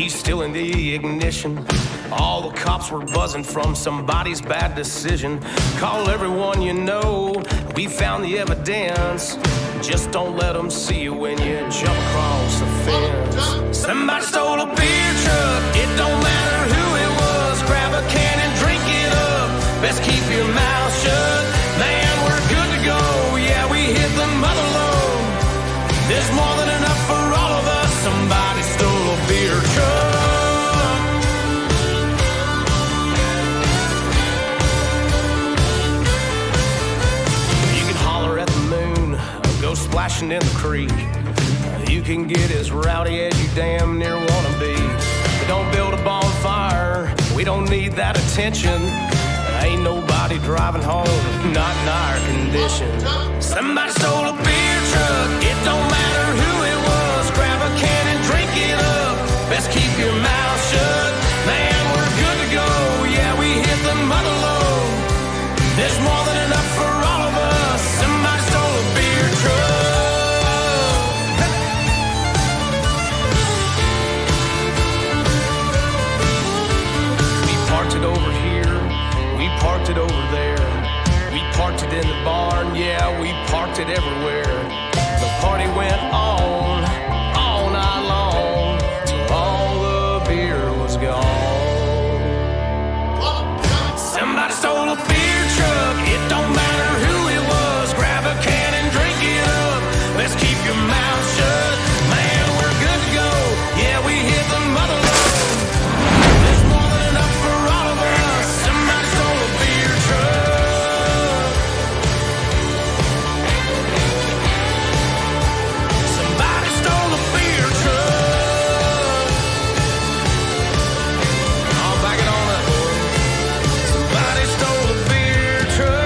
He's still in the ignition. All the cops were buzzing from somebody's bad decision. Call everyone you know. We found the evidence. Just don't let them see you when you jump across the fence. Somebody stole a beer truck. It don't matter who it was. Grab a can and drink it up. Best keep your mouth shut. Man, we're good to go. Yeah, we hit the mother load. There's more than enough for all of us. Somebody stole a beer truck. You can holler at the moon, go splashing in the creek. You can get as rowdy as you damn near wanna be. But don't build a bonfire, we don't need that attention. Ain't nobody driving home, not in our condition. Somebody stole a beer truck, it don't matter who it was. Grab a can and drink it up, best keep your mouth shut. Man, we're good to go, yeah, we hit the mother load. There's more than enough for all of us. Somebody stole a beer truck. We parked it over here, we parked it over there. We parked it in the barn, yeah, we parked it everywhere. The party went on all night long, till all the beer was gone. Somebody stole a beer truck, it don't matter who it was. Grab a can and drink it up, let's keep your mouth shut. Man, we're good to go, yeah, we hit the mother load. There's more than enough for all of us. Somebody stole a beer truck. Somebody stole a beer truck. I'll back it on up, boy. Somebody stole a beer truck.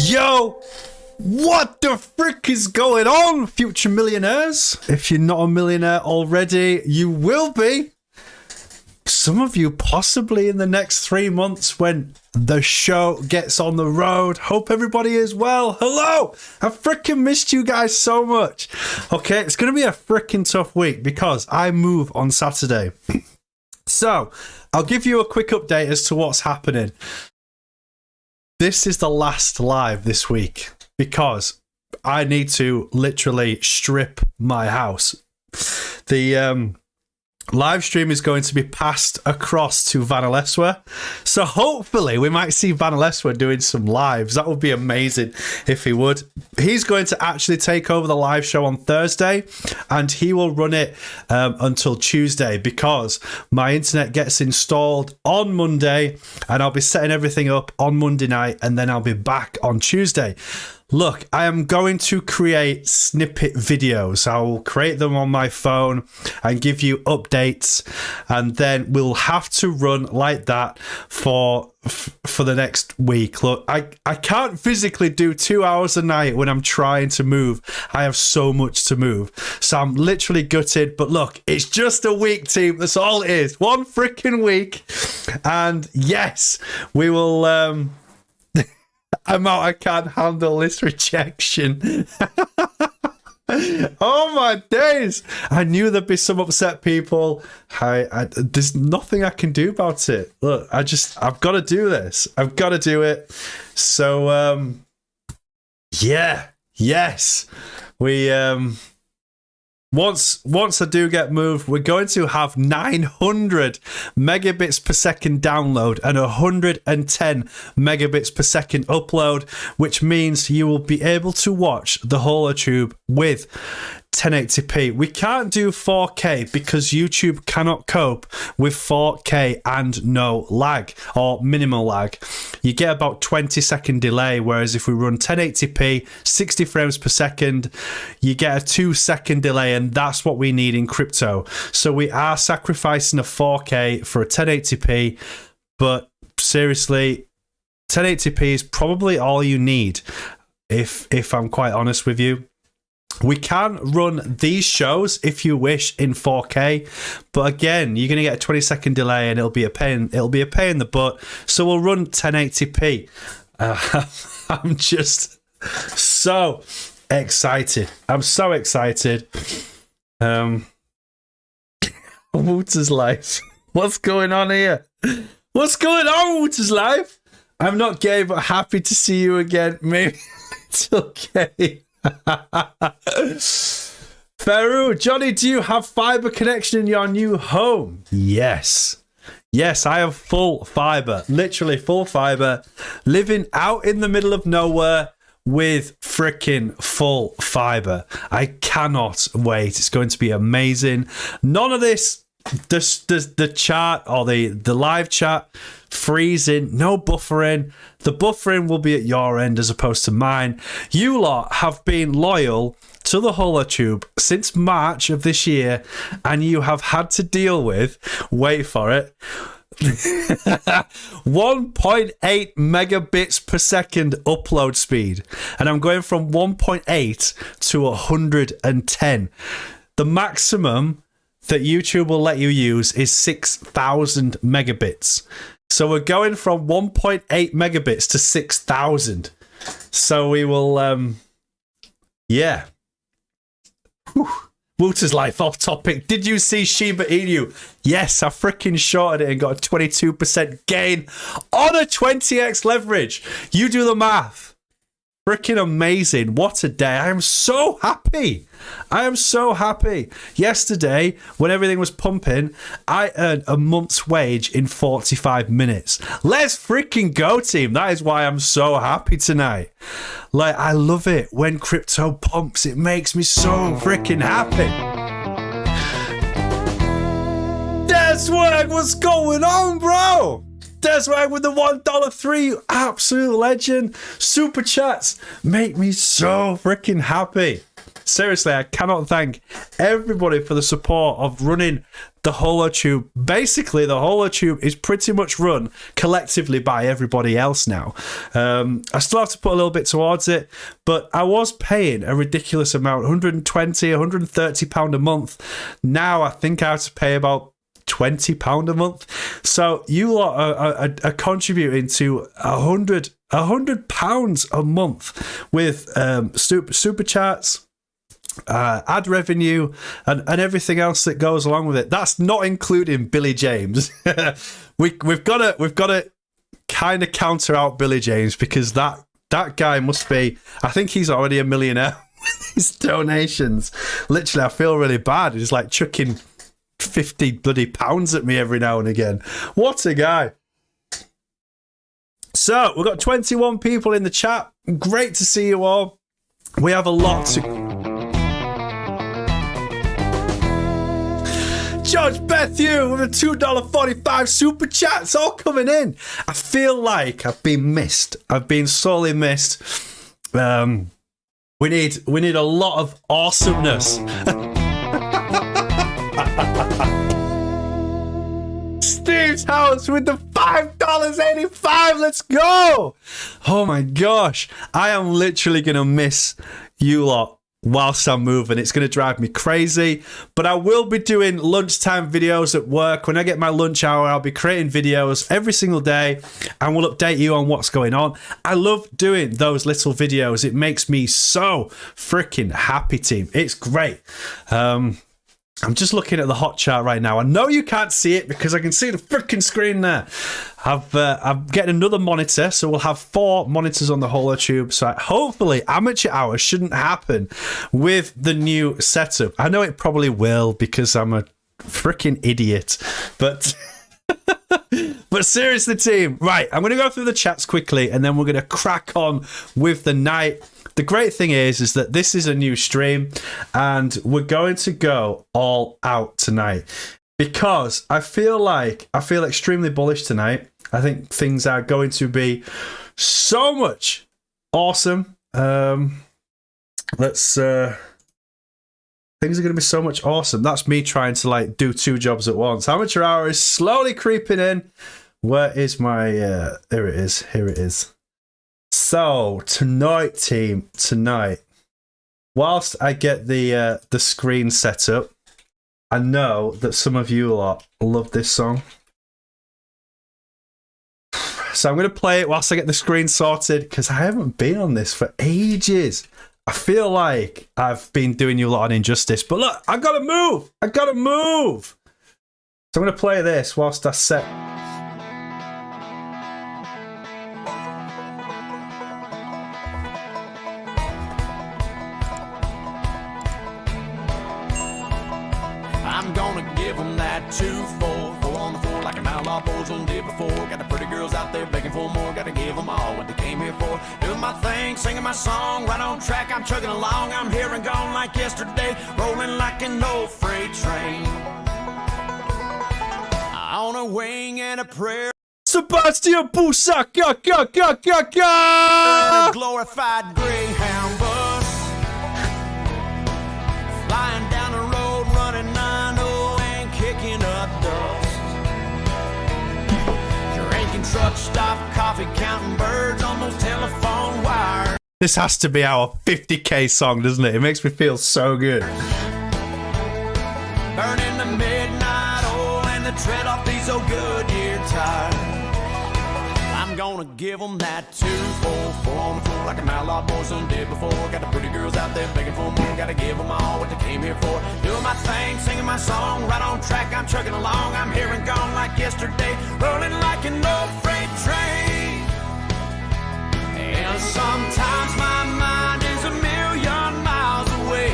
Yo, what the frick is going on, future millionaires? If you're not a millionaire already, you will be. Some of you possibly in the next 3 months when the show gets on the road. Hope everybody is well. Hello! I freaking missed you guys so much. Okay, it's going to be a freaking tough week because I move on Saturday. So, I'll give you a quick update as to what's happening. This is the last live this week because I need to literally strip my house. The live stream is going to be passed across to Vanaleswa. So hopefully we might see Vanaleswa doing some lives. That would be amazing if he would. He's going to actually take over the live show on Thursday and he will run it until Tuesday because my internet gets installed on Monday and I'll be setting everything up on Monday night and then I'll be back on Tuesday. Look, I am going to create snippet videos. I will create them on my phone and give you updates, and then we'll have to run like that for the next week. Look, I can't physically do 2 hours a night when I'm trying to move. I have so much to move. So I'm literally gutted, but look, it's just a week, team. That's all it is. One freaking week. And yes, we will... I can't handle this rejection. Oh my days! I knew there'd be some upset people. There's nothing I can do about it. Look, I've got to do this. I've got to do it. So, yes, we Once I do get moved, we're going to have 900 megabits per second download and 110 megabits per second upload, which means you will be able to watch the Holotube with 1080p. We can't do 4K because YouTube cannot cope with 4K and no lag or minimal lag. You get about 20-second delay, whereas if we run 1080p, 60 frames per second, you get a 2-second delay, and that's what we need in crypto. So we are sacrificing a 4K for a 1080p, but seriously, 1080p is probably all you need, if I'm quite honest with you. We can run these shows if you wish in 4K, but again, you're going to get a 20-second delay and it'll be a pain in the butt. So we'll run 1080p. So excited. I'm so excited. Wooter's life. What's going on here? What's going on, Wooter's life? I'm not gay, but happy to see you again. Maybe it's okay. Faru, Johnny, do you have fiber connection in your new home? Yes. Yes, I have full fiber. Literally full fiber. Living out in the middle of nowhere with freaking full fiber. I cannot wait. It's going to be amazing. None of this, the chat or the live chat freezing, no buffering. The buffering will be at your end as opposed to mine. You lot have been loyal to the Holotube since March of this year, and you have had to deal with, wait for it, 1.8 megabits per second upload speed. And I'm going from 1.8 to 110. The maximum that YouTube will let you use is 6,000 megabits. So we're going from 1.8 megabits to 6,000. So we will, yeah. Whew. Wooter's life off topic. Did you see Shiba Inu? Yes, I freaking shorted it and got a 22% gain on a 20x leverage. You do the math. Freaking amazing. What a day. I am so happy. I am so happy. Yesterday, when everything was pumping, I earned a month's wage in 45 minutes. Let's freaking go, team. That is why I'm so happy tonight. Like, I love it when crypto pumps. It makes me so freaking happy. Deswag, what's going on, bro? Deswag with the $1.03, absolute legend. Super chats make me so freaking happy. Seriously, I cannot thank everybody for the support of running the Holotube. Basically, the Holotube is pretty much run collectively by everybody else now. I still have to put a little bit towards it, but I was paying a ridiculous amount, £120, £130 a month. Now I think I have to pay about £20 a month. So you lot are contributing to £100 a month with super chats, ad revenue, and everything else that goes along with it. That's not including Billy James. we've got to kind of counter out Billy James, because that guy must be, I think he's already a millionaire with his donations. Literally, I feel really bad. He's like chucking 50 bloody pounds at me every now and again. What a guy. So we've got 21 people in the chat. Great to see you all. We have a lot to... Judge Bethu with a $2.45 super chat. It's all coming in. I feel like I've been missed. I've been sorely missed. We need a lot of awesomeness. Steve's house with the $5.85. Let's go. Oh my gosh. I am literally going to miss you lot whilst I'm moving. It's going to drive me crazy. But I will be doing lunchtime videos at work. When I get my lunch hour, I'll be creating videos every single day, and we'll update you on what's going on. I love doing those little videos. It makes me so freaking happy, team. It's great. I'm just looking at the hot chart right now. I know you can't see it because I can see the freaking screen there. I'm getting another monitor, so we'll have 4 monitors on the Holotube. So hopefully amateur hours shouldn't happen with the new setup. I know it probably will because I'm a freaking idiot. But but seriously, team, right, I'm going to go through the chats quickly and then we're going to crack on with the night. The great thing is that this is a new stream and we're going to go all out tonight because I feel extremely bullish tonight. I think things are going to be so much awesome. Things are going to be so much awesome. That's me trying to like do 2 jobs at once. Amateur hour is slowly creeping in. Where is my here it is. Here it is. So tonight, team, whilst I get the screen set up, I know that some of you lot love this song. So I'm going to play it whilst I get the screen sorted, because I haven't been on this for ages. I feel like I've been doing you a lot of injustice, but look, I gotta move. I gotta move. So I'm going to play this whilst I set. I'm gonna give them that 2-4, 4 on the floor like an outlaw boyzone did before. Got the pretty girls out there begging for more, gotta give them all what they came here for. Doing my thing, singing my song, right on track, I'm chugging along. I'm here and gone like yesterday, rolling like an old freight train. On a wing and a prayer. Sebastian Busak, A glorified Greyhound bus, flying down the road, running 9-0 and kicking up dust. Drinking truck stop, coffee, counting birds on those telephone wires. This has to be our 50k song, doesn't it? It makes me feel so good. Burning the midnight oil and the tread off these old Goodyear tires. I'm gonna give them that 2-4, 4 on the floor like an outlaw boyzone did before. Got the pretty girls out there begging for more, gotta give them all what they came here for. Doing my thing, singing my song, right on track, I'm chugging along. I'm here and gone like yesterday, rolling like an old freight train. And sometimes my mind is a million miles away.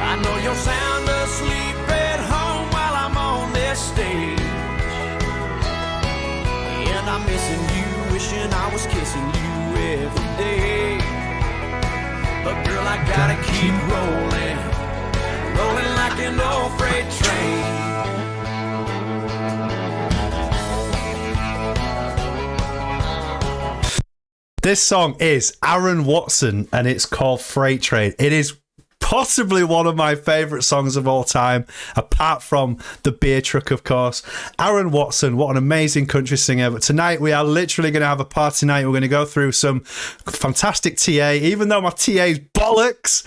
I know you're sound asleep at home while I'm on this stage. And I'm missing you, wishing I was kissing you every day. But girl, I gotta keep rolling, rolling like an old freight train. This song is Aaron Watson and it's called Freight Train. It is possibly one of my favourite songs of all time, apart from the beer truck, of course. Aaron Watson, what an amazing country singer. But tonight we are literally going to have a party night. We're going to go through some fantastic TA, even though my TA is bollocks.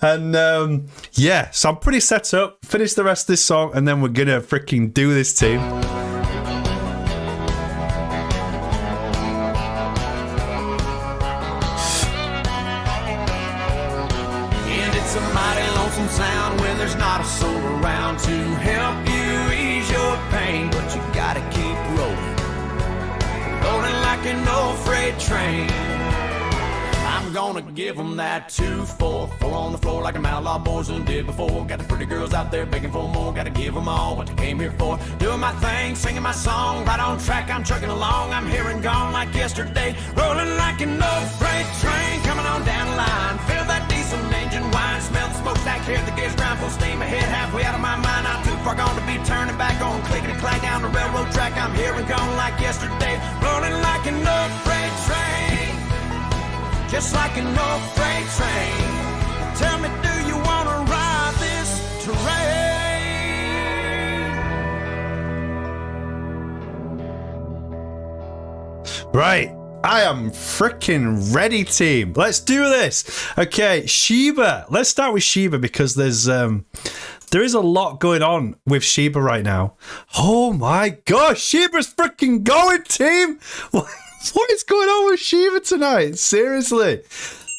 And yeah, so I'm pretty set up. Finish the rest of this song and then we're going to freaking do this, team. Sound when there's not a soul around to help you ease your pain, but you gotta keep rolling, rolling like an old freight train. I'm gonna give them that 2-4, 4 on the floor like an outlaw boyzone did before. Got the pretty girls out there begging for more, gotta give them all what they came here for. Doing my thing, singing my song, right on track, I'm chugging along. I'm here and gone like yesterday, rolling like an old freight train. Coming on down the line, feel that diesel engine whine, smell the smokestack, hear the gears grind, full steam ahead, halfway out of my mind. Not too far gone to be turning back on, clicking and clack down the railroad track. I'm here and gone like yesterday, rolling like an old freight train, just like an old freight train. Tell me, do you want to ride this train? Right. I am freaking ready, team. Let's do this. Okay, Shiba. Let's start with Shiba because there is a lot going on with Shiba right now. Oh my gosh, Shiba's freaking going, team. What is going on with Shiba tonight? Seriously,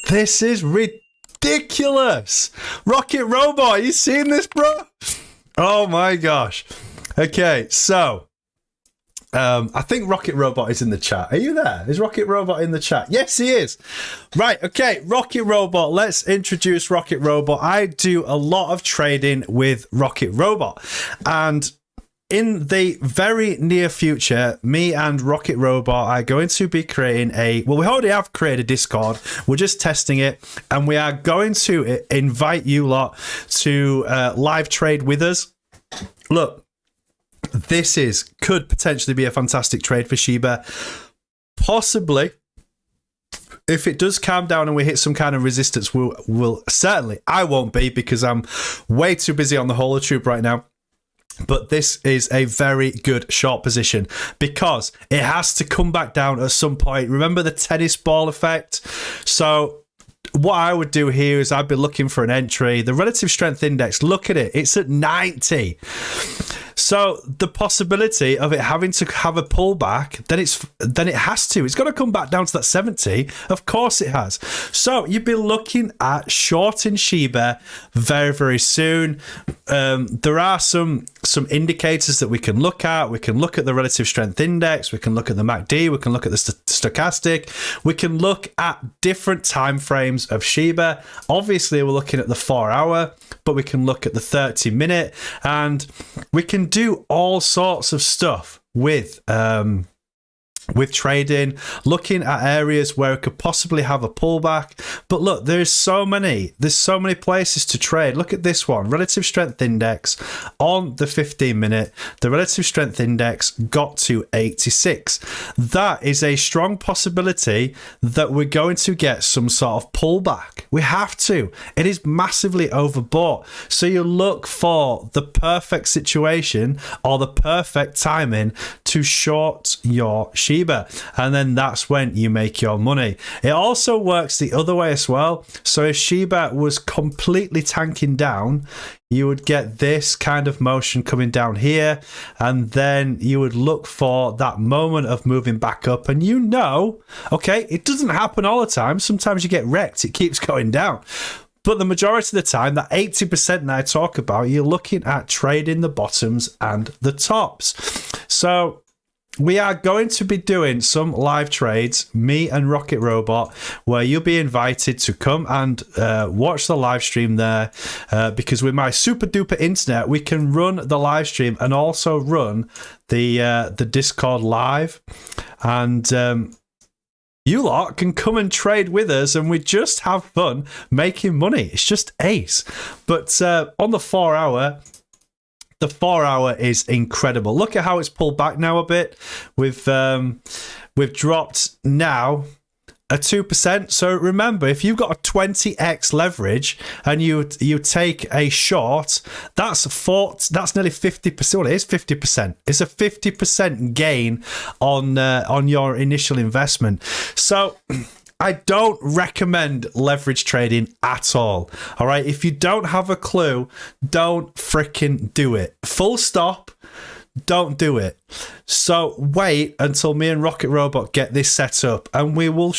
this is ridiculous. Rocket Robot, you seen this, bro? Oh my gosh. Okay, so I think Rocket Robot is in the chat. Are you there? Is Rocket Robot in the chat? Yes, he is. Right, okay, Rocket Robot. Let's introduce Rocket Robot. I do a lot of trading with Rocket Robot. And in the very near future, me and Rocket Robot are going to be creating well, we already have created a Discord. We're just testing it. And we are going to invite you lot to live trade with us. Look. This could potentially be a fantastic trade for Shiba. Possibly, if it does calm down and we hit some kind of resistance, we'll certainly, I won't be because I'm way too busy on the Holo Troop right now. But this is a very good short position because it has to come back down at some point. Remember the tennis ball effect? So what I would do here is I'd be looking for an entry. The relative strength index, look at it. It's at 90. So the possibility of it having to have a pullback, then it has to. It's got to come back down to that 70. Of course it has. So you'd be looking at shorting Shiba very, very soon. There are some indicators that we can look at. We can look at the relative strength index. We can look at the MACD. We can look at the stochastic. We can look at different time frames of Shiba. Obviously, we're looking at the 4-hour, but we can look at the 30-minute, and we can do all sorts of stuff with trading, looking at areas where it could possibly have a pullback. But look, there's so many places to trade. Look at this one, relative strength index on the 15-minute. The relative strength index got to 86. That is a strong possibility that we're going to get some sort of pullback. We have to. It is massively overbought. So you look for the perfect situation or the perfect timing to short your Shiba, and then that's when you make your money. It also works the other way as well. So if Shiba was completely tanking down, you would get this kind of motion coming down here, and then you would look for that moment of moving back up. And okay, it doesn't happen all the time. Sometimes you get wrecked. It keeps going down. But the majority of the time, that 80% that I talk about, you're looking at trading the bottoms and the tops. So we are going to be doing some live trades, me and Rocket Robot, where you'll be invited to come and watch the live stream there, because with my super duper internet, we can run the live stream and also run the Discord live. And you lot can come and trade with us, and we just have fun making money. It's just ace. But on the 4-hour, the 4-hour is incredible. Look at how it's pulled back now a bit. We've dropped now a 2%. So remember, if you've got a 20x leverage and you take a short, that's nearly 50%. Well, it is 50%. It's a 50% gain on your initial investment. So I don't recommend leverage trading at all. All right. If you don't have a clue, don't freaking do it. Full stop. Don't do it. So wait until me and Rocket Robot get this set up, and we will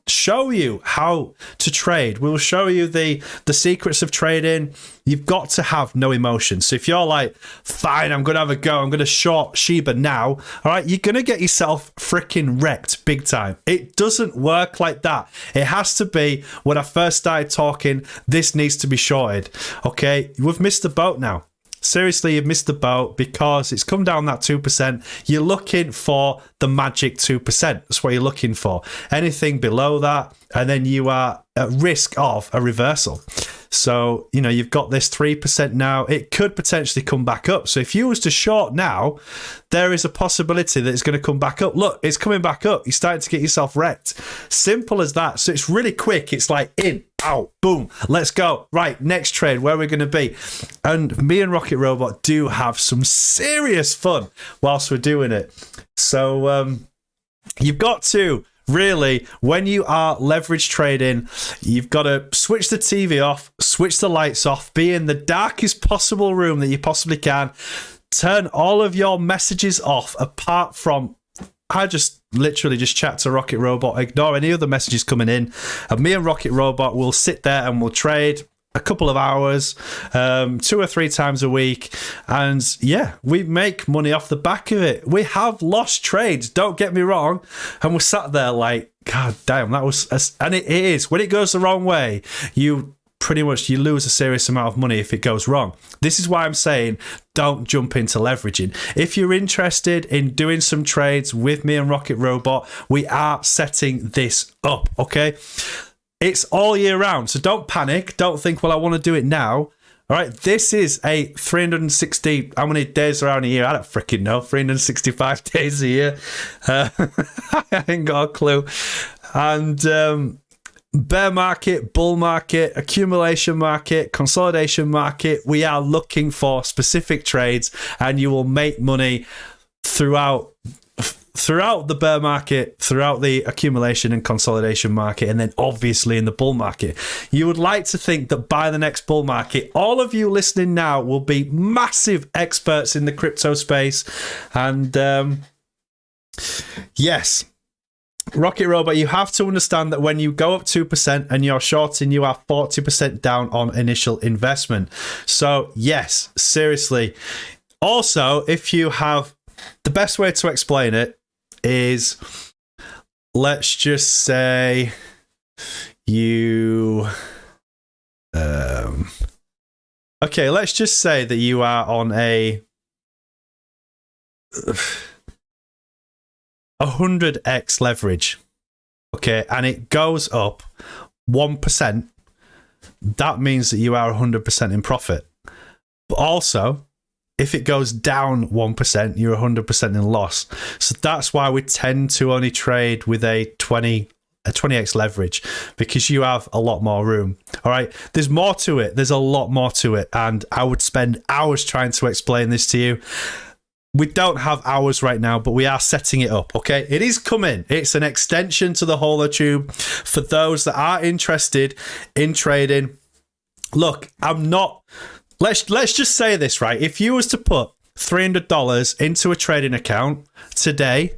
show you how to trade. We will show you the secrets of trading. You've got to have no emotion. So if you're like, fine, I'm going to have a go, I'm going to short Shiba now, all right, you're going to get yourself freaking wrecked big time. It doesn't work like that. It has to be, when I first started talking, this needs to be shorted. Okay, we've missed the boat now. Seriously, you've missed the boat because it's come down that 2%. You're looking for the magic 2%. That's what you're looking for. Anything below that, and then you are at risk of a reversal. So, you've got this 3% now. It could potentially come back up. So if you was to short now, there is a possibility that it's going to come back up. Look, it's coming back up. You're starting to get yourself wrecked. Simple as that. So it's really quick. It's like in, out, boom, let's go. Right, next trade, where are we going to be? And me and Rocket Robot do have some serious fun whilst we're doing it. So you've got to really, when you are leverage trading, you've got to switch the TV off, switch the lights off, be in the darkest possible room that you possibly can, turn all of your messages off apart from, I just literally just chat to Rocket Robot, ignore any other messages coming in, and me and Rocket Robot will sit there and we'll trade a couple of hours, 2 or 3 times a week, and yeah, we make money off the back of it. We have lost trades, don't get me wrong, and we're sat there like, god damn, that was, and it is, when it goes the wrong way, you lose a serious amount of money if it goes wrong. This is why I'm saying don't jump into leveraging. If you're interested in doing some trades with me and Rocket Robot, we are setting this up, okay? It's all year round, so don't panic. Don't think, well, I want to do it now. All right, this is a 360, how many days are in a year? I don't freaking know, 365 days a year. I ain't got a clue. And bear market, bull market, accumulation market, consolidation market. We are looking for specific trades, and you will make money throughout throughout the bear market, throughout the accumulation and consolidation market, and then obviously in the bull market, you would like to think that by the next bull market, all of you listening now will be massive experts in the crypto space. And yes, Rocket Robot, you have to understand that when you go up 2% and you're shorting, you are 40% down on initial investment. So yes, seriously. Also, if you have, the best way to explain it is, let's just say you, okay, let's just say that you are on a 100x leverage, okay, and it goes up 1%, that means that you are 100% in profit. But also, if it goes down 1%, you're 100% in loss. So that's why we tend to only trade with a 20x leverage, because you have a lot more room. All right, there's more to it. There's a lot more to it, and I would spend hours trying to explain this to you. We don't have hours right now, but we are setting it up, okay? It is coming. It's an extension to the Holotube for those that are interested in trading. Look, I'm not... Let's just say this, right? If you was to put $300 into a trading account today,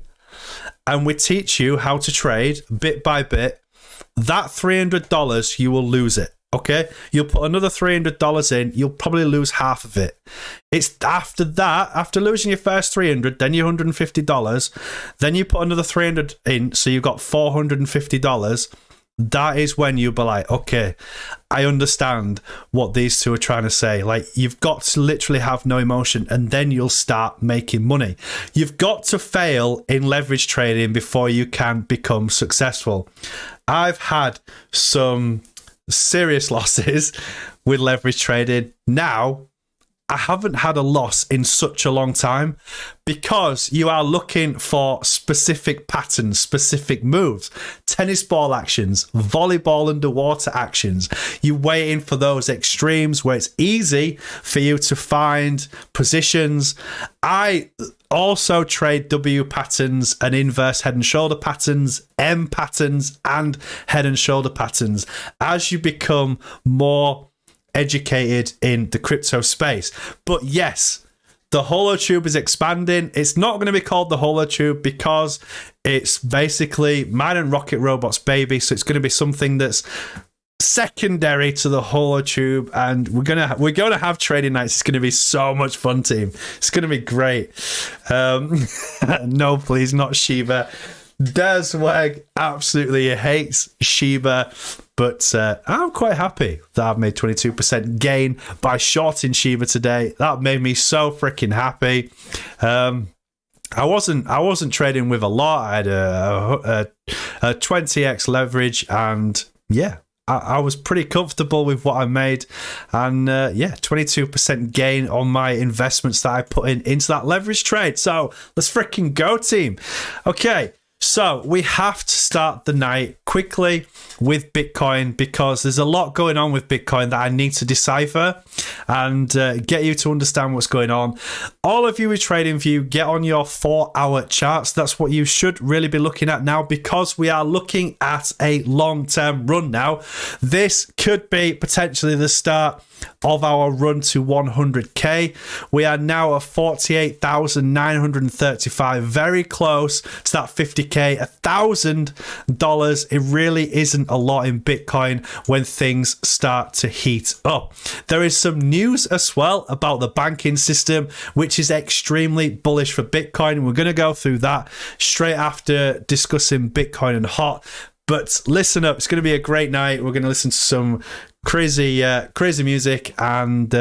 and we teach you how to trade bit by bit, that $300, you will lose it. Okay, you'll put another $300 in, you'll probably lose half of it. It's after that, after losing your first $300, then your $150, then you put another $300 in, so you've got $450. That is when you'll be like, okay, I understand what these two are trying to say. Like, you've got to literally have no emotion, and then you'll start making money. You've got to fail in leverage trading before you can become successful. I've had some serious losses with leverage trading. Now, I haven't had a loss in such a long time, because you are looking for specific patterns, specific moves, tennis ball actions, volleyball underwater actions. You're waiting for those extremes where it's easy for you to find positions. I also trade W patterns and inverse head and shoulder patterns, M patterns, and head and shoulder patterns as you become more educated in the crypto space. But yes, the Holotube is expanding. It's not going to be called the Holotube because it's basically mine and Rocket Robot's baby. So it's going to be something that's secondary to the Holotube, and we're gonna have trading nights. It's going to be so much fun, team. It's going to be great. No, please, not Shiba. Desweg absolutely hates Shiba, but I'm quite happy that I've made 22% gain by shorting Shiba today. That made me so freaking happy. I wasn't trading with a lot. I had a 20x leverage, and yeah, I was pretty comfortable with what I made. And yeah, 22% gain on my investments that I put into that leverage trade. So let's freaking go, team. Okay. So we have to start the night quickly with Bitcoin, because there's a lot going on with Bitcoin that I need to decipher and get you to understand what's going on. All of you with TradingView, get on your 4-hour charts. That's what you should really be looking at now, because we are looking at a long-term run now. This could be potentially the start of our run to 100k. We are now at 48,935, very close to that 50k. $1,000, it really isn't a lot in Bitcoin when things start to heat up. There is some news as well about the banking system, which is extremely bullish for Bitcoin. We're going to go through that straight after discussing Bitcoin and HOT. But listen up, it's going to be a great night. We're going to listen to some crazy music, and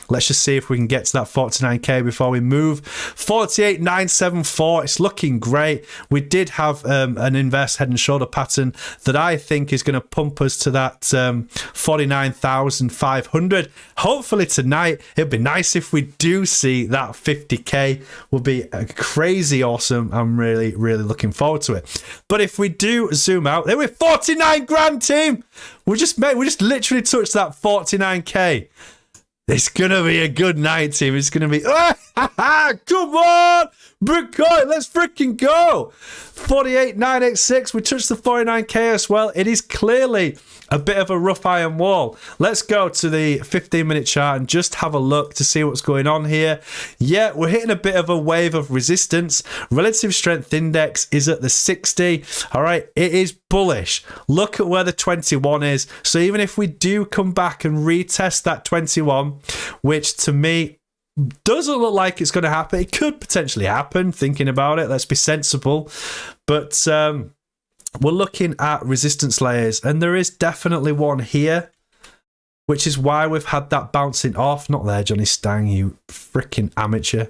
let's just see if we can get to that 49k before we move. 48,974, it's looking great. We did have an inverse head and shoulder pattern that I think is going to pump us to that 49,500. Hopefully tonight. It'd be nice if we do see that 50k. Would be crazy awesome. I'm really looking forward to it. But if we do zoom out, there we're 49 grand, team. We just literally touched that 49k. It's going to be a good night, team. It's going to be... Come on! Bitcoin, let's freaking go! 48,986. We touched the 49k as well. It is clearly a bit of a rough iron wall. Let's go to the 15-minute chart and just have a look to see what's going on here. Yeah, we're hitting a bit of a wave of resistance. Relative strength index is at the 60. All right, it is bullish. Look at where the 21 is. So even if we do come back and retest that 21, which to me doesn't look like it's going to happen. It could potentially happen, thinking about it. Let's be sensible. But we're looking at resistance layers, and there is definitely one here, which is why we've had that bouncing off. Not there, Johnny Stang, you freaking amateur.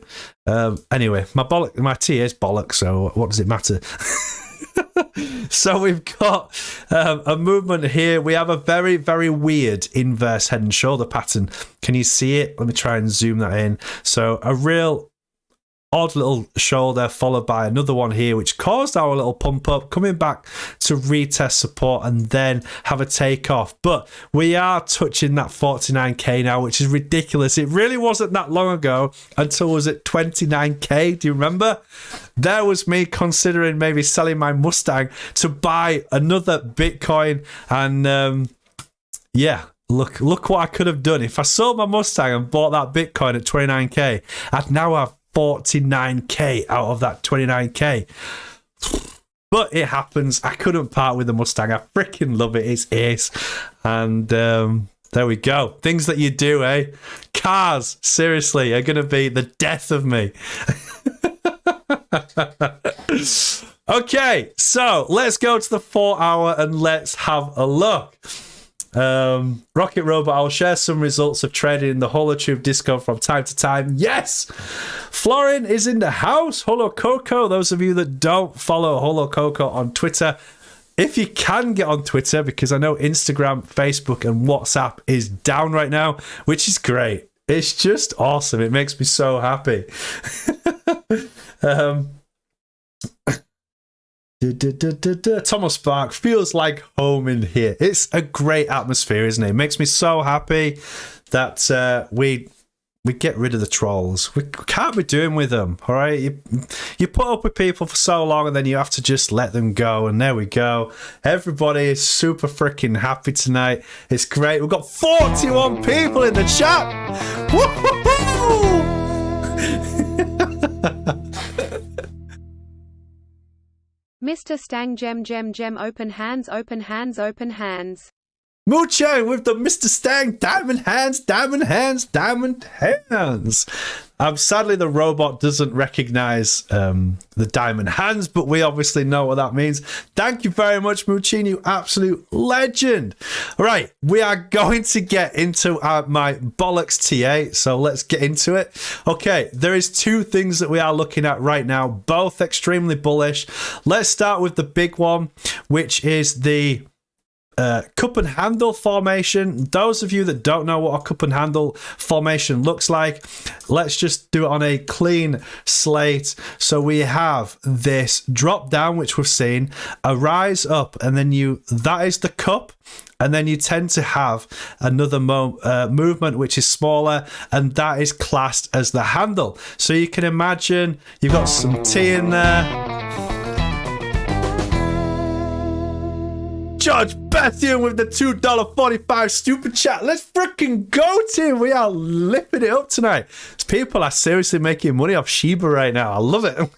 Anyway, my tea is bollock, so what does it matter? So we've got a movement here. We have a very, very weird inverse head and shoulder pattern. Can you see it? Let me try and zoom that in. So a real odd little shoulder followed by another one here, which caused our little pump up, coming back to retest support and then have a takeoff. But we are touching that 49k now, which is ridiculous. It really wasn't that long ago until it was at 29k. Do you remember? There was me considering maybe selling my Mustang to buy another Bitcoin, and yeah, look what I could have done. If I sold my Mustang and bought that Bitcoin at 29k, I'd now have 49k out of that 29k. But it happens. I couldn't part with the Mustang. I freaking love it. It's ace. And there we go. Things that you do, eh? Cars, seriously, are going to be the death of me. Okay, so let's go to the 4 hour and let's have a look. Rocket Robot, I'll share some results of trading in the Holotube Discord from time to time. Yes! Florin is in the house. Holo Coco, those of you that don't follow Holo Coco on Twitter, if you can get on Twitter, because I know Instagram, Facebook, and WhatsApp is down right now, which is great. It's just awesome. It makes me so happy. Thomas Spark feels like home in here. It's a great atmosphere, isn't it? It makes me so happy that we get rid of the trolls. We can't be doing with them, all right? You put up with people for so long and then you have to just let them go, and there we go. Everybody is super freaking happy tonight. It's great. We've got 41 people in the chat. Woo-hoo-hoo! Mr. Stang gem, open hands, open hands, open hands. Mucho with the Mr. Stang, diamond hands, diamond hands, diamond hands. Sadly, the robot doesn't recognize the diamond hands, but we obviously know what that means. Thank you very much, Muchin, you absolute legend. All right, we are going to get into my bollocks TA, so let's get into it. Okay, there is two things that we are looking at right now, both extremely bullish. Let's start with the big one, which is the cup and handle formation. Those of you that don't know what a cup and handle formation looks like, let's just do it on a clean slate. So we have this drop down, which we've seen, a rise up, and then that is the cup, and then you tend to have another movement which is smaller, and that is classed as the handle. So you can imagine you've got some tea in there. George Bethian with the $2.45 stupid chat. Let's freaking go, team. We are lifting it up tonight. People are seriously making money off Shiba right now. I love it.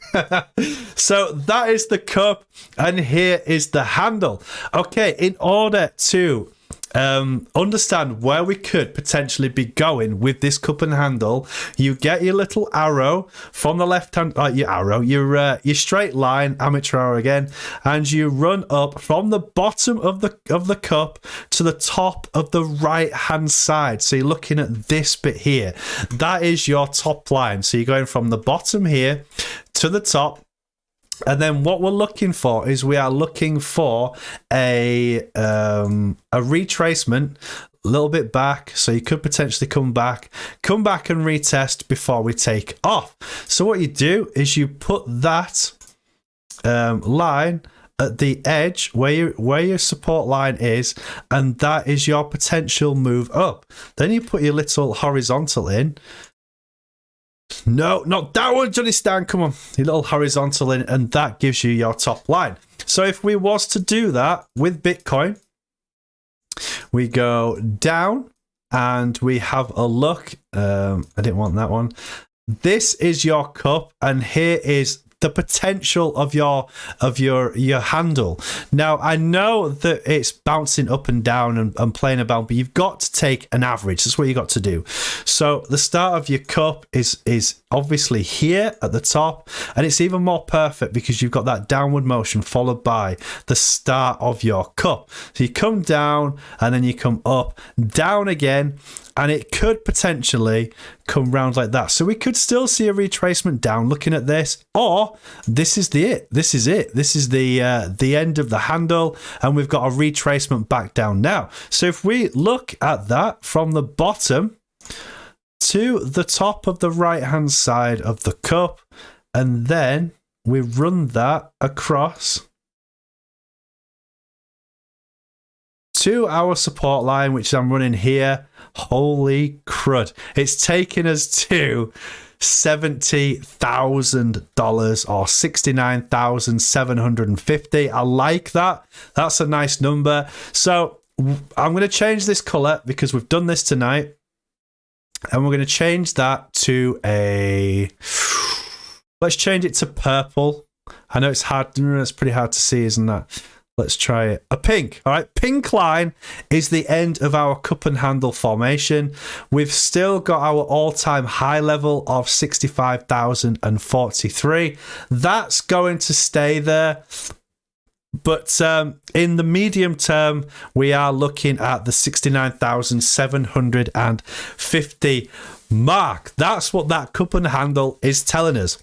So that is the cup, and here is the handle. Okay, in order to understand where we could potentially be going with this cup and handle, you get your little arrow from the left hand, your straight line, amateur hour again, and you run up from the bottom of the cup to the top of the right hand side. So you're looking at this bit here. That is your top line. So you're going from the bottom here to the top. And then what we're looking for is we are looking for a retracement a little bit back. So you could potentially come back and retest before we take off. So what you do is you put that line at the edge where your support line is, and that is your potential move up. Then you put your little horizontal in. No, not that one, Johnny Stan, come on. Your little horizontal in, and that gives you your top line. So if we was to do that with Bitcoin, we go down and we have a look. I didn't want that one. This is your cup, and here is the potential of your handle. Now, I know that it's bouncing up and down and playing about, but you've got to take an average. That's what you got to do. So the start of your cup is obviously here at the top, and it's even more perfect because you've got that downward motion followed by the start of your cup. So you come down and then you come up, down again, and it could potentially come round like that. So we could still see a retracement down looking at this, or this is it. This is the end of the handle, and we've got a retracement back down now. So if we look at that from the bottom to the top of the right hand side of the cup, and then we run that across to our support line, which I'm running here. Holy crud. It's taken us to $70,000 or $69,750. I like that. That's a nice number. So I'm going to change this color because we've done this tonight. And we're going to change that to let's change it to purple. I know it's hard. It's pretty hard to see, isn't that? Let's try it. A pink. All right. Pink line is the end of our cup and handle formation. We've still got our all-time high level of 65,043. That's going to stay there. But in the medium term, we are looking at the 69,750 mark. That's what that cup and handle is telling us.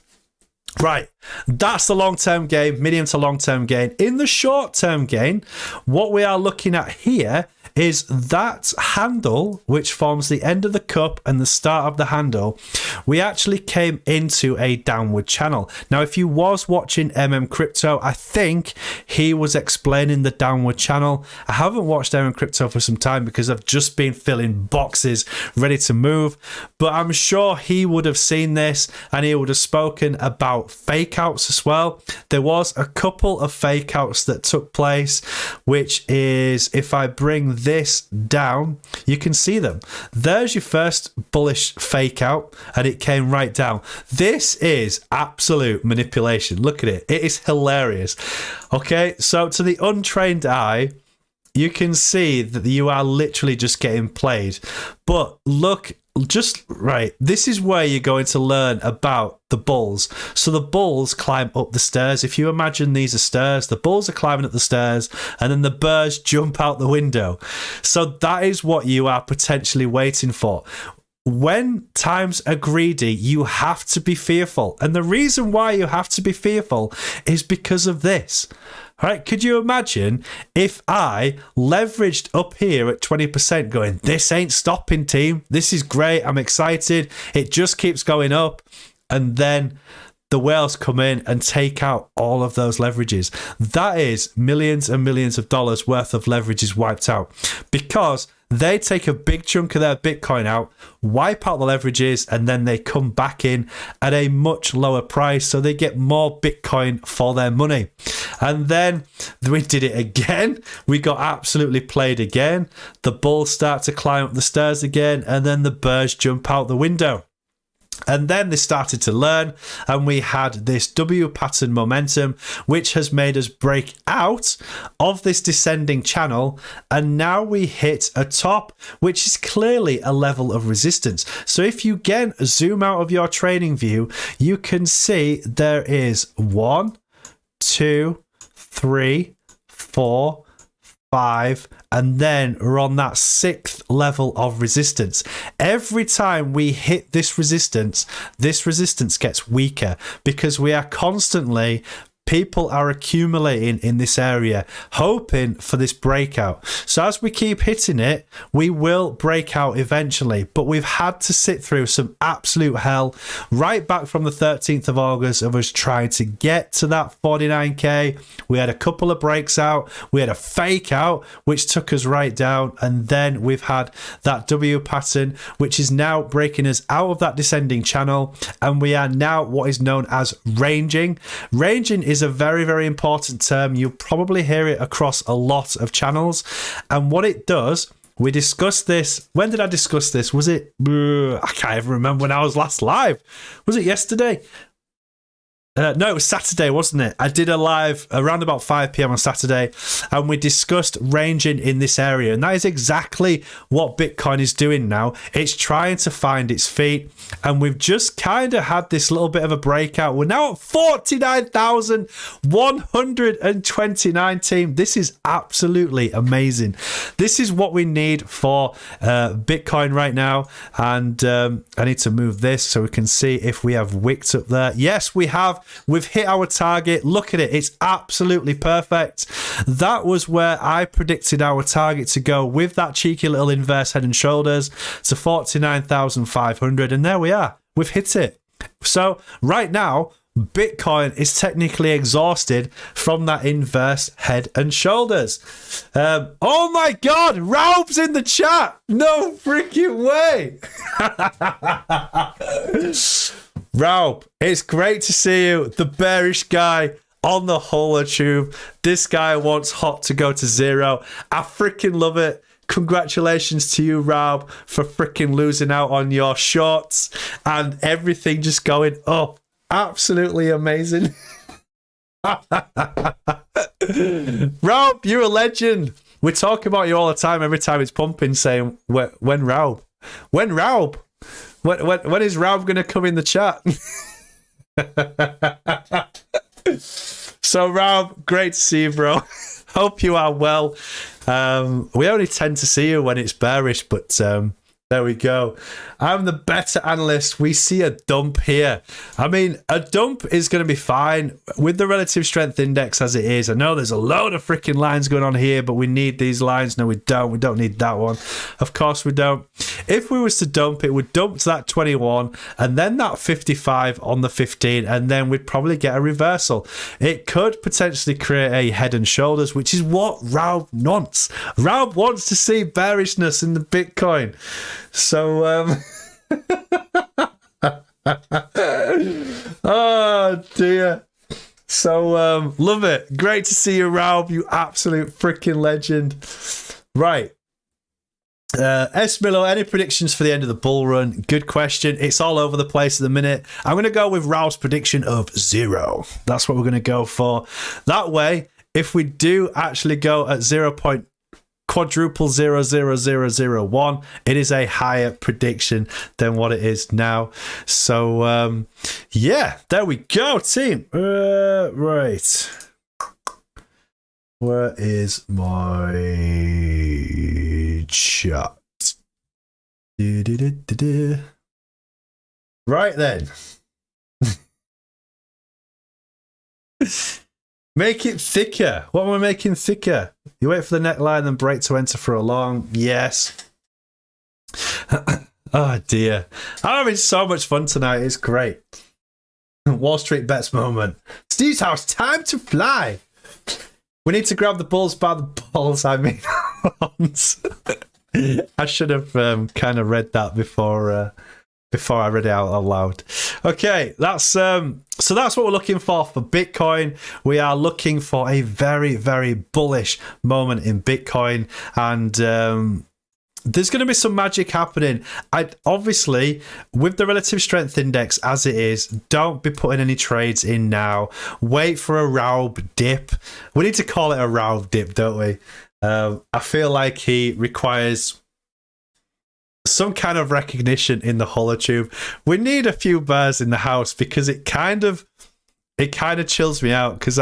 Right, that's the long-term gain, medium to long-term gain. In the short-term gain, what we are looking at here is that handle, which forms the end of the cup and the start of the handle. We actually came into a downward channel. Now, if you was watching Crypto, I think he was explaining the downward channel. I haven't watched Crypto for some time because I've just been filling boxes ready to move, but I'm sure he would have seen this and he would have spoken about fake outs as well. There was a couple of fake outs that took place, which is, if I bring this down, you can see them. There's your first bullish fake out, and it came right down. This is absolute manipulation. Look at it. It is hilarious. Okay, so to the untrained eye, you can see that you are literally just getting played. But look, just right, this is where you're going to learn about the bulls. So the bulls climb up the stairs. If you imagine these are stairs, the bulls are climbing up the stairs, and then the birds jump out the window. So that is what you are potentially waiting for. When times are greedy, you have to be fearful. And the reason why you have to be fearful is because of this. All right, could you imagine if I leveraged up here at 20% going, this ain't stopping, team. This is great. I'm excited. It just keeps going up. And then the whales come in and take out all of those leverages. That is millions and millions of dollars worth of leverages wiped out because they take a big chunk of their Bitcoin out, wipe out the leverages, and then they come back in at a much lower price. So they get more Bitcoin for their money. And then we did it again. We got absolutely played again. The bulls start to climb up the stairs again, and then the birds jump out the window. And then they started to learn, and we had this W pattern momentum, which has made us break out of this descending channel. And now we hit a top, which is clearly a level of resistance. So if you again zoom out of your trading view, you can see there is 1, 2, 3, 4, 5, and then we're on that 6th level of resistance. Every time we hit this resistance gets weaker because we are constantly people are accumulating in this area, hoping for this breakout. So as we keep hitting it, we will break out eventually, but we've had to sit through some absolute hell right back from the 13th of August of us trying to get to that 49k. We had a couple of breaks out, we had a fake out which took us right down, and then we've had that W pattern which is now breaking us out of that descending channel, and we are now what is known as ranging. Ranging is a very, very important term. You'll probably hear it across a lot of channels, and what it does, we discussed this. When did I discuss this? Was it I can't even remember when I was last live. Was it yesterday? No, it was Saturday, wasn't it? I did a live around about 5 p.m. on Saturday, and we discussed ranging in this area. And that is exactly what Bitcoin is doing now. It's trying to find its feet, and we've just kind of had this little bit of a breakout. We're now at 49,129, team. This is absolutely amazing. This is what we need for Bitcoin right now. And I need to move this so we can see if we have wicked up there. Yes, we have. We've hit our target. Look at it. It's absolutely perfect. That was where I predicted our target to go with that cheeky little inverse head and shoulders to 49,500. And there we are. We've hit it. So right now, Bitcoin is technically exhausted from that inverse head and shoulders. Oh my God, Raub's in the chat. No freaking way. Raub, it's great to see you, the bearish guy on the Holotube. This guy wants hot to go to zero. I freaking love it. Congratulations to you, Raub, for freaking losing out on your shorts and everything just going up. Absolutely amazing. Raub, you're a legend. We talk about you all the time, every time it's pumping, saying, when Raub? When Raub? When is Raub going to come in the chat? So, Raub, great to see you, bro. Hope you are well. We only tend to see you when it's bearish, but there we go. I'm the better analyst. We see a dump here. I mean, a dump is going to be fine with the relative strength index as it is. I know there's a load of freaking lines going on here, but we need these lines. No, we don't. We don't need that one. Of course we don't. If we was to dump, it would dump to that 21 and then that 55 on the 15, and then we'd probably get a reversal. It could potentially create a head and shoulders, which is what Raub wants. Raub wants to see bearishness in the Bitcoin. So, oh dear. So, love it. Great to see you, Raub, you absolute freaking legend. Right. Esmilo, any predictions for the end of the bull run? Good question. It's all over the place at the minute. I'm going to go with Raub's prediction of 0. That's what we're going to go for. That way, if we do actually go at 0.000001, it is a higher prediction than what it is now. So yeah, there we go, team. Right, where is my chat? Right then. Make it thicker. What am I making thicker? You wait for the neckline and break to enter for a long. Yes. Oh dear. I'm having so much fun tonight. It's great. Wall Street bets moment. Steve's house, time to fly. We need to grab the bulls by the balls. I mean, I should have kind of read that before I read it out loud. Okay, that's so that's what we're looking for Bitcoin. We are looking for a very, very bullish moment in Bitcoin, and there's going to be some magic happening. Obviously, with the relative strength index as it is, don't be putting any trades in now. Wait for a Raub dip. We need to call it a Raub dip, don't we? I feel like he requires some kind of recognition in the Holotube. We need a few bears in the house because it kind of chills me out, because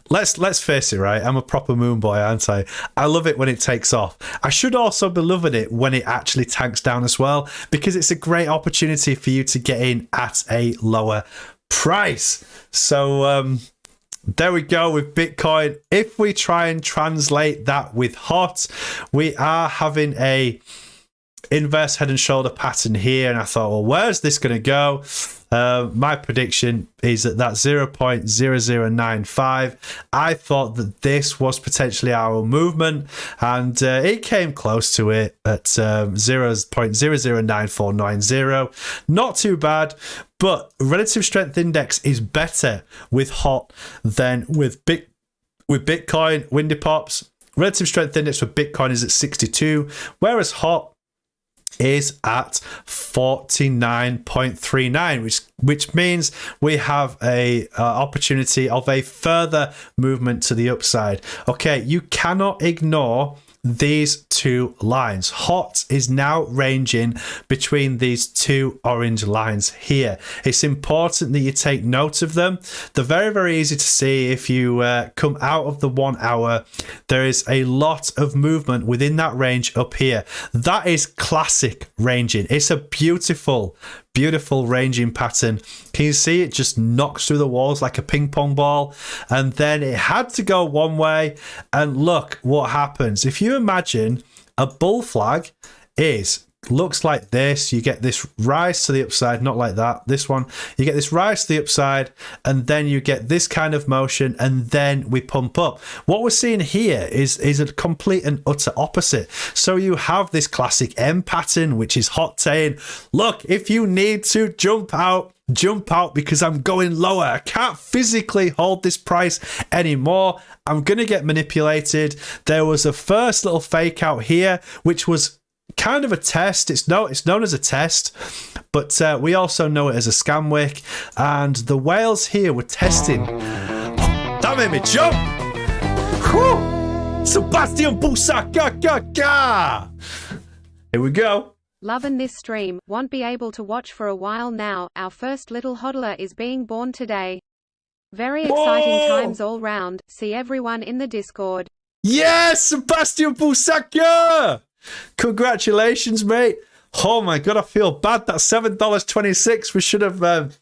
let's face it, right? I'm a proper moon boy, aren't I? I love it when it takes off. I should also be loving it when it actually tanks down as well, because it's a great opportunity for you to get in at a lower price. So there we go with Bitcoin. If we try and translate that with HOT, we are having a inverse head and shoulder pattern here, and I thought, well, where's this going to go? My prediction is that 0.0095. I thought that this was potentially our movement, and it came close to it at 0.009490. Not too bad, but relative strength index is better with HOT than with Bitcoin. Windy Pops, relative strength index for Bitcoin is at 62, whereas HOT is at 49.39, which means we have a opportunity of a further movement to the upside. Okay, you cannot ignore these two lines. HOT is now ranging between these two orange lines here. It's important that you take note of them. They're very, very easy to see. If you come out of the 1 hour, there is a lot of movement within that range up here. That is classic ranging. It's a beautiful ranging pattern. Can you see it just knocks through the walls like a ping pong ball? And then it had to go one way, and look what happens. If you imagine a bull flag looks like this, you get this rise to the upside, not like that, this one, you get this rise to the upside, and then you get this kind of motion, and then we pump up. What we're seeing here is a complete and utter opposite. So you have this classic M pattern, which is HOT saying, look, if you need to jump out because I'm going lower. I can't physically hold this price anymore. I'm going to get manipulated. There was a first little fake out here, which was kind of a test. It's known as a test, but we also know it as a scam wick. And the whales here were testing. That made me jump. Whew. Sebastian Busaka. Here we go. Lovin' this stream, won't be able to watch for a while now. Our first little hodler is being born today. Very exciting times all round. See everyone in the Discord. Yes, Sebastian Busaka! Congratulations, mate. Oh my god, I feel bad. That's $7.26. We should have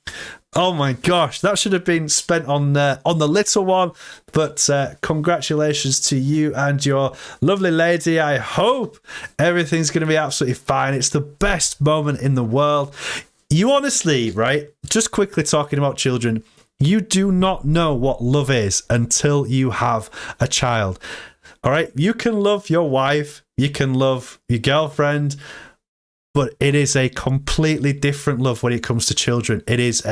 oh my gosh, that should have been spent on the little one. But congratulations to you and your lovely lady. I hope everything's going to be absolutely fine. It's the best moment in the world. You honestly, right, just quickly talking about children, you do not know what love is until you have a child. All right, you can love your wife, you can love your girlfriend, but it is a completely different love when it comes to children. It's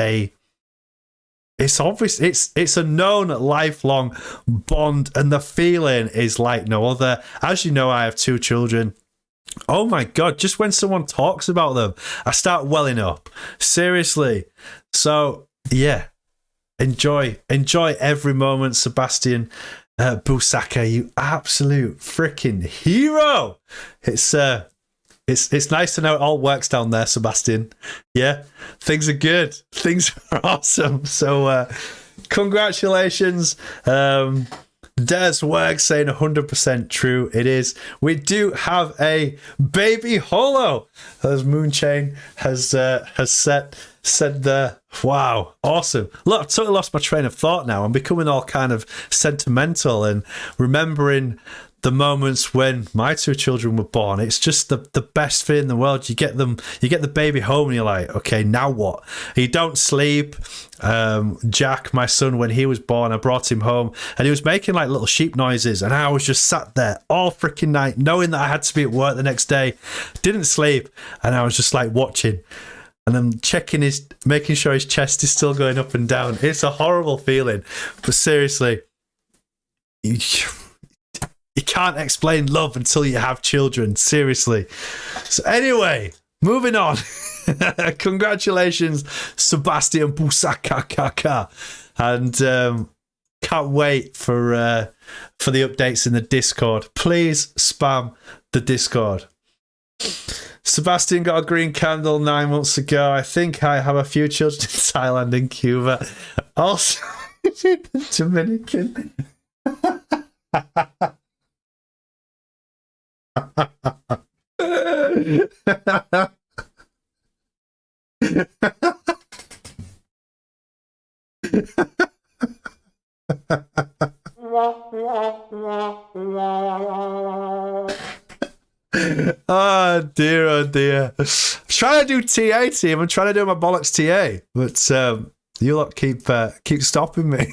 obvious, it's a known lifelong bond, and the feeling is like no other. As you know, I have 2 children. Oh my god, just when someone talks about them, I start welling up. Seriously. So yeah, enjoy every moment, Sebastian Busaka, you absolute freaking hero. It's nice to know it all works down there, Sebastian. Yeah, things are good. Things are awesome. So congratulations. Des work saying 100% true. It is. We do have a baby Holo, as Moonchain has said there. Wow, awesome. Look, I've totally lost my train of thought now. I'm becoming all kind of sentimental and remembering the moments when my 2 children were born. It's just the best feeling in the world. You get the baby home and you're like, okay, now what? You don't sleep. Jack, my son, when he was born, I brought him home and he was making like little sheep noises, and I was just sat there all freaking night knowing that I had to be at work the next day. Didn't sleep, and I was just like watching. And I'm making sure his chest is still going up and down. It's a horrible feeling. But seriously, you can't explain love until you have children. Seriously. So anyway, moving on. Congratulations, Sebastian Busaka. And can't wait for the updates in the Discord. Please spam the Discord. Sebastian got a green candle 9 months ago. I think I have a few children in Thailand and Cuba. Also, Dominican. Oh dear, oh dear. I'm trying to do TA team. I'm trying to do my bollocks TA, but you lot keep stopping me.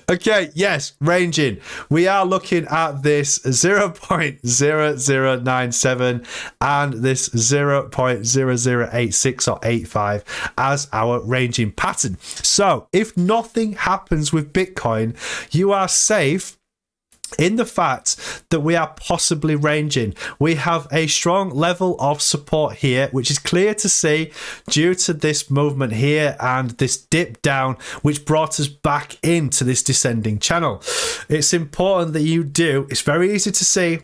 Okay, yes, ranging. We are looking at this 0.0097 and this 0.0086 or 85 as our ranging pattern. So if nothing happens with Bitcoin, you are safe in the fact that we are possibly ranging. We have a strong level of support here, which is clear to see due to this movement here and this dip down, which brought us back into this descending channel. It's important that you do. It's very easy to see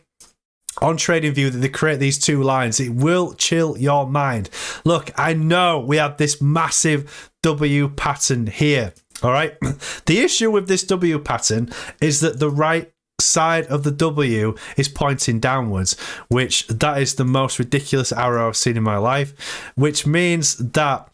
on TradingView that they create these two lines. It will chill your mind. Look, I know we have this massive W pattern here. All right. The issue with this W pattern is that the right side of the W is pointing downwards, which that is the most ridiculous arrow I've seen in my life, which means that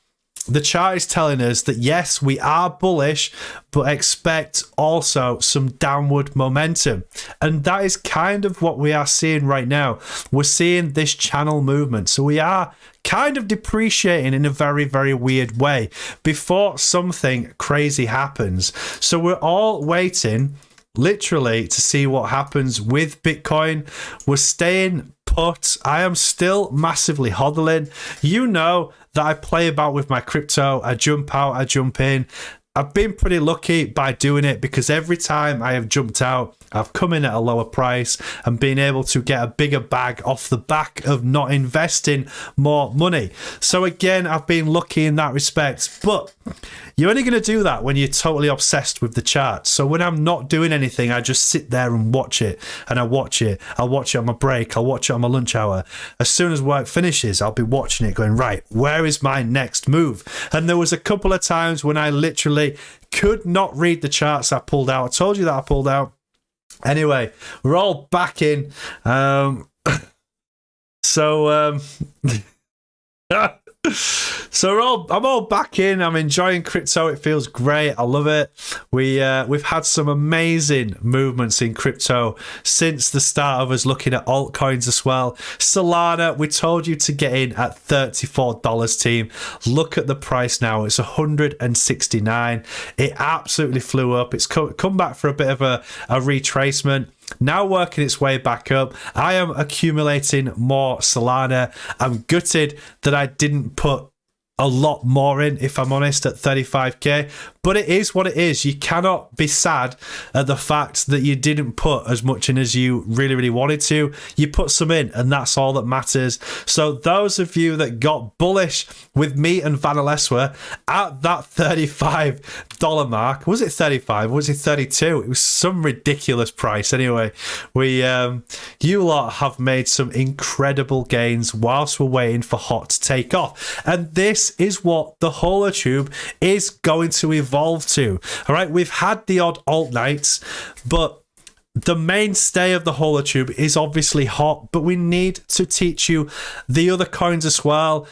the chart is telling us that yes, we are bullish, but expect also some downward momentum. And that is kind of what we are seeing right now. We're seeing this channel movement. So we are kind of depreciating in a very, very weird way before something crazy happens. So we're all waiting literally to see what happens with Bitcoin. We're staying put. I am still massively hodling. You know that I play about with my crypto. I jump out, I jump in. I've been pretty lucky by doing it because every time I have jumped out, I've come in at a lower price and been able to get a bigger bag off the back of not investing more money. So again, I've been lucky in that respect, but you're only going to do that when you're totally obsessed with the chart. So when I'm not doing anything, I just sit there and watch it, and I watch it. I'll watch it on my break. I'll watch it on my lunch hour. As soon as work finishes, I'll be watching it going, right, where is my next move? And there was a couple of times when I literally could not read the charts. I pulled out. I told you that I pulled out. Anyway, we're all back in. So I'm all back in. I'm enjoying crypto. It feels great. I love it. We've had some amazing movements in crypto since the start of us looking at altcoins as well. Solana, we told you to get in at $34 team. Look at the price now. It's $169. It absolutely flew up. It's come back for a bit of a retracement. Now working its way back up. I am accumulating more Solana. I'm gutted that I didn't put a lot more in, if I'm honest, at 35k, but it is what it is. You cannot be sad at the fact that you didn't put as much in as you really, really wanted to. You put some in, and that's all that matters. So those of you that got bullish with me and Vanaleswa at that $35 mark, was it 35? Was it 32? It was some ridiculous price. Anyway, you lot have made some incredible gains whilst we're waiting for HOT to take off, and this is what the Holotube is going to evolve to. All right, we've had the odd alt nights, but the mainstay of the Holotube is obviously HOT, but we need to teach you the other coins as well.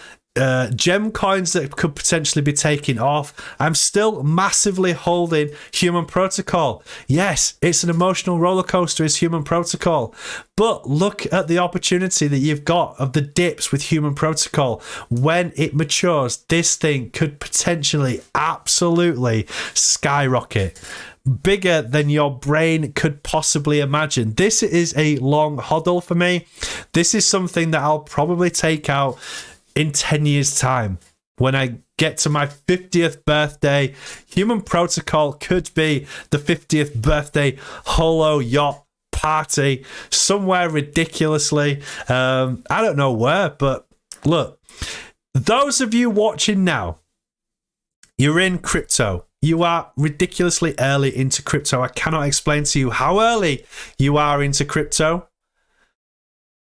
Gem coins that could potentially be taken off. I'm still massively holding Human Protocol. Yes, it's an emotional roller coaster, is Human Protocol, but look at the opportunity that you've got of the dips with Human Protocol. When it matures, this thing could potentially absolutely skyrocket, bigger than your brain could possibly imagine. This is a long hodl for me. This is something that I'll probably take out in 10 years' time. When I get to my 50th birthday, Human Protocol could be the 50th birthday Holo yacht party somewhere ridiculously. I don't know where, but look, those of you watching now, you're in crypto. You are ridiculously early into crypto. I cannot explain to you how early you are into crypto.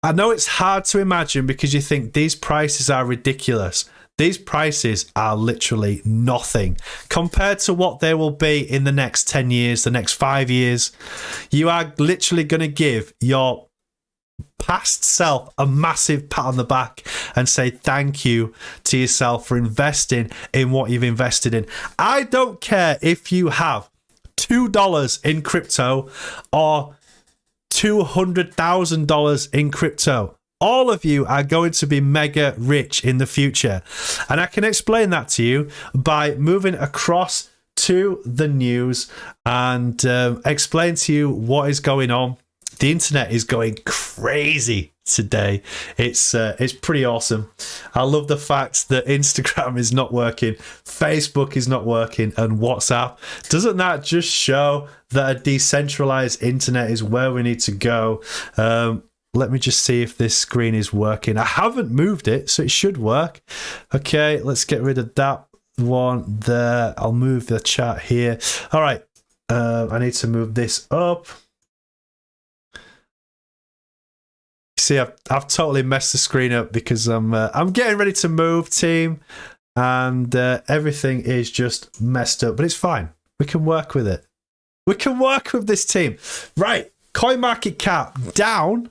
I know it's hard to imagine because you think these prices are ridiculous. These prices are literally nothing compared to what they will be in the next 10 years, the next 5 years. You are literally going to give your past self a massive pat on the back and say thank you to yourself for investing in what you've invested in. I don't care if you have $2 in crypto or $200,000 in crypto, all of you are going to be mega rich in the future. And I can explain that to you by moving across to the news and explain to you what is going on. The internet is going crazy today. It's pretty awesome. I love the fact that Instagram is not working, Facebook is not working, and WhatsApp. Doesn't that just show that a decentralized internet is where we need to go? Let me just see if this screen is working. I haven't moved it, so it should work. Okay, let's get rid of that one there. I'll move the chat here. All right, I need to move this up. See, I've totally messed the screen up because I'm getting ready to move, team, and everything is just messed up. But it's fine. We can work with it. We can work with this team. Right, coin market cap down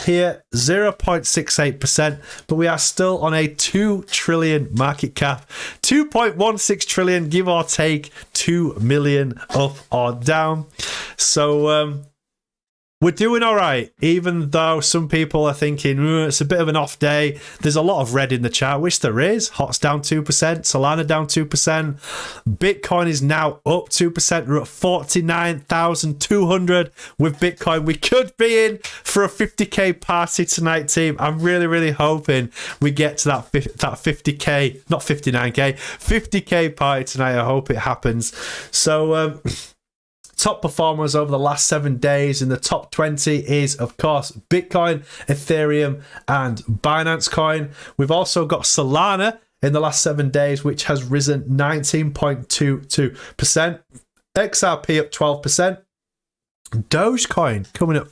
here 0.68%, but we are still on a 2 trillion market cap. 2.16 trillion, give or take 2 million up or down. So we're doing all right, even though some people are thinking it's a bit of an off day. There's a lot of red in the chart, which there is. HOT's down 2%, Solana down 2%. Bitcoin is now up 2%. We're at 49,200 with Bitcoin. We could be in for a 50k party tonight, team. I'm really, really hoping we get to that 50k, not 59k, 50k party tonight. I hope it happens. So, top performers over the last 7 days in the top 20 is, of course, Bitcoin, Ethereum, and Binance Coin. We've also got Solana in the last 7 days, which has risen 19.22%. XRP up 12%. Dogecoin coming up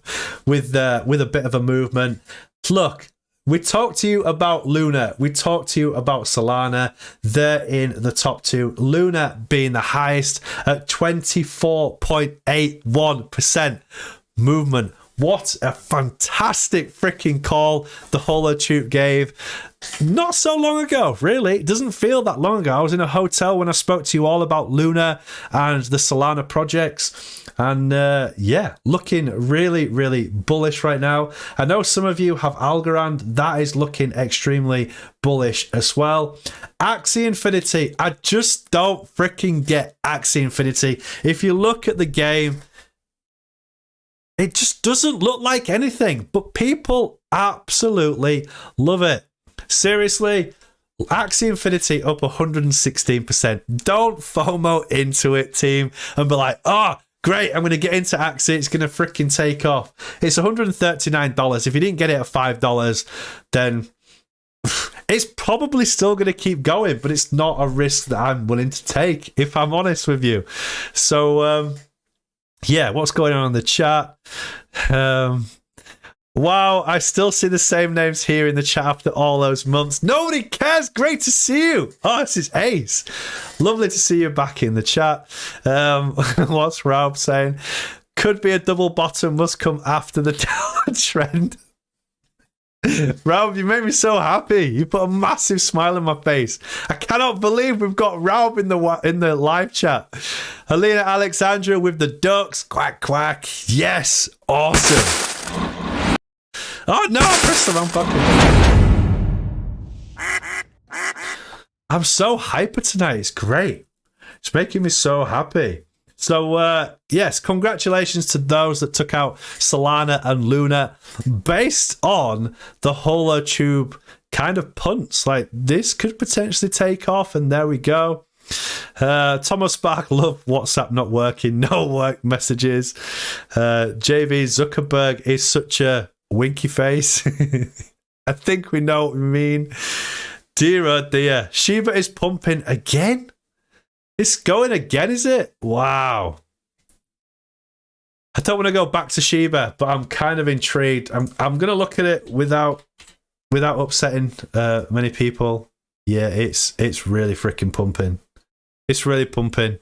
with a bit of a movement. Look, we talked to you about Luna. We talked to you about Solana. They're in the top two. Luna being the highest at 24.81% movement. What a fantastic freaking call the Holochain gave not so long ago, really. It doesn't feel that long ago. I was in a hotel when I spoke to you all about Luna and the Solana projects. And yeah, looking really, really bullish right now. I know some of you have Algorand. That is looking extremely bullish as well. Axie Infinity. I just don't freaking get Axie Infinity. If you look at the game, it just doesn't look like anything, but people absolutely love it. Seriously, Axie Infinity up 116%. Don't FOMO into it, team, and be like, oh, great, I'm going to get into Axie. It's going to freaking take off. It's $139. If you didn't get it at $5, then it's probably still going to keep going, but it's not a risk that I'm willing to take, if I'm honest with you. So, yeah, what's going on in the chat? Wow, I still see the same names here in the chat after all those months. Nobody cares. Great to see you. Oh, this is Ace. Lovely to see you back in the chat. What's Rob saying? Could be a double bottom, must come after the downward trend. Raub, you make me so happy. You put a massive smile on my face. I cannot believe we've got Raub in the live chat. Helena Alexandra with the ducks. Quack, quack. Yes. Awesome. Oh, no. I pressed the wrong button. I'm so hyper tonight. It's great. It's making me so happy. So, yes, congratulations to those that took out Solana and Luna based on the Holochain kind of punts. Like, this could potentially take off, and there we go. Thomas Spark, love WhatsApp not working, no work messages. JV Zuckerberg is such a winky face. I think we know what we mean. Dear oh dear, Shiba is pumping again? It's going again, is it? Wow. I don't want to go back to Shiba, but I'm kind of intrigued. I'm going to look at it without upsetting many people. Yeah, it's really freaking pumping. It's really pumping.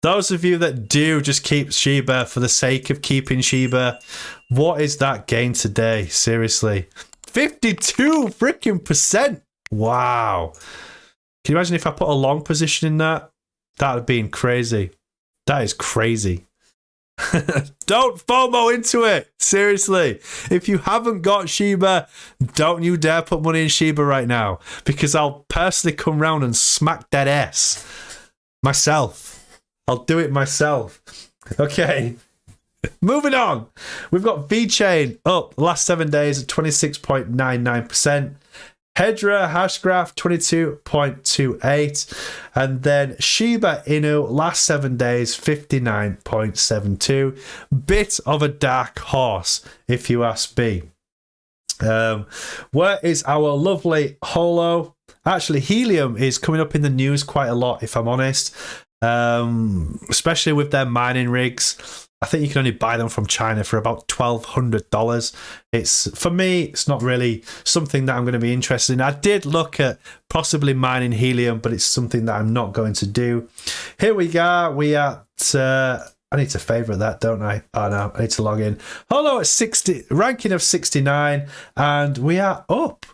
Those of you that do just keep Shiba for the sake of keeping Shiba, what is that gain today? Seriously. 52 freaking %. Wow. Can you imagine if I put a long position in that? That would have been crazy. That is crazy. Don't FOMO into it. Seriously. If you haven't got Shiba, don't you dare put money in Shiba right now, because I'll personally come round and smack that ass. Myself. I'll do it myself. Okay. Moving on. We've got VeChain up the last 7 days at 26.99%. Hedra Hashgraph 22.28, and then Shiba Inu last 7 days 59.72. Bit of a dark horse, if you ask me. Where is our lovely Holo? Actually, Helium is coming up in the news quite a lot, if I'm honest, especially with their mining rigs. I think you can only buy them from China for about $1,200. It's, for me, it's not really something that I'm going to be interested in. I did look at possibly mining Helium, but it's something that I'm not going to do. Here we go. We are at, I need to favorite that, don't I? Oh no, I need to log in. Holo at 60, ranking of 69, and we are up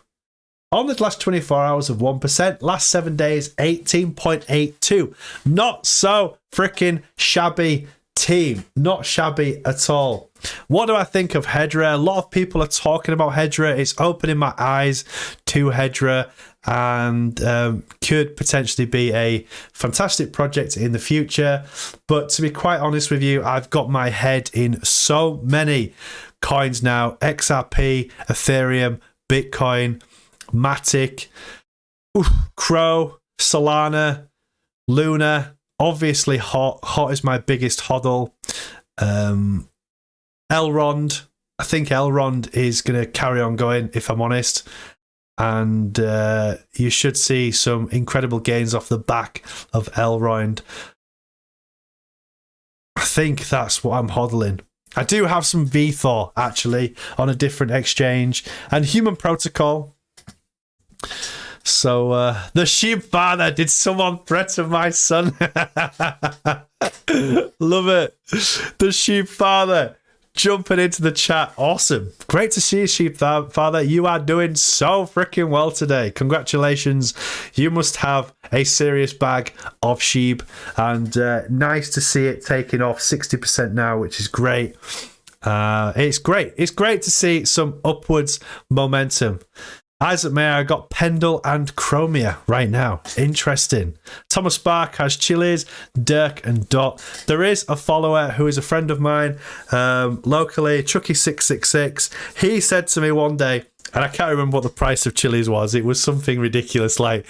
on the last 24 hours of 1%. Last 7 days, 18.82. Not so freaking shabby. Team, not shabby at all. What do I think of Hedra? A lot of people are talking about Hedra. It's opening my eyes to Hedra, and could potentially be a fantastic project in the future. But to be quite honest with you, I've got my head in so many coins now: XRP, Ethereum, Bitcoin, Matic, Crow, Solana, Luna. Obviously, Hot is my biggest hodl. Elrond, I think Elrond is going to carry on going, if I'm honest. And you should see some incredible gains off the back of Elrond. I think that's what I'm hodling. I do have some VThor, actually, on a different exchange. And Human Protocol. So, the sheep father, did someone threaten my son? Love it. The sheep father jumping into the chat. Awesome. Great to see you, sheep father. You are doing so freaking well today. Congratulations. You must have a serious bag of sheep, and nice to see it taking off 60% now, which is great. It's great. It's great to see some upwards momentum. Isaac Mayer got Pendle and Chromia right now. Interesting. Thomas Spark has Chili's, Dirk and Dot. There is a follower who is a friend of mine locally, Chucky666. He said to me one day, and I can't remember what the price of Chili's was. It was something ridiculous, like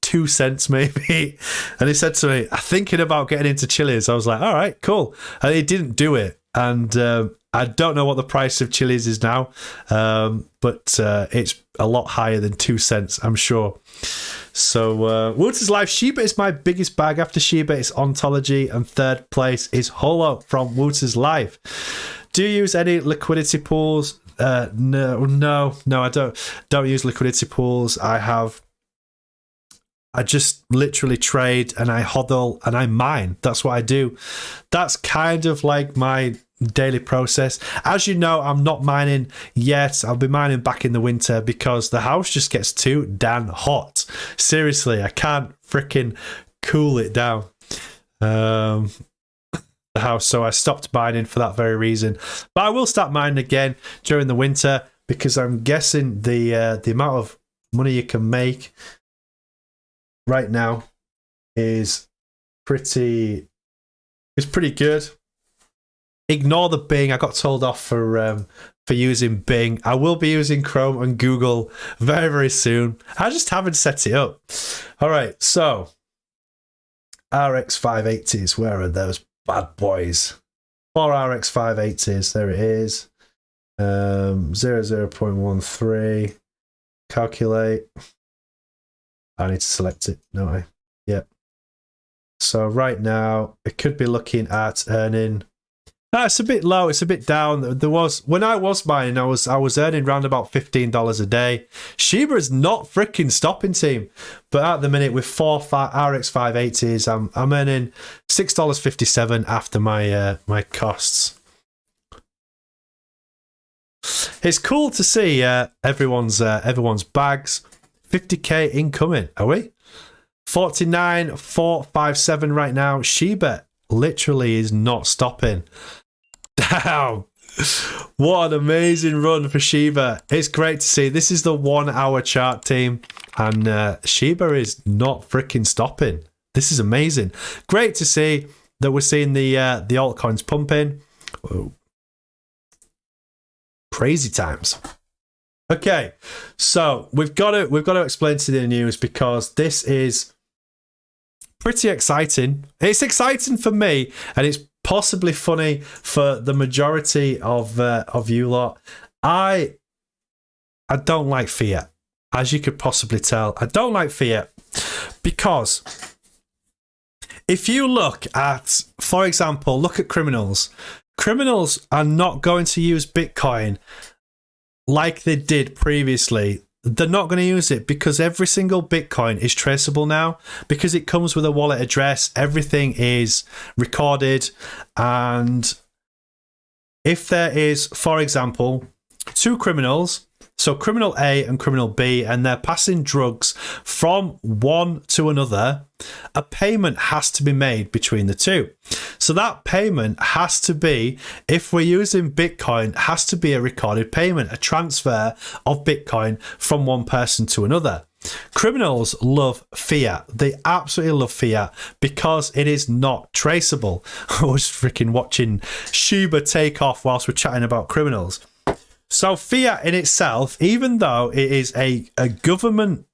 2 cents maybe. And he said to me, I'm thinking about getting into Chili's. I was like, all right, cool. And he didn't do it. And I don't know what the price of Chili's is now, but it's a lot higher than 2 cents, I'm sure. So, Wooters Life, Shiba is my biggest bag. After Shiba, it's Ontology, and third place is Holo from Wooters Life. Do you use any liquidity pools? No, I don't use liquidity pools. I just literally trade, and I hodl, and I mine. That's what I do. That's kind of like my daily process. As you know, I'm not mining yet. I'll be mining back in the winter because the house just gets too damn hot. Seriously, I can't freaking cool it down. The house, so I stopped mining for that very reason. But I will start mining again during the winter, because I'm guessing the amount of money you can make right now is pretty good. Ignore the Bing. I got told off for using Bing. I will be using Chrome and Google very, very soon. I just haven't set it up. All right, so RX 580s. Where are those bad boys? 4 RX 580s. There it is. 0.13. Calculate. I need to select it, don't I? Yep. So right now, it could be looking at earning. It's a bit low. It's a bit down. There was, when I was mining, I was earning around about $15 a day. Shiba is not freaking stopping, team. But at the minute, with 4 RX 580s, I'm earning $6.57 after my costs. It's cool to see everyone's bags. 50k incoming. Are we? 49,457 right now. Shiba literally is not stopping. Wow. What an amazing run for Shiba. It's great to see. This is the 1 hour chart, team. And Shiba is not freaking stopping. This is amazing. Great to see that we're seeing the altcoins pumping. Whoa. Crazy times. Okay, so we've got to explain to the news because this is pretty exciting. It's exciting for me, and it's possibly funny for the majority of you lot. I don't like fiat, as you could possibly tell. I don't like fiat because if you look at, for example, look at criminals. Criminals are not going to use Bitcoin like they did previously. They're not going to use it because every single Bitcoin is traceable now because it comes with a wallet address. Everything is recorded. And if there is, for example, 2 criminals, so criminal A and criminal B, and they're passing drugs from one to another, a payment has to be made between the two. So that payment has to be, if we're using Bitcoin, has to be a recorded payment, a transfer of Bitcoin from one person to another. Criminals love fiat. They absolutely love fiat because it is not traceable. I was freaking watching Shiba take off whilst we're chatting about criminals. So fiat in itself, even though it is a government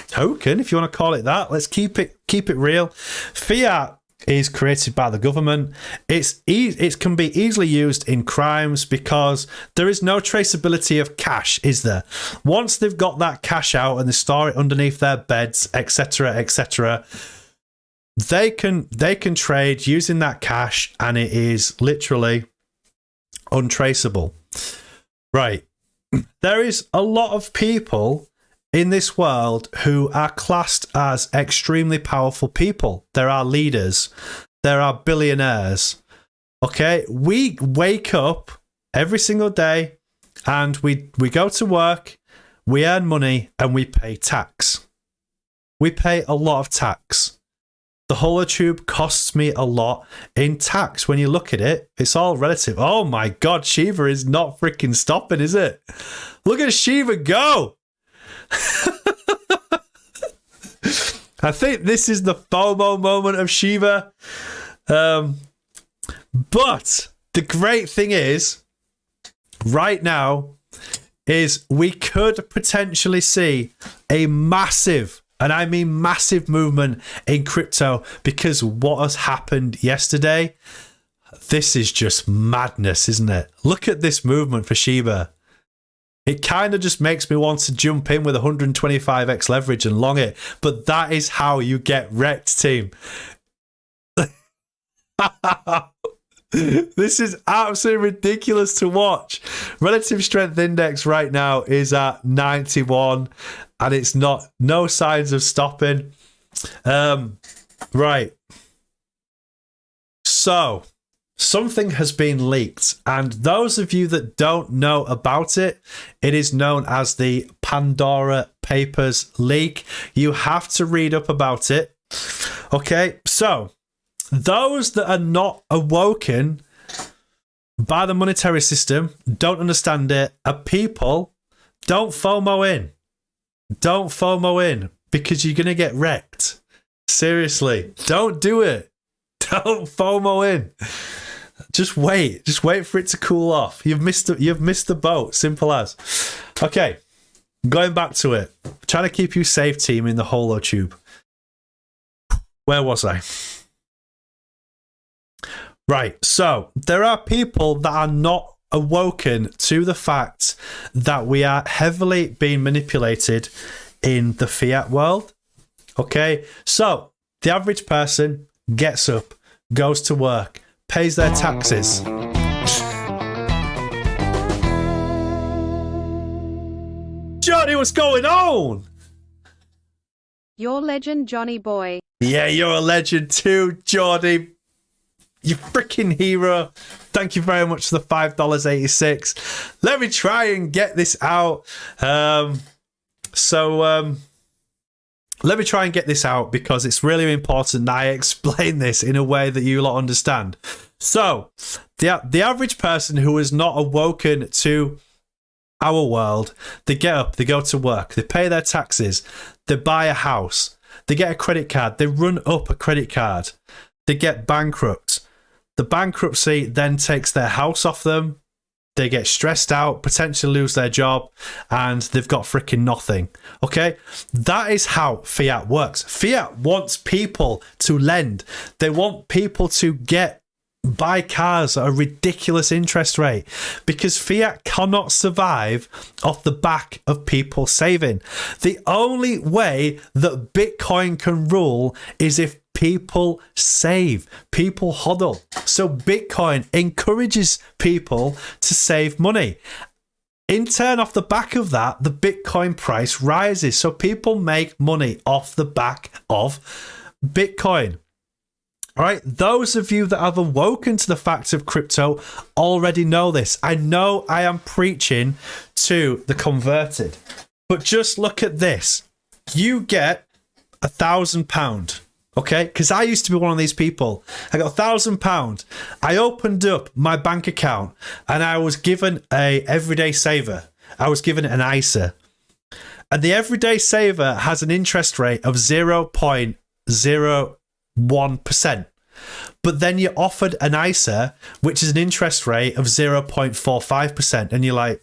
token, if you want to call it that, let's keep it real. Fiat is created by the government. It can be easily used in crimes because there is no traceability of cash, is there? Once they've got that cash out and they store it underneath their beds, etc., etc., they can trade using that cash, and it is literally untraceable. Right. There is a lot of people in this world who are classed as extremely powerful people. There are leaders. There are billionaires. Okay? We wake up every single day and we go to work, we earn money, and we pay tax. We pay a lot of tax. The Holotube costs me a lot in tax. When you look at it, it's all relative. Oh my God, Shiba is not freaking stopping, is it? Look at Shiba go. I think this is the FOMO moment of Shiba. But the great thing is, right now, is we could potentially see a massive, and I mean massive, movement in crypto because what has happened yesterday. This is just madness, isn't it? Look at this movement for Shiba. It kind of just makes me want to jump in with 125x leverage and long it. But that is how you get wrecked, team. This is absolutely ridiculous to watch. Relative strength index right now is at 91 and it's no signs of stopping. Right. So something has been leaked, and those of you that don't know about it, it is known as the Pandora Papers leak. You have to read up about it. Okay, so those that are not awoken by the monetary system, don't understand it, are people, don't FOMO in. Don't FOMO in because you're going to get wrecked. Seriously, don't do it. Don't FOMO in. Just wait for it to cool off. You've missed the boat. Simple as. Okay, going back to it. Trying to keep you safe, team, in the Holotube. Where was I? Right, so there are people that are not awoken to the fact that we are heavily being manipulated in the fiat world. Okay, so the average person gets up, goes to work, pays their taxes. Johnny, what's going on? You're legend, Johnny boy. Yeah, you're a legend too, Johnny. You freaking hero. Thank you very much for the $5.86. Let me try and get this out. Let me try and get this out because it's really important that I explain this in a way that you lot understand. So, the average person who is not awoken to our world, they get up, they go to work, they pay their taxes, they buy a house, they get a credit card, they run up a credit card, they get bankrupt. The bankruptcy then takes their house off them. They get stressed out, potentially lose their job, and they've got freaking nothing. Okay? That is how fiat works. Fiat wants people to lend. They want people to buy cars at a ridiculous interest rate because fiat cannot survive off the back of people saving. The only way that Bitcoin can rule is if people save, people hodl. So Bitcoin encourages people to save money. In turn, off the back of that, the Bitcoin price rises. So people make money off the back of Bitcoin. All right, those of you that have awoken to the fact of crypto already know this. I know I am preaching to the converted, but just look at this. You get £1,000. Okay, because I used to be one of these people. I got £1,000. I opened up my bank account and I was given a everyday saver. I was given an ISA. And the everyday saver has an interest rate of 0.01%. But then you're offered an ISA, which is an interest rate of 0.45%. And you're like,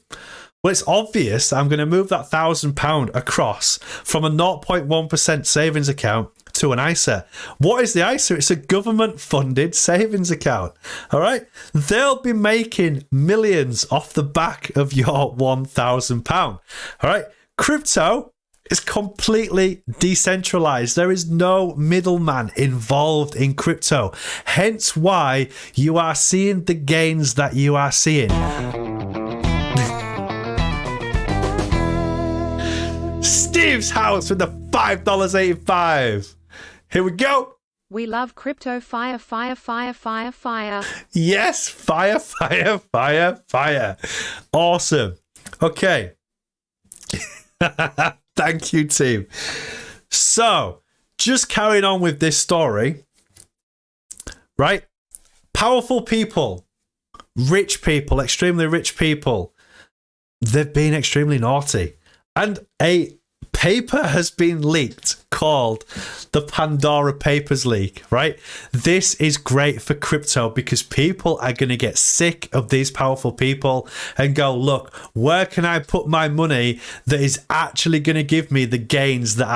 well, it's obvious that I'm going to move that £1,000 across from a 0.1% savings account to an ISA. What is the ISA? It's a government-funded savings account. All right? They'll be making millions off the back of your £1,000. All right? Crypto is completely decentralized. There is no middleman involved in crypto. Hence why you are seeing the gains that you are seeing. Steve's house with the $5.85. Here we go. We love crypto. Fire, fire, fire, fire, fire. Yes, fire, fire, fire, fire. Awesome. Okay. Thank you, team. So, just carrying on with this story, right? Powerful people, rich people, extremely rich people, they've been extremely naughty. And a paper has been leaked called the Pandora Papers leak, right? This is great for crypto because people are going to get sick of these powerful people and go, look, where can I put my money that is actually going to give me the gains that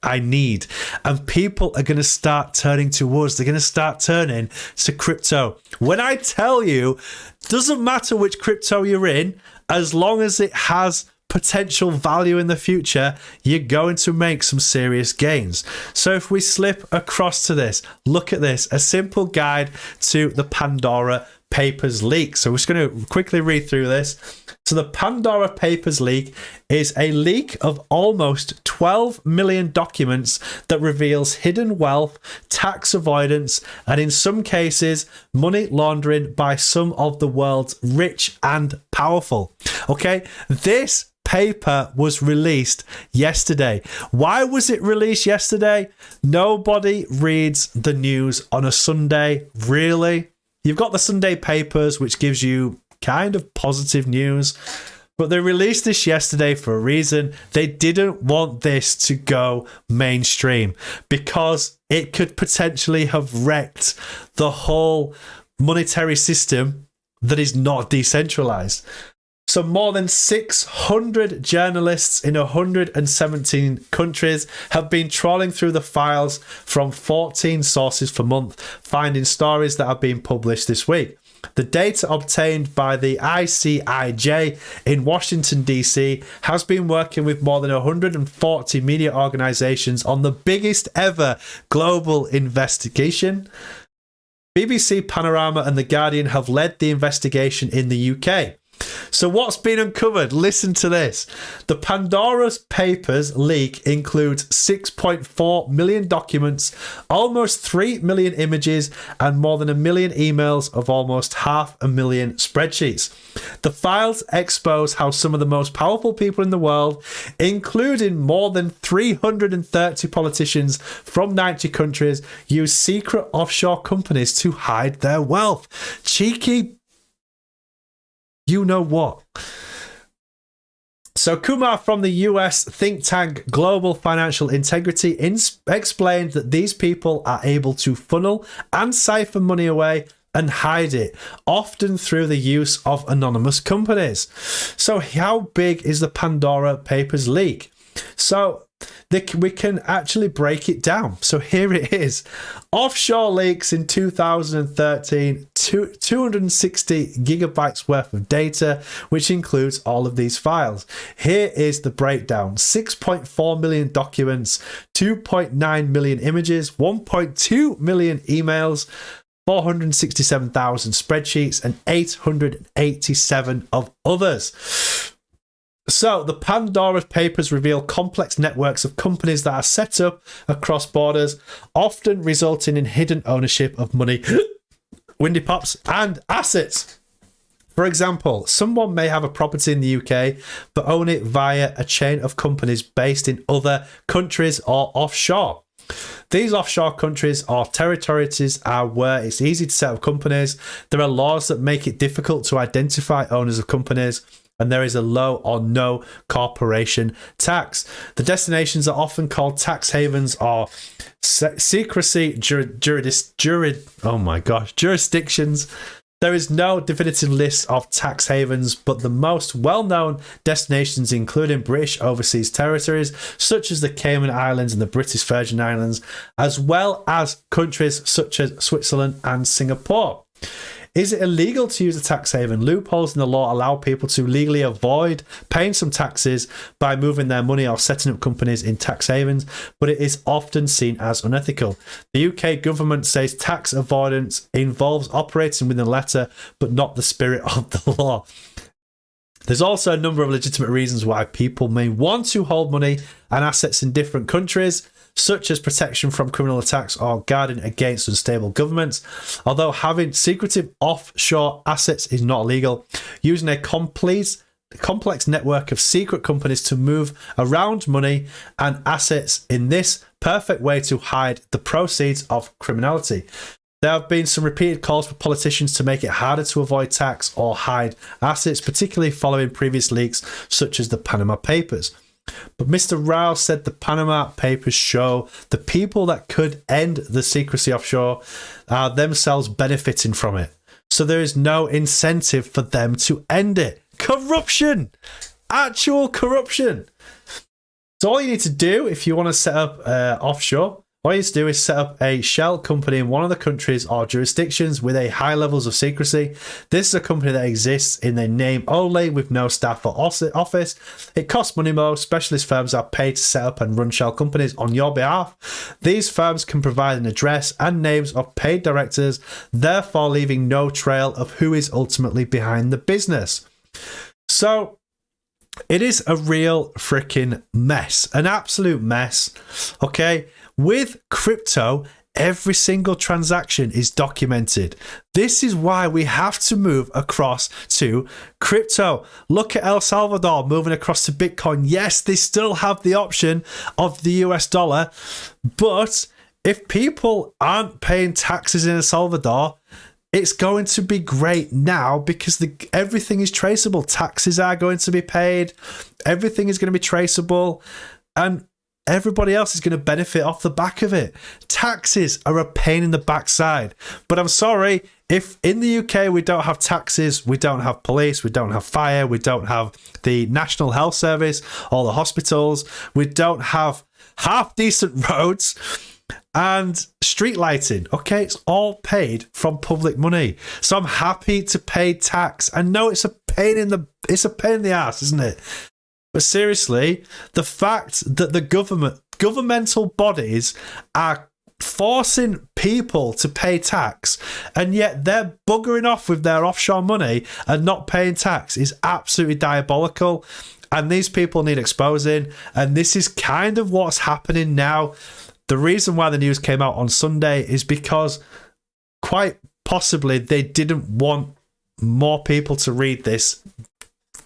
I need? And people are going to start turning to us. They're going to start turning to crypto. When I tell you, doesn't matter which crypto you're in, as long as it has potential value in the future, you're going to make some serious gains. So if we slip across to this, look at this, a simple guide to the Pandora Papers leak. So we're just going to quickly read through this. So the Pandora Papers leak is a leak of almost 12 million documents that reveals hidden wealth, tax avoidance, and in some cases, money laundering by some of the world's rich and powerful. Okay, this paper was released yesterday. Why was it released yesterday? Nobody reads the news on a Sunday, really. You've got the Sunday papers, which gives you kind of positive news, but they released this yesterday for a reason. They didn't want this to go mainstream because it could potentially have wrecked the whole monetary system that is not decentralized. So more than 600 journalists in 117 countries have been trawling through the files from 14 sources per month, finding stories that have been published this week. The data obtained by the ICIJ in Washington, D.C. has been working with more than 140 media organizations on the biggest ever global investigation. BBC, Panorama and The Guardian have led the investigation in the UK. So what's been uncovered? Listen to this. The Pandora's Papers leak includes 6.4 million documents, almost 3 million images, and more than 1 million emails of almost 500,000 spreadsheets. The files expose how some of the most powerful people in the world, including more than 330 politicians from 90 countries, use secret offshore companies to hide their wealth. Cheeky you know what. So Kumar from the US think tank Global Financial Integrity explained that these people are able to funnel and siphon money away and hide it, often through the use of anonymous companies. So how big is the Pandora Papers leak? So we can actually break it down. So here it is. Offshore leaks in 2013, 260 gigabytes worth of data, which includes all of these files. Here is the breakdown. 6.4 million documents, 2.9 million images, 1.2 million emails, 467,000 spreadsheets, and 887 of others. So, the Pandora Papers reveal complex networks of companies that are set up across borders, often resulting in hidden ownership of money, windy pops, and assets. For example, someone may have a property in the UK, but own it via a chain of companies based in other countries or offshore. These offshore countries or territories are where it's easy to set up companies. There are laws that make it difficult to identify owners of companies, and there is a low or no corporation tax. The destinations are often called tax havens or secrecy jurisdictions. There is no definitive list of tax havens, but the most well-known destinations include British overseas territories, such as the Cayman Islands and the British Virgin Islands, as well as countries such as Switzerland and Singapore. Is it illegal to use a tax haven? Loopholes in the law allow people to legally avoid paying some taxes by moving their money or setting up companies in tax havens, but it is often seen as unethical. The UK government says tax avoidance involves operating within the letter, but not the spirit of the law. There's also a number of legitimate reasons why people may want to hold money and assets in different countries, such as protection from criminal attacks or guarding against unstable governments. Although having secretive offshore assets is not illegal, using a complex network of secret companies to move around money and assets in this perfect way to hide the proceeds of criminality. There have been some repeated calls for politicians to make it harder to avoid tax or hide assets, particularly following previous leaks such as the Panama Papers. But Mr. Rao said the Panama Papers show the people that could end the secrecy offshore are themselves benefiting from it. So there is no incentive for them to end it. Corruption! Actual corruption! So all you need to do if you want to set up offshore, all you need to do is set up a shell company in one of the countries or jurisdictions with a high levels of secrecy. This is a company that exists in their name only with no staff or office. It costs money more. Specialist firms are paid to set up and run shell companies on your behalf. These firms can provide an address and names of paid directors, therefore leaving no trail of who is ultimately behind the business. So it is a real freaking mess, an absolute mess. Okay. With crypto, every single transaction is documented. This is why we have to move across to crypto. Look at El Salvador moving across to Bitcoin. Yes, they still have the option of the US dollar, but if people aren't paying taxes in El Salvador, it's going to be great now because everything is traceable. Taxes are going to be paid. Everything is going to be traceable. And everybody else is going to benefit off the back of it. Taxes are a pain in the backside. But I'm sorry, if in the UK we don't have taxes, we don't have police, we don't have fire, we don't have the National Health Service, all the hospitals, we don't have half decent roads and street lighting. Okay, it's all paid from public money. So I'm happy to pay tax. I know it's a pain in the ass, isn't it? But seriously, the fact that the governmental bodies are forcing people to pay tax, and yet they're buggering off with their offshore money and not paying tax is absolutely diabolical. And these people need exposing, and this is kind of what's happening now. The reason why the news came out on Sunday is because quite possibly they didn't want more people to read this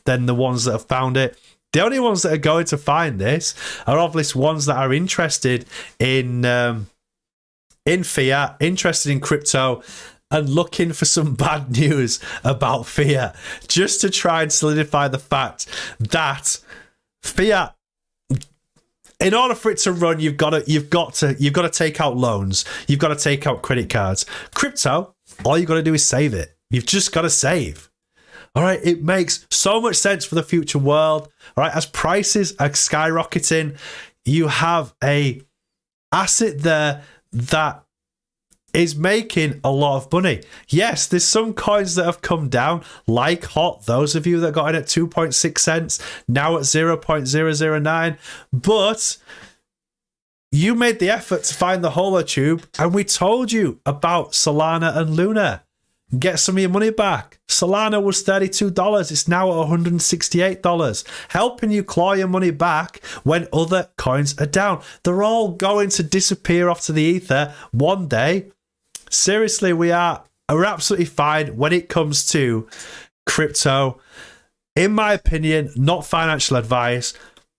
than the ones that have found it. The only ones that are going to find this are obviously ones that are interested in fiat, interested in crypto, and looking for some bad news about fiat, just to try and solidify the fact that fiat, in order for it to run, you've got to take out loans, you've got to take out credit cards. Crypto, all you've got to do is save it. You've just got to save. All right, it makes so much sense for the future world. All right, as prices are skyrocketing, you have a asset there that is making a lot of money. Yes, there's some coins that have come down, like HOT. Those of you that got in at 2.6 cents, now at 0.009. But you made the effort to find the Holochain, and we told you about Solana and Luna. Get some of your money back. Solana was $32. It's now at $168. Helping you claw your money back when other coins are down. They're all going to disappear off to the ether one day. Seriously, we're absolutely fine when it comes to crypto. In my opinion, not financial advice,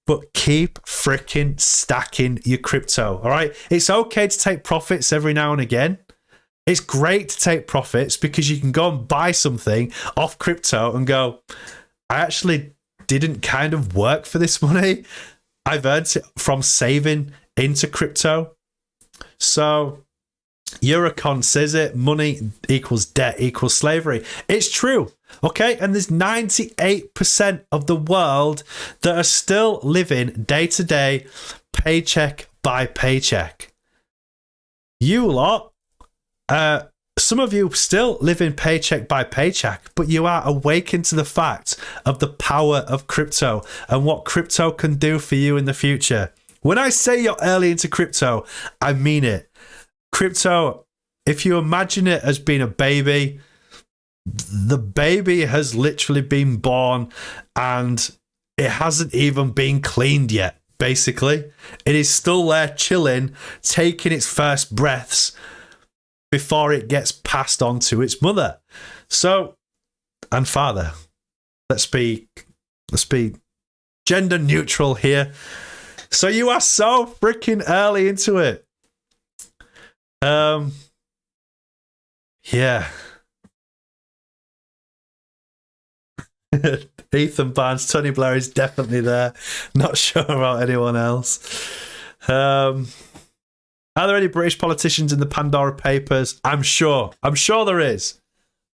but keep freaking stacking your crypto. All right? It's okay to take profits every now and again. It's great to take profits because you can go and buy something off crypto and go, I actually didn't kind of work for this money. I've earned it from saving into crypto. So Eurocon says it, money equals debt equals slavery. It's true. Okay, and there's 98% of the world that are still living day to day, paycheck by paycheck. You lot, some of you still live in paycheck by paycheck, but you are awakened to the fact of the power of crypto and what crypto can do for you in the future. When I say you're early into crypto, I mean it. Crypto, if you imagine it as being a baby, the baby has literally been born and it hasn't even been cleaned yet, basically. It is still there chilling, taking its first breaths before it gets passed on to its mother. So, and father. Let's be gender neutral here. So you are so freaking early into it. Yeah. Ethan Barnes, Tony Blair is definitely there. Not sure about anyone else. Are there any British politicians in the Pandora Papers? I'm sure there is.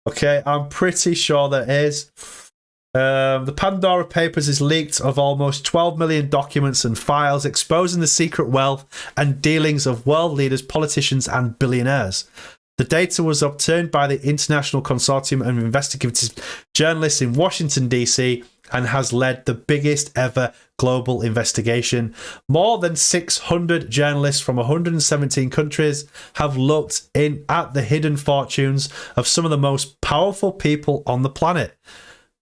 Okay, I'm pretty sure there is. The Pandora Papers is leaked of almost 12 million documents and files exposing the secret wealth and dealings of world leaders, politicians, and billionaires. The data was obtained by the International Consortium of Investigative Journalists in Washington, D.C., and has led the biggest ever global investigation. More than 600 journalists from 117 countries have looked in at the hidden fortunes of some of the most powerful people on the planet.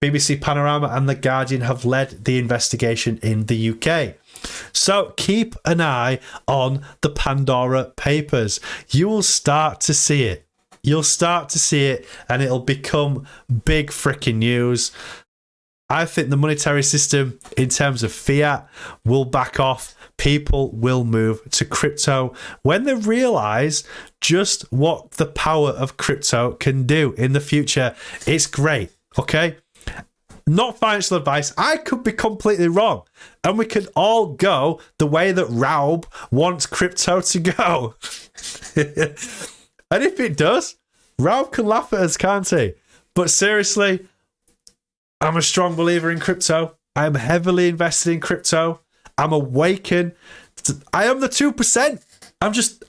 BBC Panorama and The Guardian have led the investigation in the UK. So keep an eye on the Pandora Papers. You will start to see it. You'll start to see it and it'll become big freaking news. I think the monetary system in terms of fiat will back off. People will move to crypto when they realize just what the power of crypto can do in the future. It's great, okay? Not financial advice. I could be completely wrong. And we could all go the way that Raub wants crypto to go. And if it does, Raub can laugh at us, can't he? But seriously, I'm a strong believer in crypto. I'm heavily invested in crypto. I'm awakened. I am the 2%.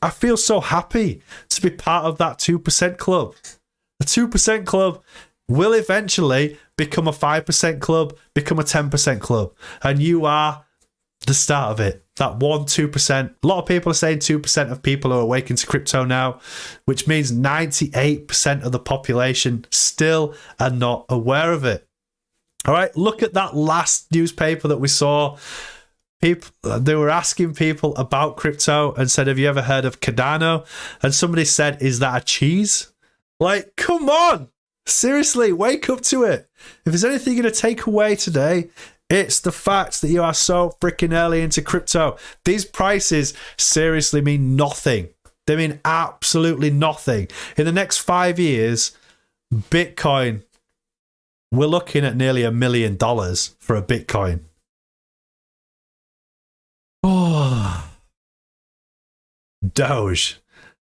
I feel so happy to be part of that 2% club. The 2% club will eventually become a 5% club, become a 10% club. And you are the start of it. that 1-2%. A lot of people are saying 2% of people are awakened to crypto now, which means 98% of the population still are not aware of it. All right, look at that last newspaper that we saw. People, they were asking people about crypto and said, have you ever heard of Cardano? And somebody said, is that a cheese? Like, come on. Seriously, wake up to it. If there's anything you're going to take away today, it's the fact that you are so freaking early into crypto. These prices seriously mean nothing. They mean absolutely nothing. In the next 5 years, Bitcoin, we're looking at nearly $1 million for a Bitcoin. Oh, Doge.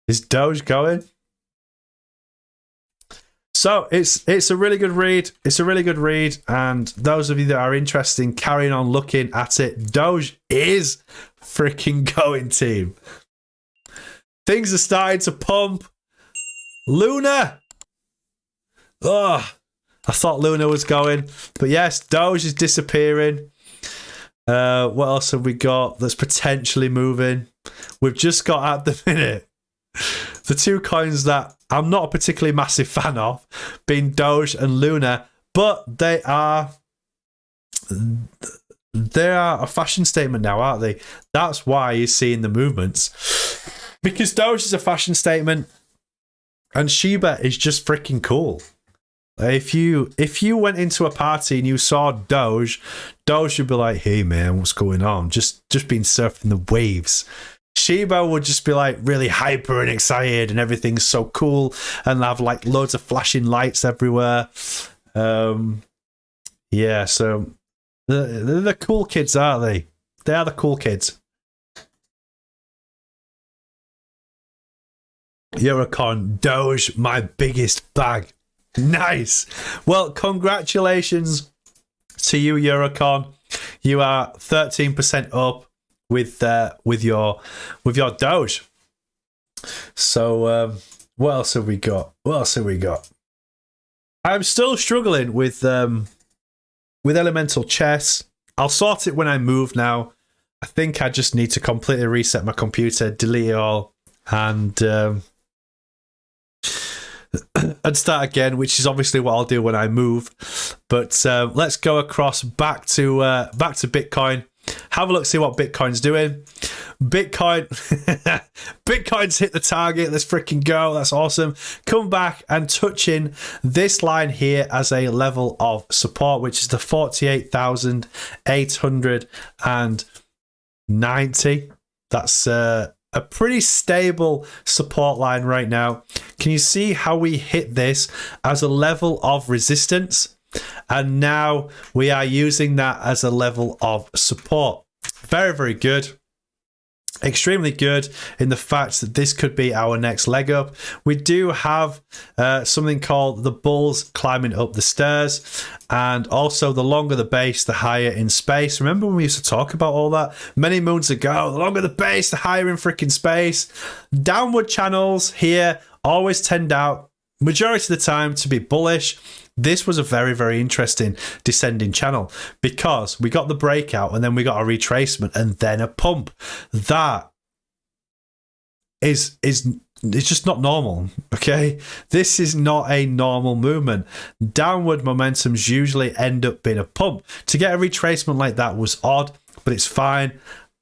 Is Doge going? So it's a really good read. It's a really good read. And those of you that are interested in carrying on looking at it, Doge is freaking going, team. Things are starting to pump. Luna. Oh, I thought Luna was going. But yes, Doge is disappearing. What else have we got that's potentially moving? We've just got at the minute the two coins that I'm not a particularly massive fan of, being Doge and Luna, but they are a fashion statement now, aren't they? That's why you're seeing the movements, because Doge is a fashion statement and Shiba is just freaking cool. If you went into a party and you saw Doge would be like, hey man, what's going on? Just been surfing the waves. Shiba would just be like really hyper and excited and everything's so cool and have like loads of flashing lights everywhere. Yeah, so they're the cool kids, aren't they? They are the cool kids. Eurocon, Doge, my biggest bag. Nice. Well, congratulations to you, Eurocon. You are 13% up with your Doge. So what else have we got? I'm still struggling with elemental chess. I'll sort it when I move now. I think I just need to completely reset my computer, delete it all, and start again, which is obviously what I'll do when I move. But let's go across back to Bitcoin. Have a look, see what Bitcoin's doing. Bitcoin's hit the target. Let's freaking go. That's awesome. Come back and touching this line here as a level of support, which is the 48,890. That's a pretty stable support line right now. Can you see how we hit this as a level of resistance? And now we are using that as a level of support. Very, very good. Extremely good in the fact that this could be our next leg up. We do have something called the bulls climbing up the stairs, and also the longer the base, the higher in space. Remember when we used to talk about all that many moons ago? The longer the base, the higher in freaking space. Downward channels here always tend out, majority of the time, to be bullish. This was a very, very interesting descending channel because we got the breakout and then we got a retracement and then a pump. That is it's just not normal, okay? This is not a normal movement. Downward momentums usually end up being a pump. To get a retracement like that was odd, but it's fine.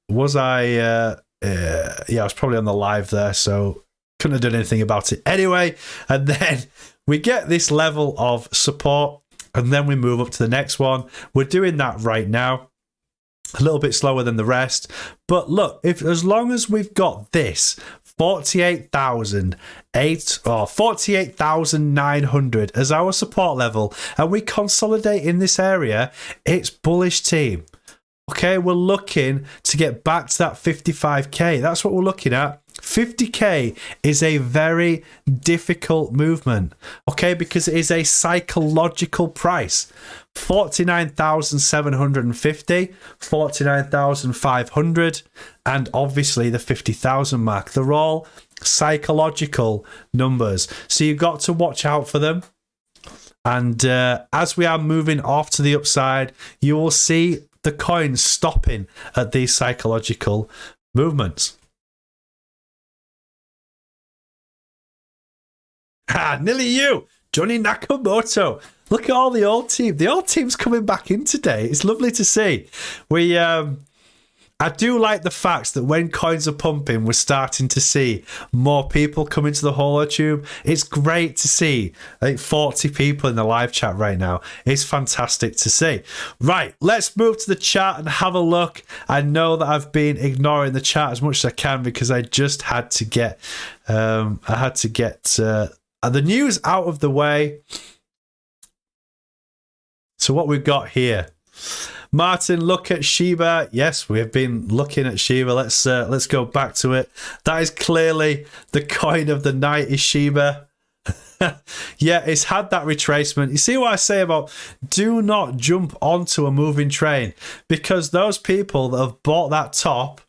Was I... yeah, I was probably on the live there, so couldn't have done anything about it anyway. And then we get this level of support and then we move up to the next one. We're doing that right now, a little bit slower than the rest. But look, if as long as we've got this 48,900 as our support level and we consolidate in this area, it's bullish, team. Okay, we're looking to get back to that 55k. That's what we're looking at. 50k is a very difficult movement, okay, because it is a psychological price. 49,750, 49,500, and obviously the 50,000 mark. They're all psychological numbers, so you've got to watch out for them. And as we are moving off to the upside, you will see the coin stopping at these psychological movements. Nearly you, Johnny Nakamoto. Look at all the old team. The old team's coming back in today. It's lovely to see. I do like the fact that when coins are pumping, we're starting to see more people come into the HoloTube. It's great to see. I think 40 people in the live chat right now. It's fantastic to see. Right, let's move to the chat and have a look. I know that I've been ignoring the chat as much as I can because I just had to get the news out of the way. So what we've got here. Martin, look at Shiba. Yes, we have been looking at Shiba. Let's go back to it. That is clearly the coin of the night is Shiba. Yeah, it's had that retracement. You see what I say about do not jump onto a moving train, because those people that have bought that top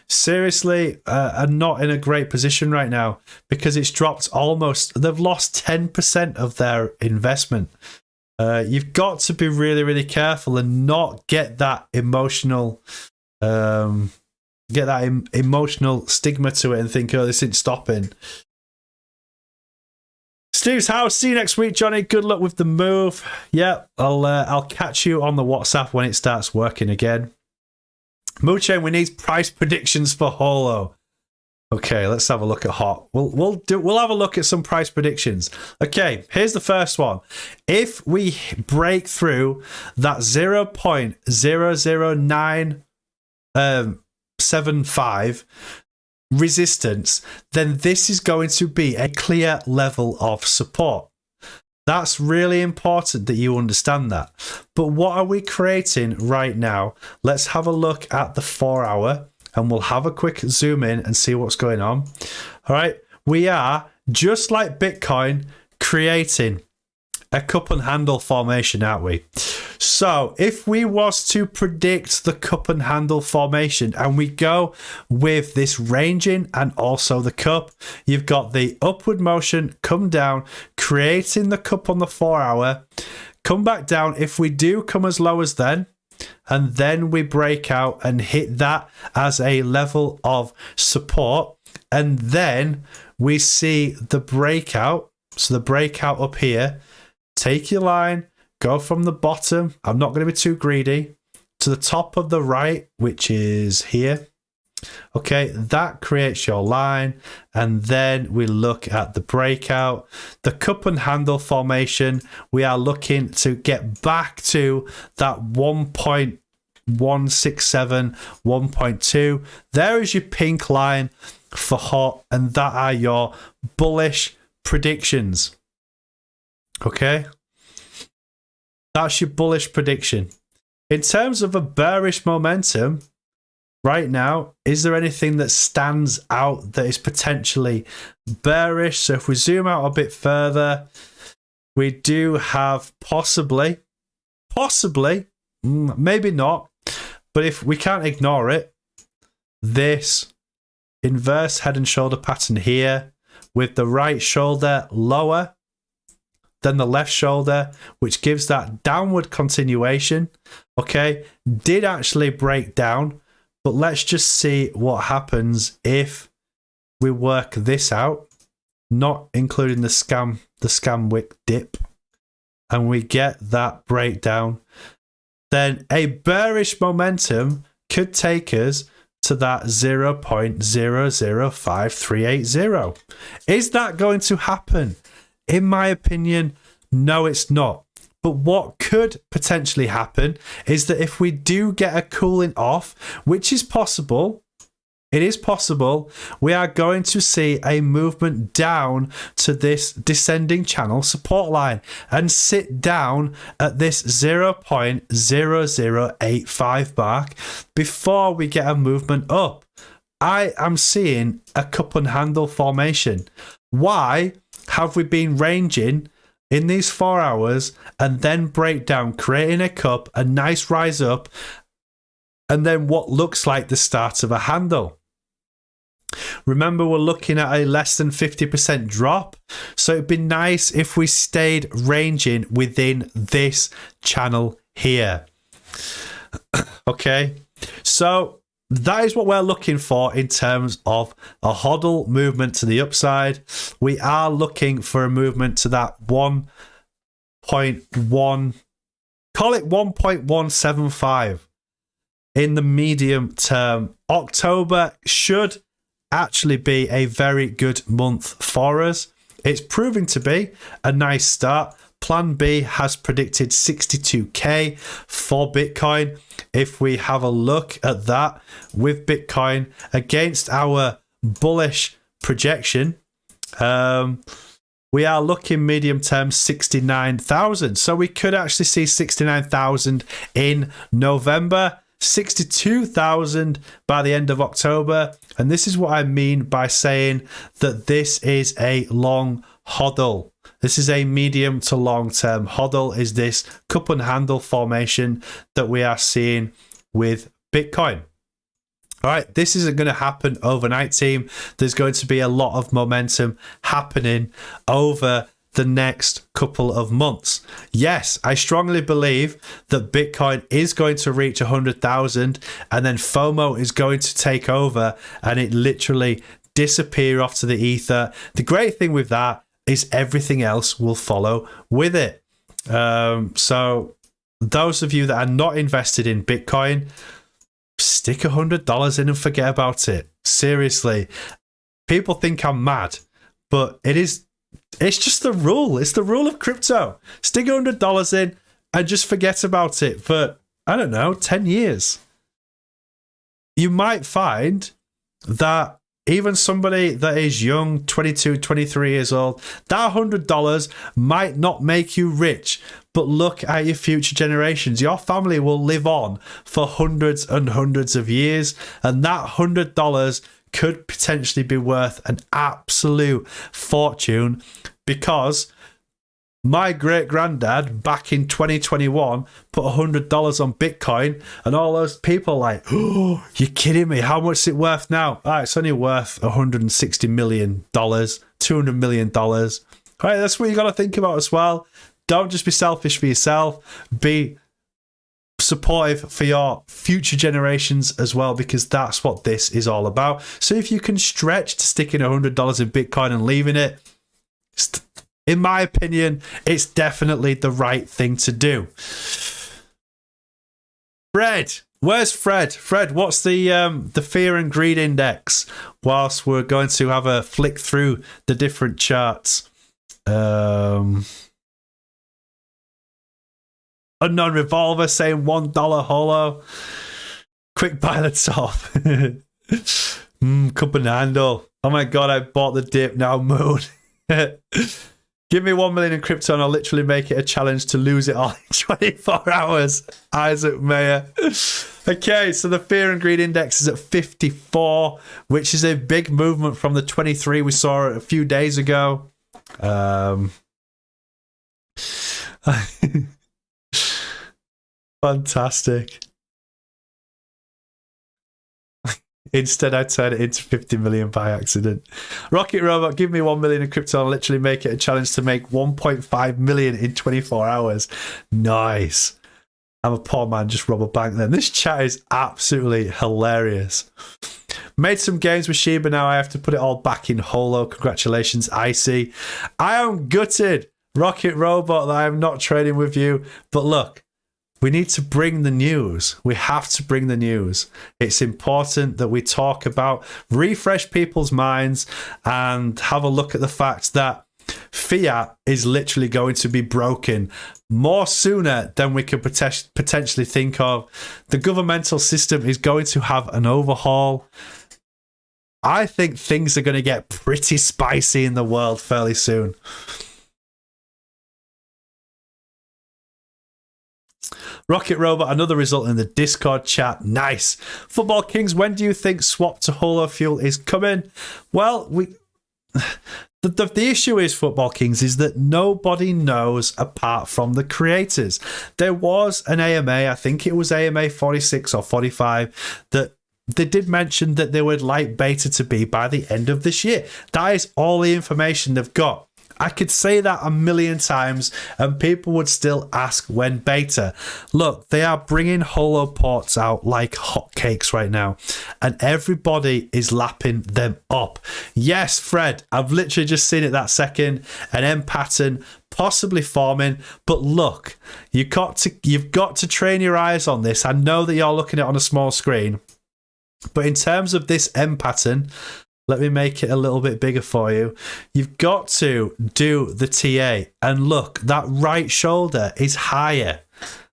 seriously are not in a great position right now, because it's dropped almost, they've lost 10% of their investment. You've got to be really, really careful and not get that emotional emotional stigma to it and think, oh, this isn't stopping. Steve's house. See you next week, Johnny. Good luck with the move. Yeah, I'll catch you on the WhatsApp when it starts working again. Moochain, we need price predictions for Holo. Okay, let's have a look at HOT. We'll have a look at some price predictions. Okay, here's the first one. If we break through that 0.00975 resistance, then this is going to be a clear level of support. That's really important that you understand that. But what are we creating right now? Let's have a look at the 4 hour. And we'll have a quick zoom in and see what's going on. All right. We are, just like Bitcoin, creating a cup and handle formation, aren't we? So if we was to predict the cup and handle formation and we go with this ranging and also the cup, you've got the upward motion, come down, creating the cup on the 4 hour, come back down. If we do come as low as then, and then we break out and hit that as a level of support, and then we see the breakout. So the breakout up here, take your line, go from the bottom, I'm not going to be too greedy, to the top of the right, which is here. Okay, that creates your line, and then we look at the breakout. The cup and handle formation, we are looking to get back to that 1.167, 1.2. There is your pink line for HOT, and that are your bullish predictions. Okay, that's your bullish prediction. In terms of a bearish momentum, right now, is there anything that stands out that is potentially bearish? So if we zoom out a bit further, we do have possibly, maybe not, but if we can't ignore it, this inverse head and shoulder pattern here with the right shoulder lower than the left shoulder, which gives that downward continuation. Okay, did actually break down. But let's just see what happens if we work this out, not including the scam wick dip, and we get that breakdown. Then a bearish momentum could take us to that 0.005380. Is that going to happen? In my opinion, no, it's not. But what could potentially happen is that if we do get a cooling off, which is possible, it is possible, we are going to see a movement down to this descending channel support line and sit down at this 0.0085 mark before we get a movement up. I am seeing a cup and handle formation. Why have we been ranging in these 4 hours and then break down, creating a cup, a nice rise up, and then what looks like the start of a handle? Remember, we're looking at a less than 50% drop, so it'd be nice if we stayed ranging within this channel here. Okay, so that is what we're looking for in terms of a hodl movement to the upside. We are looking for a movement to that 1.1, call it 1.175 in the medium term. October should actually be a very good month for us. It's proving to be a nice start. Plan B has predicted 62k for Bitcoin. If we have a look at that with Bitcoin against our bullish projection, we are looking medium term 69,000. So we could actually see 69,000 in November, 62,000 by the end of October. And this is what I mean by saying that this is a long hodl. This is a medium to long term hodl, is this cup and handle formation that we are seeing with Bitcoin. All right, this isn't going to happen overnight, team. There's going to be a lot of momentum happening over the next couple of months. Yes, I strongly believe that Bitcoin is going to reach 100,000 and then FOMO is going to take over and it literally disappear off to the ether. The great thing with that is everything else will follow with it. So those of you that are not invested in Bitcoin, stick $100 in and forget about it. Seriously, people think I'm mad, but it's just the rule. It's the rule of crypto. Stick $100 in and just forget about it for, I don't know, 10 years. You might find that even somebody that is young, 22, 23 years old, that $100 might not make you rich, but look at your future generations. Your family will live on for hundreds and hundreds of years, and that $100 could potentially be worth an absolute fortune, because my great granddad back in 2021 put $100 on Bitcoin, and all those people like, oh, you're kidding me? How much is it worth now? It's only worth $160 million, $200 million. All right, that's what you got to think about as well. Don't just be selfish for yourself. Be supportive for your future generations as well, because that's what this is all about. So if you can stretch to sticking $100 in Bitcoin and leaving it, in my opinion, it's definitely the right thing to do. Fred, where's Fred? Fred, what's the fear and greed index? Whilst we're going to have a flick through the different charts. Unknown Revolver saying $1 Holo. Quick buy the top. Cup and handle. Oh my god, I bought the dip now, moon. Give me 1 million in crypto and I'll literally make it a challenge to lose it all in 24 hours. Isaac Mayer. Okay, so the fear and greed index is at 54, which is a big movement from the 23 we saw a few days ago. Fantastic. Instead, I turn it into 50 million by accident. Rocket Robot, give me 1 million in crypto and literally make it a challenge to make 1.5 million in 24 hours. Nice. I'm a poor man, just rob a bank then. This chat is absolutely hilarious. Made some games with Shiba, now I have to put it all back in Holo. Congratulations, Icy. I am gutted, Rocket Robot, that I am not trading with you. But look, we need to bring the news. We have to bring the news. It's important that we talk about, refresh people's minds, and have a look at the fact that Fiat is literally going to be broken more sooner than we could potentially think of. The governmental system is going to have an overhaul. I think things are going to get pretty spicy in the world fairly soon. Rocket Robot, another result in the Discord chat. Nice. Football Kings, when do you think swap to Holo Fuel is coming? Well, the issue is, Football Kings, is that nobody knows apart from the creators. There was an AMA, I think it was AMA 46 or 45, that they did mention that they would like beta to be by the end of this year. That is all the information they've got. I could say that a million times and people would still ask when beta. Look, they are bringing Holo ports out like hotcakes right now, and everybody is lapping them up. Yes, Fred, I've literally just seen it that second, an M pattern possibly forming, but look, you've got to train your eyes on this. I know that you're looking at it on a small screen, but in terms of this M pattern, let me make it a little bit bigger for you. You've got to do the TA, and look, that right shoulder is higher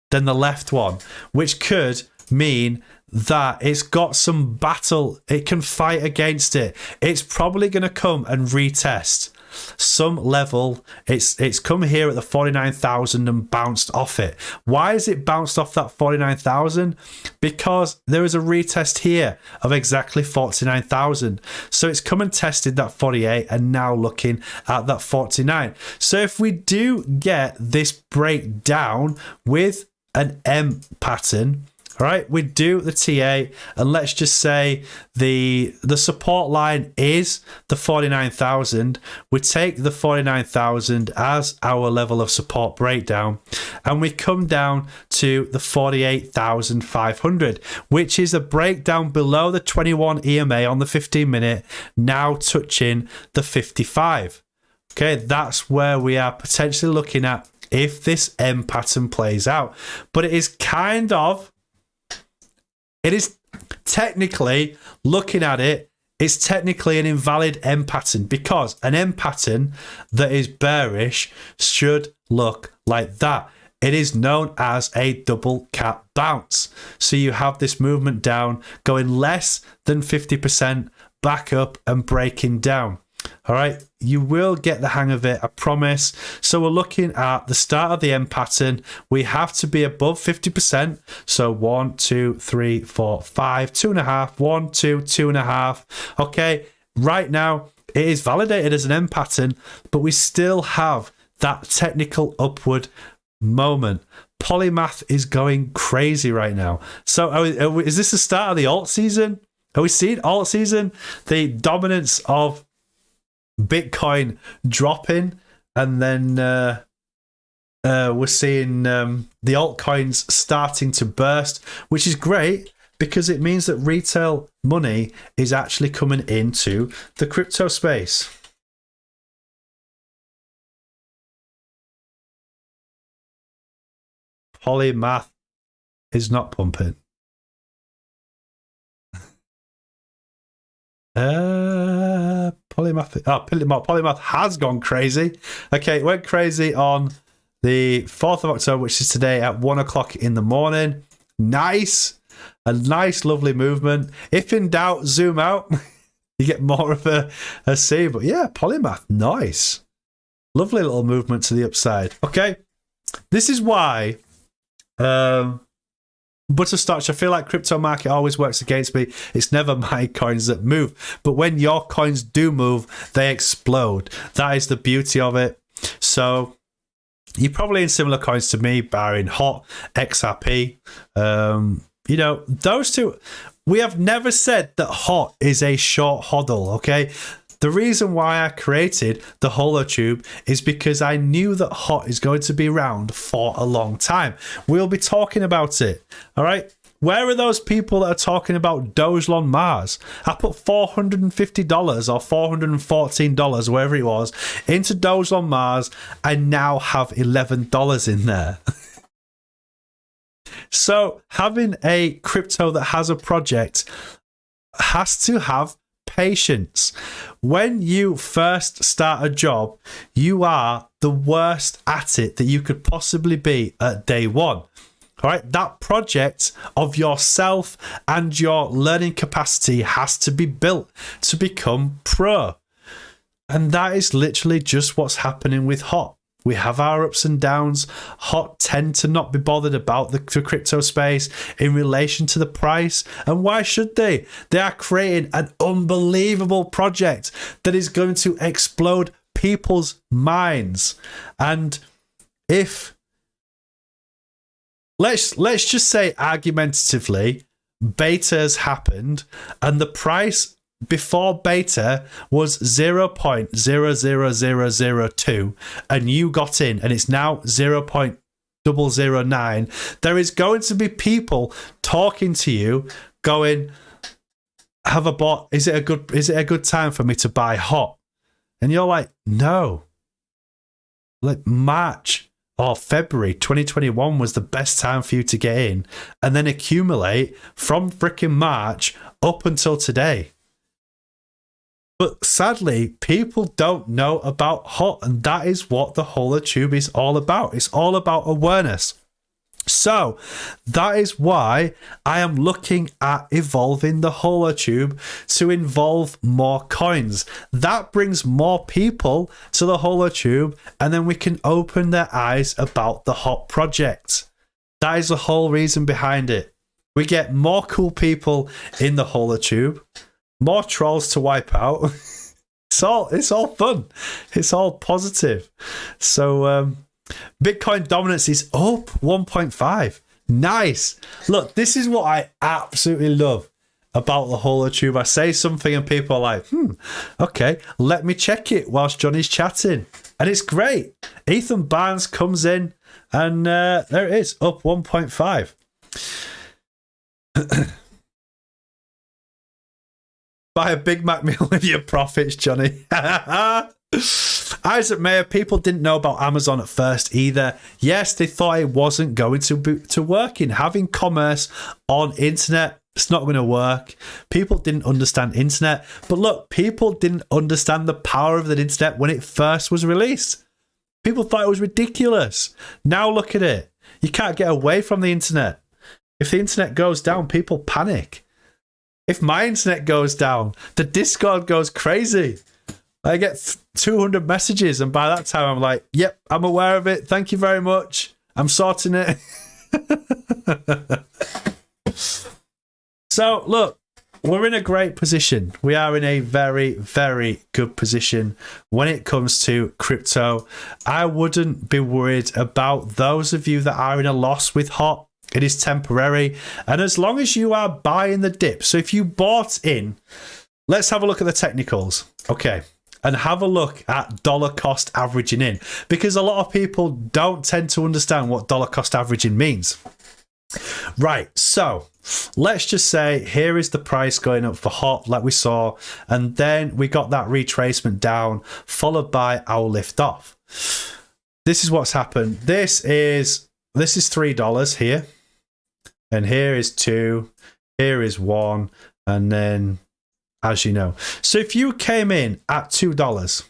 than the left one, which could mean that it's got some battle. It can fight against it. It's probably going to come and retest some level. It's come here at the 49,000 and bounced off it. Why is it bounced off that 49,000? Because there is a retest here of exactly 49,000. So it's come and tested that 48 and now looking at that 49. So if we do get this breakdown with an M pattern, all right, we do the TA, and let's just say the support line is the 49,000. We take the 49,000 as our level of support breakdown, and we come down to the 48,500, which is a breakdown below the 21 EMA on the 15-minute, now touching the 55. Okay, that's where we are potentially looking at if this M pattern plays out. But it is technically, looking at it, it's technically an invalid M pattern, because an M pattern that is bearish should look like that. It is known as a double cap bounce. So you have this movement down, going less than 50%, back up and breaking down. All right, you will get the hang of it, I promise. So we're looking at the start of the M pattern. We have to be above 50%. So 1, 2, 3, 4, 5, 2.5, 1, 2, 2.5. Okay, right now it is validated as an M pattern, but we still have that technical upward moment. Polymath is going crazy right now. So is this the start of the alt season? Are we seeing alt season? The dominance of Bitcoin dropping, and then we're seeing the altcoins starting to burst, which is great because it means that retail money is actually coming into the crypto space. Polymath is not pumping. Polymath has gone crazy. Okay, it went crazy on the 4th of October, which is today at 1 o'clock in the morning. Nice. A nice, lovely movement. If in doubt, zoom out. You get more of a see. But yeah, Polymath, nice. Lovely little movement to the upside. Okay, this is why Butterscotch, I feel like crypto market always works against me. It's never my coins that move. But when your coins do move, they explode. That is the beauty of it. So you're probably in similar coins to me, barring HOT, XRP. You know, those two, we have never said that HOT is a short hodl, okay? The reason why I created the HoloTube is because I knew that HOT is going to be around for a long time. We'll be talking about it, all right? Where are those people that are talking about Doge on Mars? I put $450 or $414, wherever it was, into Doge on Mars. I now have $11 in there. So having a crypto that has a project has to have patience. When you first start a job, you are the worst at it that you could possibly be at day one. All right, that project of yourself and your learning capacity has to be built to become pro. And that is literally just what's happening with HOT. We have our ups and downs. HOT tend to not be bothered about the crypto space in relation to the price. And why should they? They are creating an unbelievable project that is going to explode people's minds. And if, let's just say argumentatively, beta has happened and the price before beta was 0.00002 and you got in and it's now 0.009, there is going to be people talking to you going, have a bot, is it a good time for me to buy hot? And you're like, no. Like March or February 2021 was the best time for you to get in and then accumulate from freaking March up until today. But sadly, people don't know about hot, and that is what the Holotube is all about. It's all about awareness. So that is why I am looking at evolving the Holotube to involve more coins. That brings more people to the Holotube, and then we can open their eyes about the hot project. That is the whole reason behind it. We get more cool people in the Holotube, more trolls to wipe out. It's all fun. It's all positive. So Bitcoin dominance is up 1.5. Nice. Look, this is what I absolutely love about the Holotube. I say something and people are like, okay, let me check it whilst Johnny's chatting. And it's great. Ethan Barnes comes in and there it is, up 1.5. Buy a Big Mac meal with your profits, Johnny. Isaac Mayer, people didn't know about Amazon at first either. Yes, they thought it wasn't going to work in having commerce on internet. It's not going to work. People didn't understand internet. But look, people didn't understand the power of the internet when it first was released. People thought it was ridiculous. Now look at it. You can't get away from the internet. If the internet goes down, people panic. If my internet goes down, the Discord goes crazy. I get 200 messages, and by that time I'm like, yep, I'm aware of it. Thank you very much. I'm sorting it. So, look, we're in a great position. We are in a very, very good position when it comes to crypto. I wouldn't be worried about those of you that are in a loss with HOT. It is temporary. And as long as you are buying the dip, so if you bought in, let's have a look at the technicals. Okay. And have a look at dollar cost averaging in, because a lot of people don't tend to understand what dollar cost averaging means. Right, so let's just say here is the price going up for HOT like we saw, and then we got that retracement down followed by our lift off. This is what's happened. This is $3 here, and here is 2, here is 1, and then as you know. So if you came in at $2,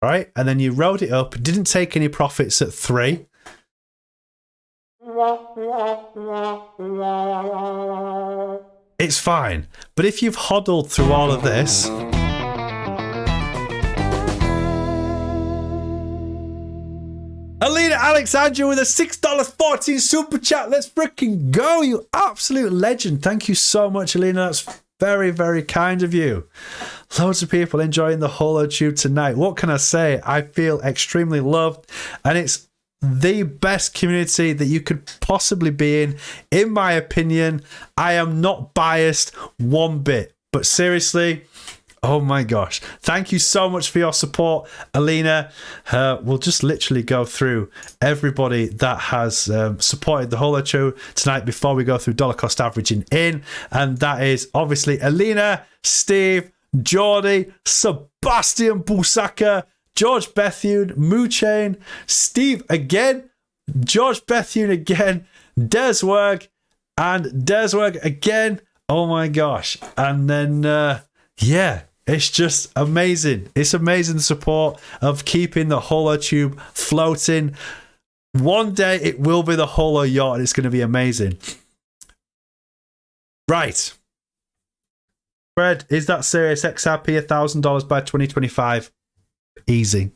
right, and then you rode it up, didn't take any profits at 3, it's fine. But if you've hodled through all of this, Alina Alexandra with a $6.14 super chat. Let's freaking go, you absolute legend. Thank you so much, Alina. That's very, very kind of you. Loads of people enjoying the Holotube tonight. What can I say? I feel extremely loved, and it's the best community that you could possibly be in my opinion. I am not biased one bit, but seriously, oh my gosh, thank you so much for your support, Alina. We'll just literally go through everybody that has supported the Holotube tonight before we go through dollar cost averaging in, and that is obviously Alina, Steve, Jordy, Sebastian Busaka, George Bethune, Moochain, Steve again, George Bethune again, Deswerg, and Deswerg again. Oh my gosh. And then, yeah, it's just amazing. It's amazing the support of keeping the Holotube floating. One day it will be the Holo yacht, and it's going to be amazing. Right. Fred, is that serious? XRP $1,000 by 2025? Easy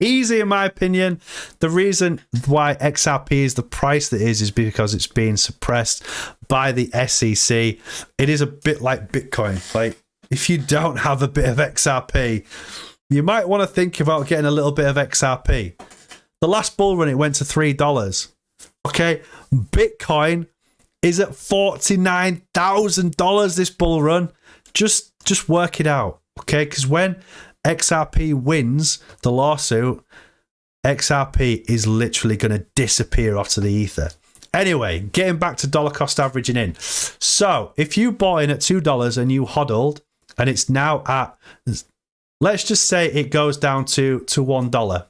in my opinion. The reason why XRP is the price that is because it's being suppressed by the SEC. It is a bit like Bitcoin. Like, if you don't have a bit of XRP, you might want to think about getting a little bit of XRP. The last bull run, it went to $3. Okay, Bitcoin is at $49,000 this bull run. Just Just work it out, okay? Because when XRP wins the lawsuit, XRP is literally going to disappear off to the ether. Anyway, getting back to dollar cost averaging in. So if you bought in at $2 and you hodled, and it's now at, let's just say it goes down to $1.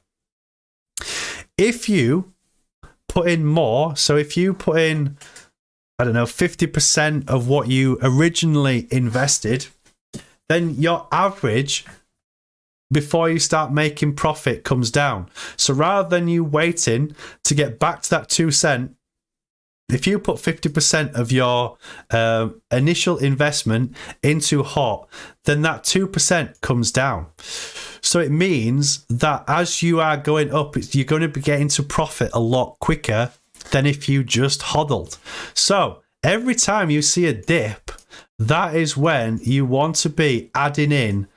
If you put in more, so if you put in, I don't know, 50% of what you originally invested, then your average before you start making profit comes down. So rather than you waiting to get back to that 2 cent, if you put 50% of your initial investment into HOT, then that 2% comes down. So it means that as you are going up, you're going to be getting to profit a lot quicker than if you just hodled. So every time you see a dip, that is when you want to be adding in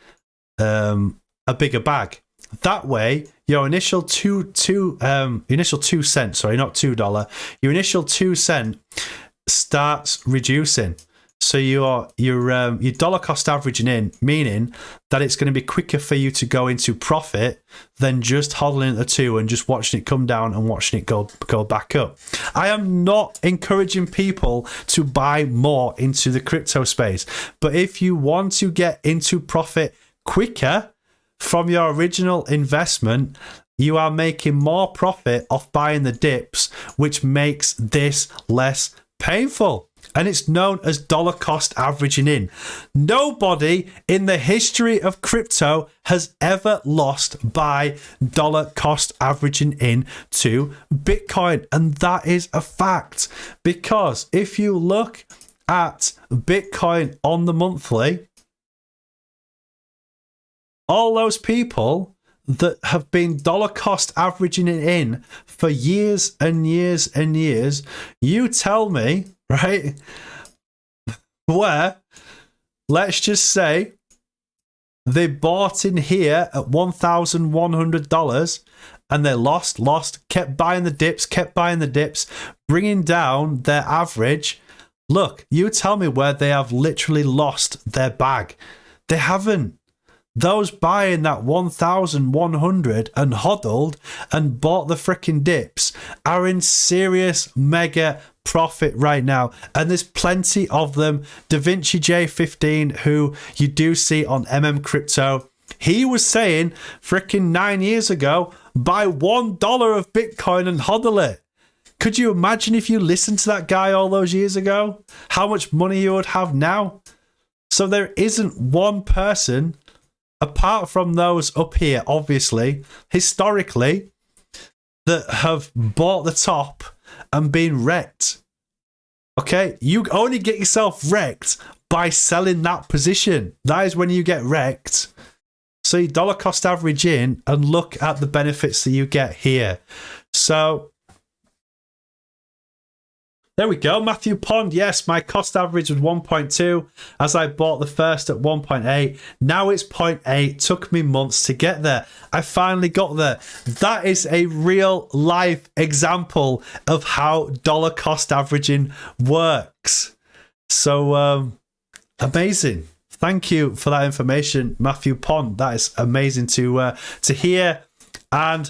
a bigger bag. That way, your initial two cents, sorry, not $2, your initial 2 cent starts reducing. So your dollar cost averaging in, meaning that it's going to be quicker for you to go into profit than just hodling at the 2 and just watching it come down and watching it go back up. I am not encouraging people to buy more into the crypto space, but if you want to get into profit quicker from your original investment, you are making more profit off buying the dips, which makes this less painful. And it's known as dollar cost averaging in. Nobody in the history of crypto has ever lost by dollar cost averaging in to Bitcoin. And that is a fact. Because if you look at Bitcoin on the monthly, all those people that have been dollar cost averaging it in for years and years and years, you tell me, right, where, let's just say, they bought in here at $1,100 and they lost, kept buying the dips, bringing down their average. Look, you tell me where they have literally lost their bag. They haven't. Those buying that 1,100 and hodled and bought the freaking dips are in serious mega profit right now. And there's plenty of them. Da Vinci J15, who you do see on Crypto, he was saying freaking 9 years ago, buy $1 of Bitcoin and hodl it. Could you imagine if you listened to that guy all those years ago? How much money you would have now? So there isn't one person, apart from those up here, obviously, historically, that have bought the top and been wrecked. Okay? You only get yourself wrecked by selling that position. That is when you get wrecked. So you dollar cost average in and look at the benefits that you get here. So there we go. Matthew Pond. Yes, my cost average was 1.2 as I bought the first at 1.8. Now it's 0.8. Took me months to get there. I finally got there. That is a real life example of how dollar cost averaging works. So amazing. Thank you for that information, Matthew Pond. That is amazing to hear. And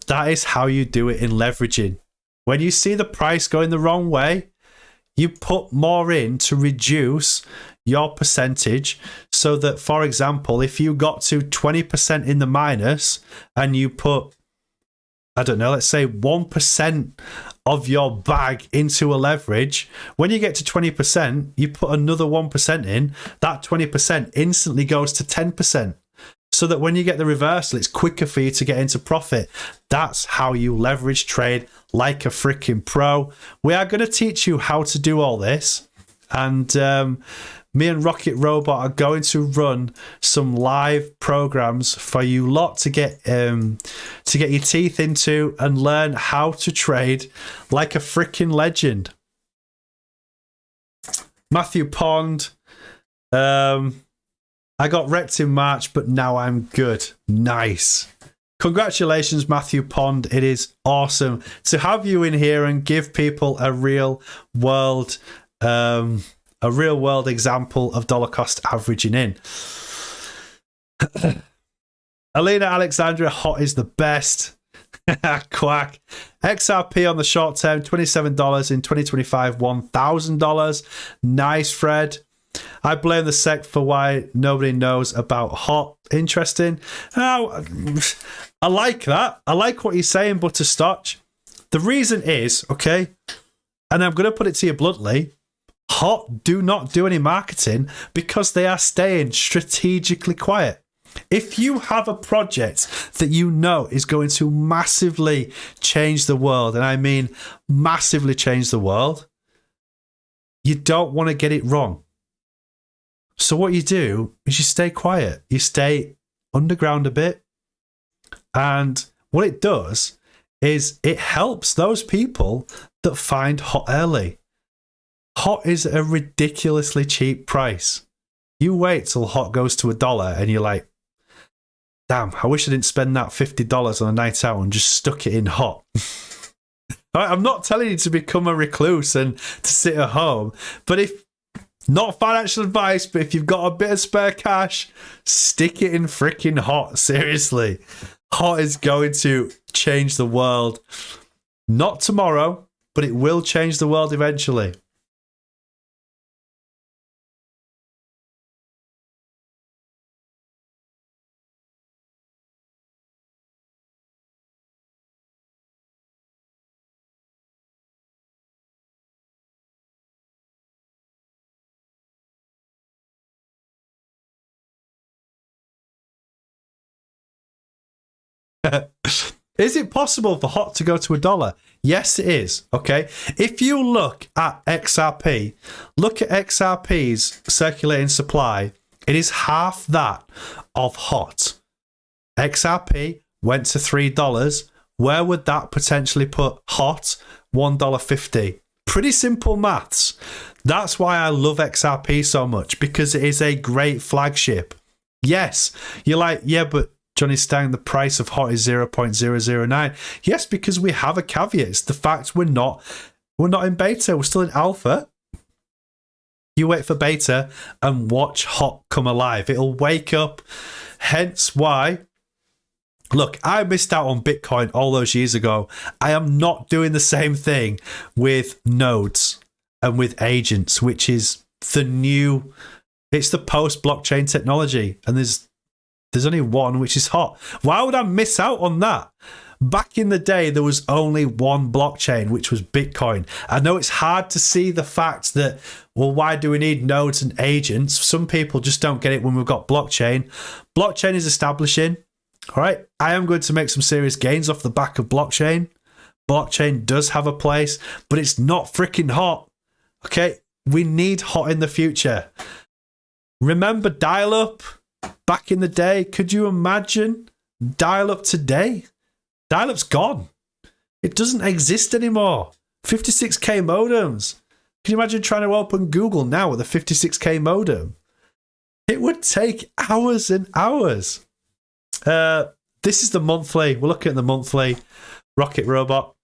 that is how you do it in leveraging. When you see the price going the wrong way, you put more in to reduce your percentage so that, for example, if you got to 20% in the minus and you put, I don't know, let's say 1% of your bag into a leverage, when you get to 20%, you put another 1% in, that 20% instantly goes to 10%. So that when you get the reversal, it's quicker for you to get into profit. That's how you leverage trade like a freaking pro. We are going to teach you how to do all this. And me and Rocket Robot are going to run some live programs for you lot to get your teeth into and learn how to trade like a freaking legend. Matthew Pond. I got wrecked in March, but now I'm good. Nice. Congratulations, Matthew Pond. It is awesome to have you in here and give people a real world a real world example of dollar cost averaging in. Alina Alexandra, hot is the best. Quack. XRP on the short term, $27 in 2025, $1,000. Nice, Fred. I blame the SEC for why nobody knows about hot. Interesting. Oh, I like that. I like what you're saying, Butterscotch. The reason is, okay, and I'm going to put it to you bluntly, hot do not do any marketing because they are staying strategically quiet. If you have a project that you know is going to massively change the world, and I mean massively change the world, you don't want to get it wrong. So what you do is you stay quiet. You stay underground a bit. And what it does is it helps those people that find hot early. Hot is a ridiculously cheap price. You wait till hot goes to $1 and you're like, damn, I wish I didn't spend that $50 on a night out and just stuck it in hot. I'm not telling you to become a recluse and to sit at home, but if, not financial advice, but if you've got a bit of spare cash, stick it in freaking hot. Seriously. Hot is going to change the world. Not tomorrow, but it will change the world eventually. Is it possible for hot to go to $1? Yes, it is. Okay. If you look at XRP, look at XRP's circulating supply. It is half that of hot. XRP went to $3. Where would that potentially put hot? $1.50. Pretty simple maths. That's why I love XRP so much, because it is a great flagship. Yes, you're like, yeah, but Johnny Stang, the price of hot is 0.009. Yes, because we have a caveat. It's the fact we're not in beta. We're still in alpha. You wait for beta and watch hot come alive. It'll wake up. Hence why, look, I missed out on Bitcoin all those years ago. I am not doing the same thing with nodes and with agents, which is it's the post-blockchain technology. And there's only one, which is hot. Why would I miss out on that? Back in the day, there was only one blockchain, which was Bitcoin. I know it's hard to see the fact that, well, why do we need nodes and agents? Some people just don't get it when we've got blockchain. Blockchain is establishing. All right, I am going to make some serious gains off the back of blockchain. Blockchain does have a place, but it's not freaking hot. Okay, we need hot in the future. Remember dial-up? Back in the day, could you imagine dial-up today? Dial-up's gone. It doesn't exist anymore. 56k modems. Can you imagine trying to open Google now with a 56k modem? It would take hours and hours. This is the monthly. We're looking at the monthly Rocket Robot.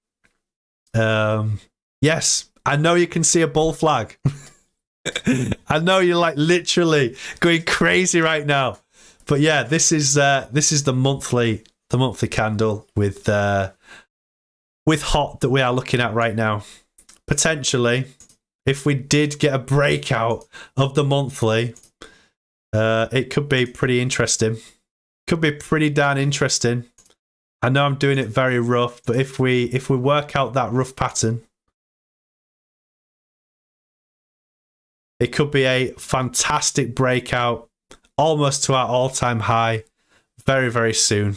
Yes, I know you can see a bull flag. I know you're like literally going crazy right now. But yeah, this is the monthly candle with hot that we are looking at right now. Potentially, if we did get a breakout of the monthly, it could be pretty interesting. Could be pretty darn interesting. I know I'm doing it very rough, but if we work out that rough pattern, it could be a fantastic breakout, almost to our all-time high, very, very soon.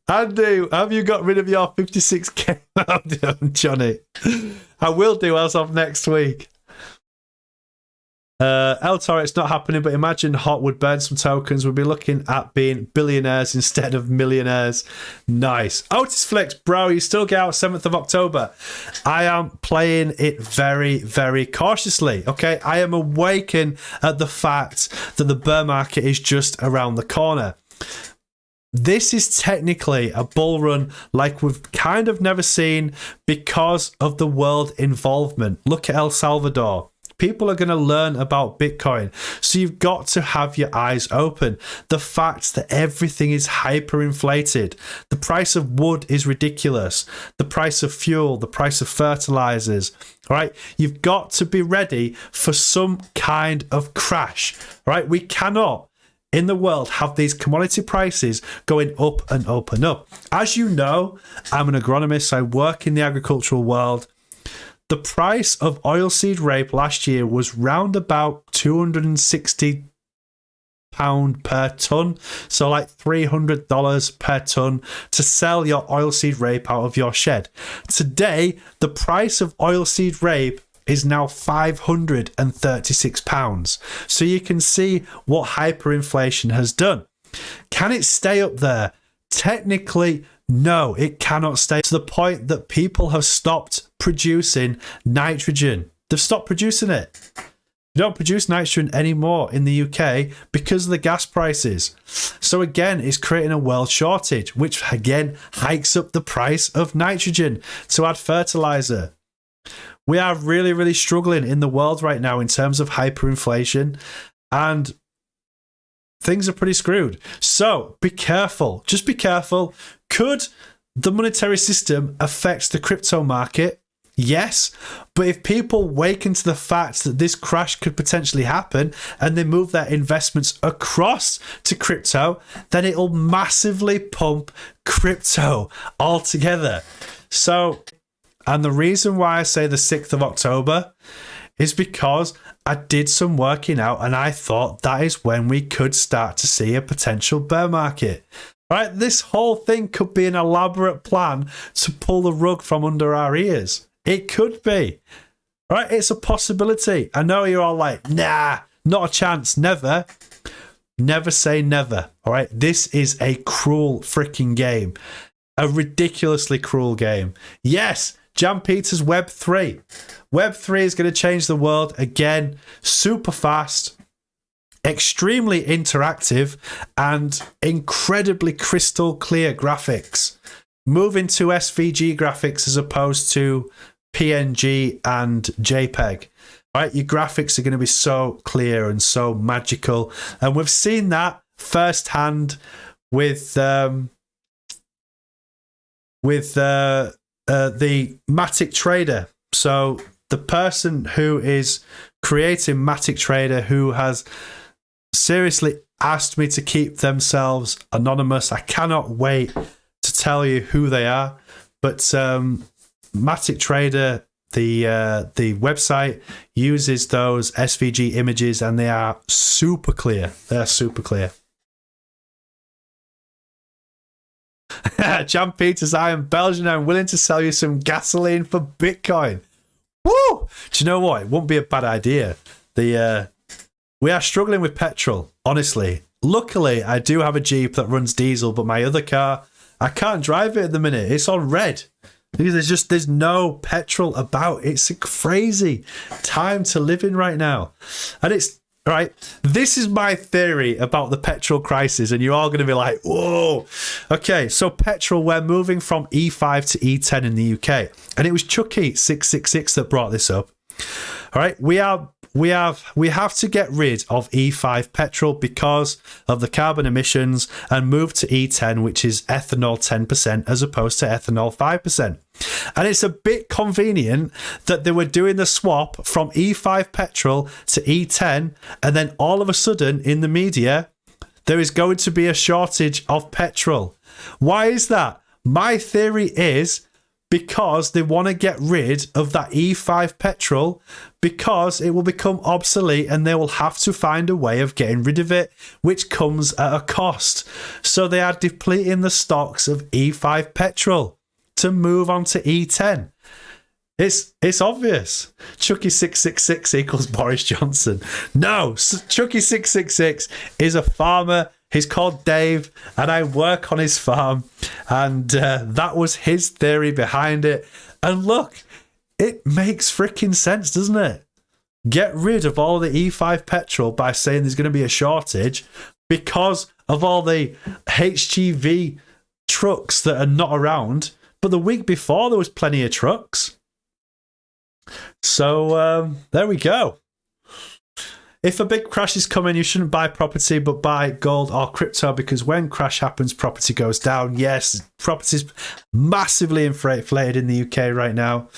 Andy, have you got rid of your 56k modem, Johnny? I will do as of next week. Eltor, it's not happening, but imagine hot would burn some tokens. We'll be looking at being billionaires instead of millionaires. Nice. Otis Flex, bro, you still get out 7th of October. I am playing it very, very cautiously. Okay, I am awakened at the fact that the bear market is just around the corner. this is technically a bull run like we've kind of never seen because of the world involvement. Look at El Salvador. People are going to learn about Bitcoin. So you've got to have your eyes open. The fact that everything is hyperinflated. The price of wood is ridiculous. The price of fuel, the price of fertilizers, right? You've got to be ready for some kind of crash, right? We cannot in the world have these commodity prices going up and up and up. As you know, I'm an agronomist. I work in the agricultural world. The price of oilseed rape last year was round about £260 per ton, so like $300 per ton to sell your oilseed rape out of your shed. Today, the price of oilseed rape is now £536. So you can see what hyperinflation has done. Can it stay up there? Technically, no, it cannot stay, to the point that people have stopped producing nitrogen. They've stopped producing it. You don't produce nitrogen anymore in the UK because of the gas prices. So again, it's creating a world shortage, which again hikes up the price of nitrogen to add fertilizer. We are really, really struggling in the world right now in terms of hyperinflation, and things are pretty screwed. So be careful. Just be careful. Could the monetary system affect the crypto market? Yes. But if people waken to the fact that this crash could potentially happen and they move their investments across to crypto, then it'll massively pump crypto altogether. So, and the reason why I say the 6th of October is because I did some working out and I thought that is when we could start to see a potential bear market. Right? This whole thing could be an elaborate plan to pull the rug from under our ears. It could be. Right? It's a possibility. I know you're all like, nah, not a chance, never. Never say never. All right? This is a cruel freaking game. A ridiculously cruel game. Yes, Jan Peters Web3. Web3 is going to change the world again, super fast, extremely interactive, and incredibly crystal clear graphics. Moving to SVG graphics as opposed to PNG and JPEG. All right, your graphics are going to be so clear and so magical, and we've seen that firsthand with the Matic Trader. So the person who is creating Matic Trader, who has seriously asked me to keep themselves anonymous. I cannot wait to tell you who they are. But Matic Trader, the website, uses those SVG images and they are super clear. They're super clear. Jan Peters, I am Belgian. I'm willing to sell you some gasoline for Bitcoin. Woo! Do you know what? It wouldn't be a bad idea. We are struggling with petrol, honestly. Luckily, I do have a Jeep that runs diesel, but my other car, I can't drive it at the minute. It's on red. Because there's no petrol about. It's a crazy time to live in right now. And it's, right, this is my theory about the petrol crisis, and you're all going to be like, whoa. Okay, so petrol, we're moving from E5 to E10 in the UK. And it was Chucky666 that brought this up. All right, we have to get rid of E5 petrol because of the carbon emissions and move to E10, which is ethanol 10% as opposed to ethanol 5%. And it's a bit convenient that they were doing the swap from E5 petrol to E10, and then all of a sudden in the media there is going to be a shortage of petrol. Why is that? My theory is because they want to get rid of that E5 petrol because it will become obsolete and they will have to find a way of getting rid of it, which comes at a cost. So they are depleting the stocks of E5 petrol to move on to E10. It's obvious. Chucky666 equals Boris Johnson. No, Chucky666 is a farmer. He's called Dave, and I work on his farm. And that was his theory behind it. And look, it makes freaking sense, doesn't it? Get rid of all the E5 petrol by saying there's going to be a shortage. because of all the HGV trucks that are not around. But the week before, there was plenty of trucks. So there we go. If a big crash is coming, you shouldn't buy property, but buy gold or crypto, because when crash happens, property goes down. Yes, property's massively inflated in the UK right now.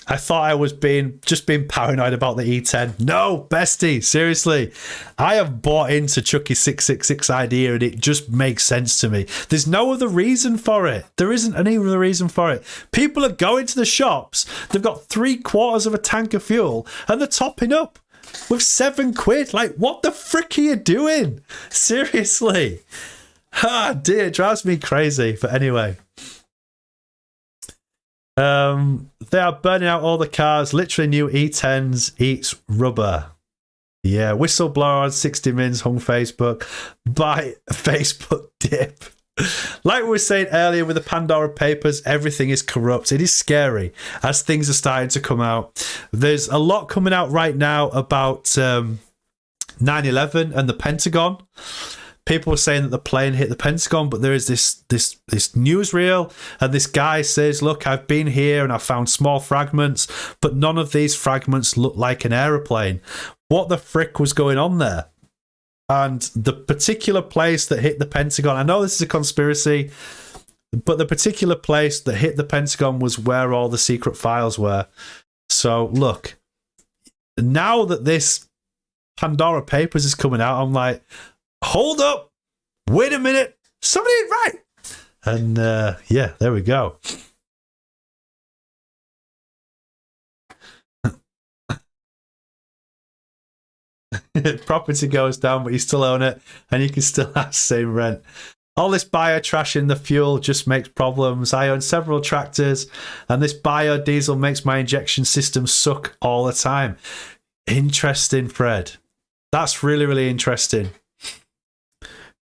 I thought I was being paranoid about the E10. No, bestie, seriously. I have bought into Chucky's 666 idea and it just makes sense to me. There's no other reason for it. There isn't any other reason for it. People are going to the shops, they've got 3/4 of a tank of fuel and they're topping up with £7. Like, what the frick are you doing? Seriously. Ah, dear, it drives me crazy. But anyway. They are burning out all the cars. Literally new E10s eats rubber. Yeah, whistleblower on 60 Mins hung Facebook. Buy Facebook dip. Like we were saying earlier with the Pandora papers, everything is corrupt. It is scary as things are starting to come out. There's a lot coming out right now about 9/11 and the Pentagon. People were saying that the plane hit the Pentagon, but there is this newsreel, and this guy says, look, I've been here and I found small fragments, but none of these fragments look like an aeroplane. What the frick was going on there? And the particular place that hit the Pentagon, I know this is a conspiracy, but the particular place that hit the Pentagon was where all the secret files were. So, look, now that this Pandora Papers is coming out, I'm like, hold up, wait a minute, somebody ain't right. And yeah, there we go. Property goes down, but you still own it and you can still have the same rent. All this bio trash in the fuel just makes problems. I own several tractors and this biodiesel makes my injection system suck all the time. Interesting, Fred. That's really, really interesting.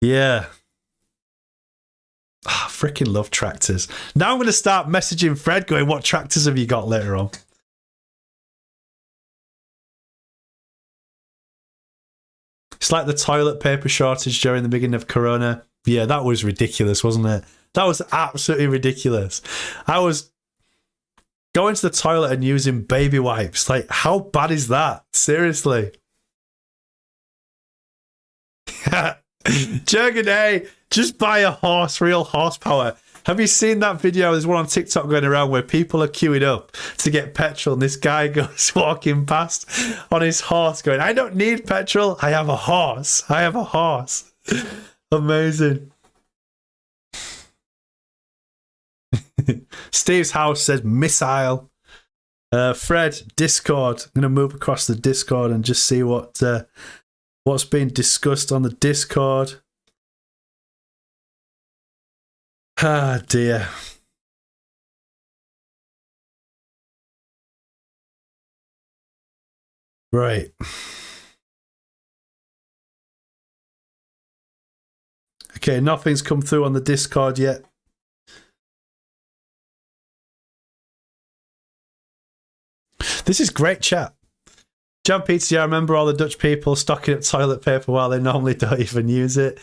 Yeah. I freaking love tractors. Now I'm going to start messaging Fred going, what tractors have you got later on? It's like the toilet paper shortage during the beginning of Corona. Yeah, that was ridiculous, wasn't it? That was absolutely ridiculous. I was going to the toilet and using baby wipes. Like, how bad is that? Seriously. Jurgen, just buy a horse, real horsepower. Have you seen that video? There's one on TikTok going around where people are queuing up to get petrol and this guy goes walking past on his horse going, I don't need petrol, I have a horse. I have a horse. Amazing. Steve's house says missile. Fred, Discord. I'm going to move across the Discord and just see what's being discussed on the Discord. Ah, dear. Right. Okay, nothing's come through on the Discord yet. This is great chat. John PTR, I remember all the Dutch people stocking up toilet paper while they normally don't even use it.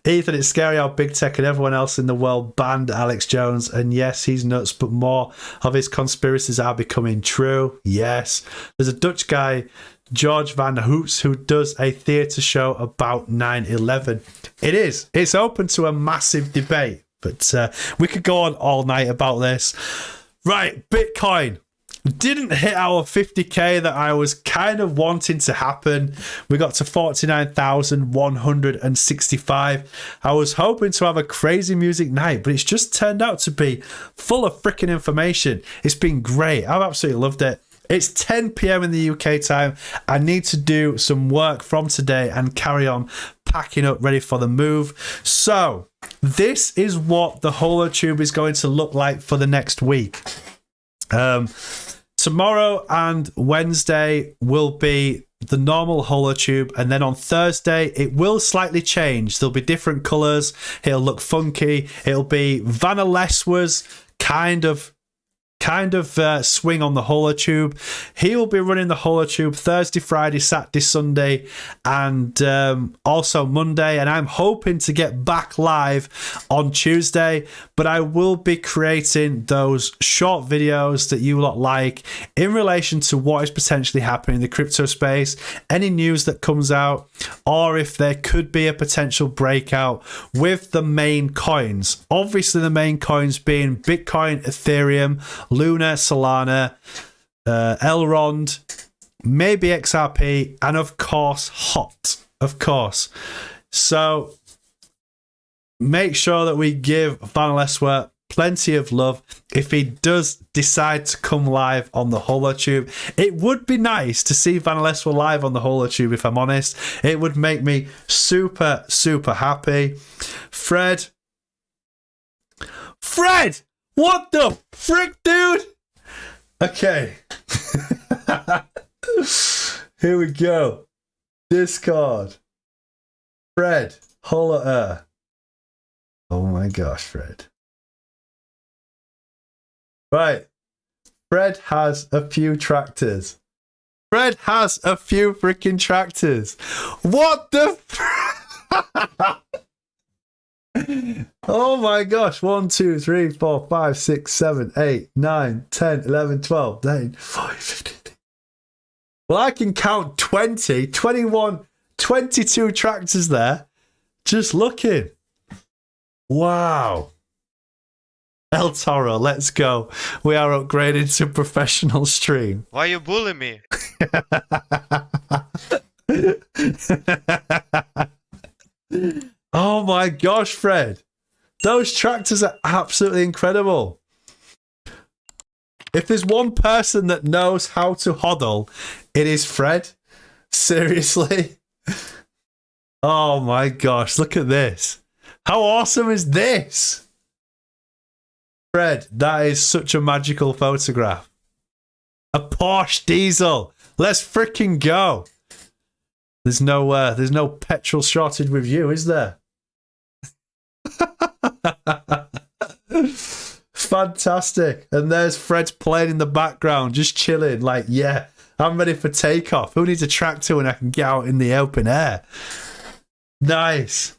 Ethan, it's scary how big tech and everyone else in the world banned Alex Jones. And yes, he's nuts, but more of his conspiracies are becoming true. Yes. There's a Dutch guy, George Van Hoos, who does a theatre show about 9/11. It is. It's open to a massive debate, but we could go on all night about this. Right, Bitcoin. Didn't hit our 50k that I was kind of wanting to happen. We got to 49,165. I was hoping to have a crazy music night, but it's just turned out to be full of freaking information. It's been great. I've absolutely loved it. It's 10 p.m. in the UK time. I need to do some work from today and carry on packing up ready for the move. So this is what the Holotube is going to look like for the next week. Tomorrow and Wednesday will be the normal Holotube, and then on Thursday it will slightly change. There'll be different colours. It'll look funky. It'll be Vanna Leswa's kind of kind of swing on the Holotube. He will be running the Holotube Thursday, Friday, Saturday, Sunday, and also Monday. And I'm hoping to get back live on Tuesday, but I will be creating those short videos that you lot like in relation to what is potentially happening in the crypto space, any news that comes out, or if there could be a potential breakout with the main coins. Obviously, the main coins being Bitcoin, Ethereum, Luna, Solana, Elrond, maybe XRP, and of course HOT, of course. So make sure that we give Van Leswer plenty of love if he does decide to come live on the Holotube. It would be nice to see Van Leswer live on the Holotube, if I'm honest. It would make me super, super happy. Fred, what the frick, dude? Okay. Here we go. Discord. Fred, Holo. Oh my gosh, Fred. Right. Fred has a few tractors. Fred has a few freaking tractors. What the? Oh my gosh. 1, 2, 3, 4, 5, 6, 7, 8, 9, 10, 11, 12, 13, 14, 15. Well, I can count 20, 21, 22 tractors there. Just looking. Wow. El Toro, let's go. We are upgraded to professional stream. Why you bully me? Oh my gosh, Fred. Those tractors are absolutely incredible. If there's one person that knows how to hodl, it is Fred. Seriously. Oh my gosh, look at this. How awesome is this? Fred, that is such a magical photograph. A Porsche diesel. Let's freaking go. There's no petrol shortage with you, is there? Fantastic. And there's Fred's playing in the background, just chilling, like, yeah, I'm ready for takeoff. Who needs a tractor when I can get out in the open air? Nice.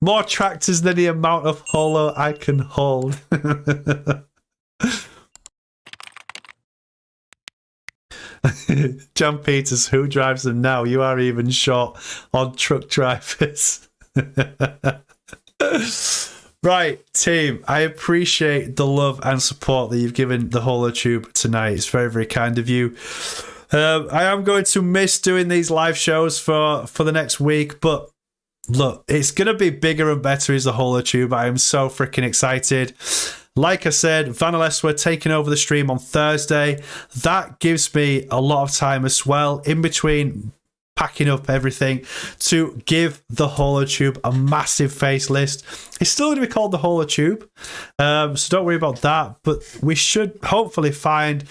More tractors than the amount of holo I can hold. John Peters, who drives them now? You are even short on truck drivers. Right, team, I appreciate the love and support that you've given the Holotube tonight. It's very, very kind of you. I am going to miss doing these live shows for the next week, but look, it's going to be bigger and better as the Holotube. I am so freaking excited. Like I said, Van Leswer taking over the stream on Thursday. That gives me a lot of time as well in between packing up everything to give the Holotube a massive facelift. It's still going to be called the Holotube, so don't worry about that. But we should hopefully find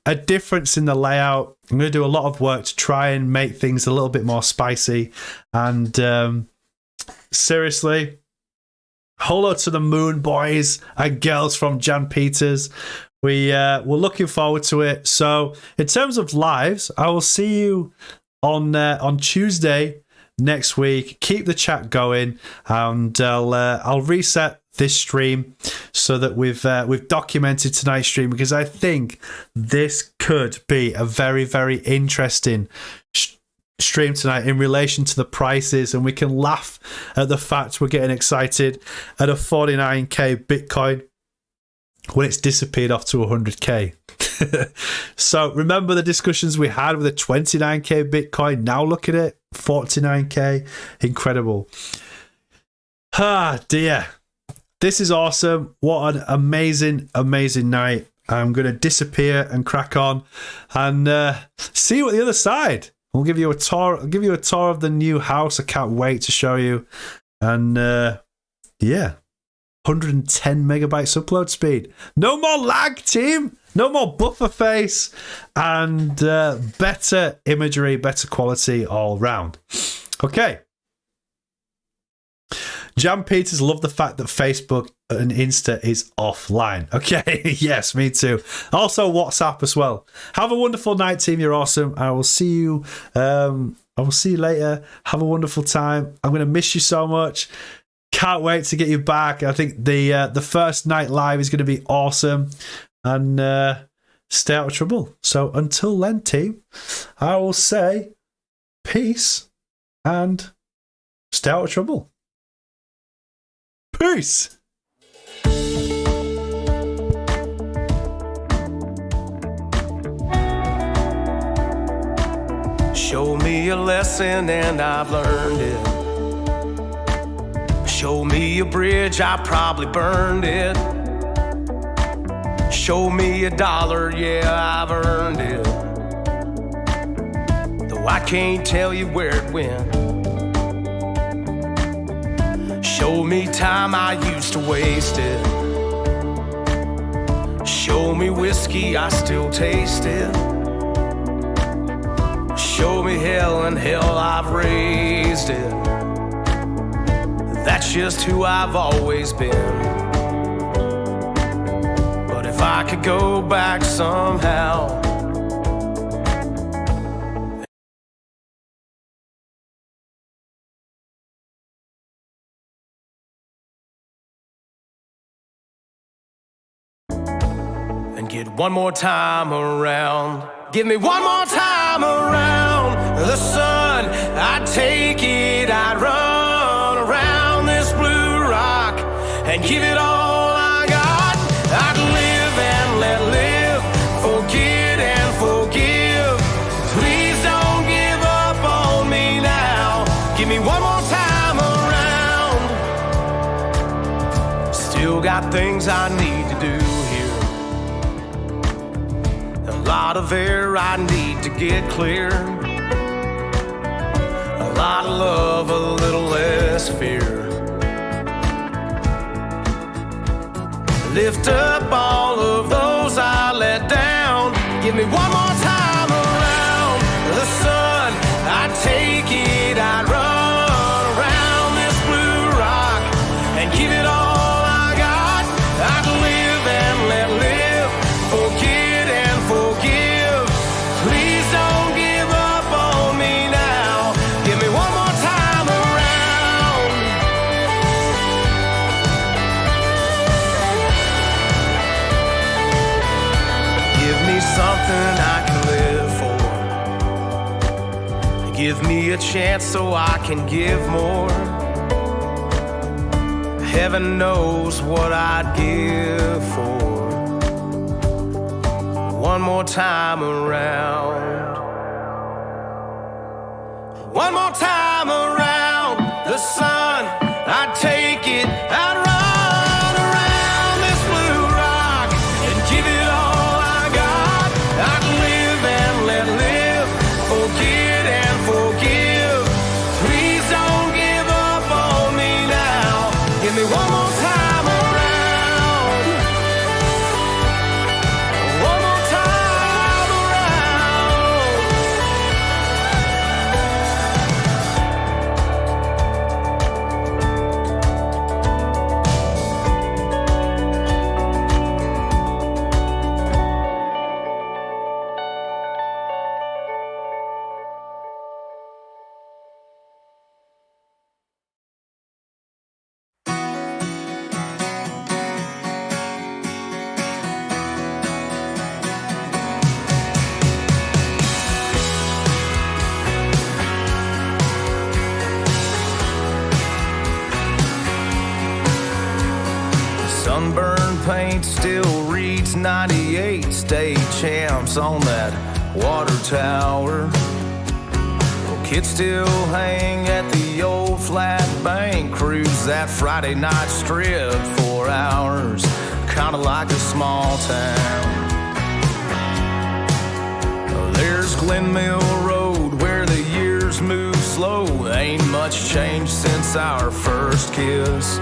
a difference in the layout. I'm going to do a lot of work to try and make things a little bit more spicy. And seriously, holo to the moon, boys and girls from Jan Peters. We're looking forward to it. So in terms of lives, I will see you on Tuesday next week. Keep the chat going, and I'll reset this stream so that we've documented tonight's stream, because I think this could be a very, very interesting stream tonight in relation to the prices, and we can laugh at the fact we're getting excited at a 49k Bitcoin when it's disappeared off to 100k. So remember the discussions we had with a 29k Bitcoin. Now look at it, 49k. Incredible. Ah dear, this is awesome. What an amazing night. I'm going to disappear and crack on and see you at the other side. We'll give you a tour. I'll give you a tour of the new house. I can't wait to show you. And yeah, 110 megabytes upload speed. No more lag, team. No more buffer face, and better imagery, better quality all round. Okay. Jan Peters loved the fact that Facebook and Insta is offline. Okay, yes, me too. Also WhatsApp as well. Have a wonderful night, team. You're awesome. I will see you. I will see you later. Have a wonderful time. I'm going to miss you so much. Can't wait to get you back. I think the first night live is going to be awesome. And stay out of trouble. So until then, team, I will say peace and stay out of trouble. Peace. Show me a lesson and I've learned it. Show me a bridge, I probably burned it. Show me $1, yeah, I've earned it. Though I can't tell you where it went. Show me time I used to waste it. Show me whiskey, I still taste it. Show me hell, and hell, I've raised it. That's just who I've always been. But if I could go back somehow, and get one more time around. Give me one more time around the sun. I'd take it, I'd run around this blue rock and give it all I got. I'd live and let live, forget and forgive. Please don't give up on me now. Give me one more time around. Still got things I need to do here. A lot of air I need to get clear. A lot of love, a little less fear. Lift up all of those I let down. Give me one more time around the sun. I'd take it, I'd run around this blue rock and give it all I got. I'd live and let live, forget and forgive. Please don't give up on me now. Give me one more time around. Give me something I can live for. Give me a chance so I can give more. Heaven knows what I'd give for one more time around. One more time around the sun. I'd take it, I'd run around this blue rock and give it all I got. I'd live and let live, forget and forgive. Please don't give up on me now. Give me one more time around. One more time around. Sunburned paint still reads 98 state champs on that water tower. Well, kids still hang at the old flat bank, cruise that Friday night strip for hours, kinda like a small town. There's Glen Mill Road where the years move slow. Ain't much changed since our first kiss.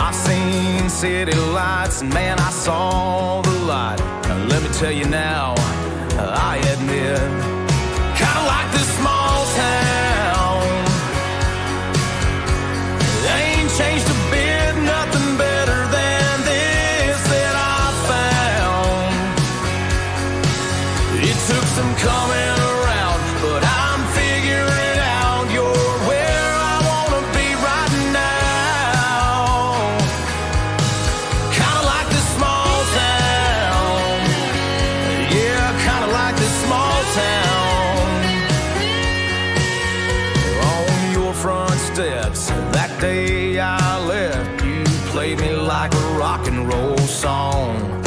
I've seen city lights and man, I saw the light. And let me tell you now, I admit, kinda like this small town. Ain't nights. That day I left, you played me like a rock and roll song.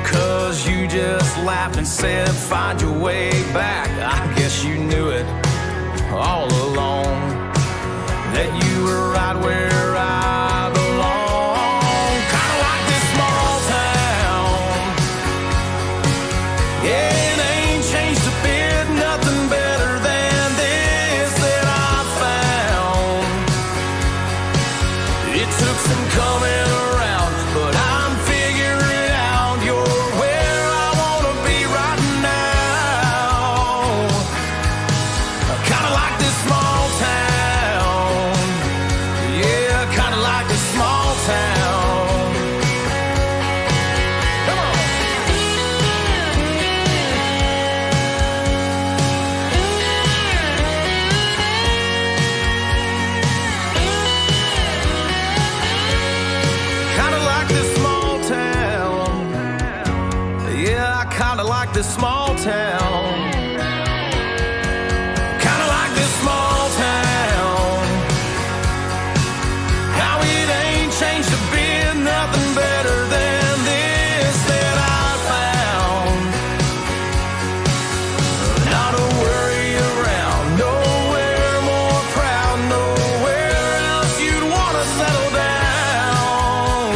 'Cause you just laughed and said, find your way back. I guess you knew it all along, that you were right where I belong. Kinda like this small town. Yeah, it ain't changed a bit, nothing better than this that I found. It took some coming around, but I'm figuring out you're where I wanna be right now. Kinda like this small town. Yeah, kinda like this small town. Come on. Kinda like this small town. Yeah, I kinda like this small town. Kinda like this small town. How it ain't changed a bit, nothing better than this that I found. Not a worry around, nowhere more proud, nowhere else you'd wanna settle down.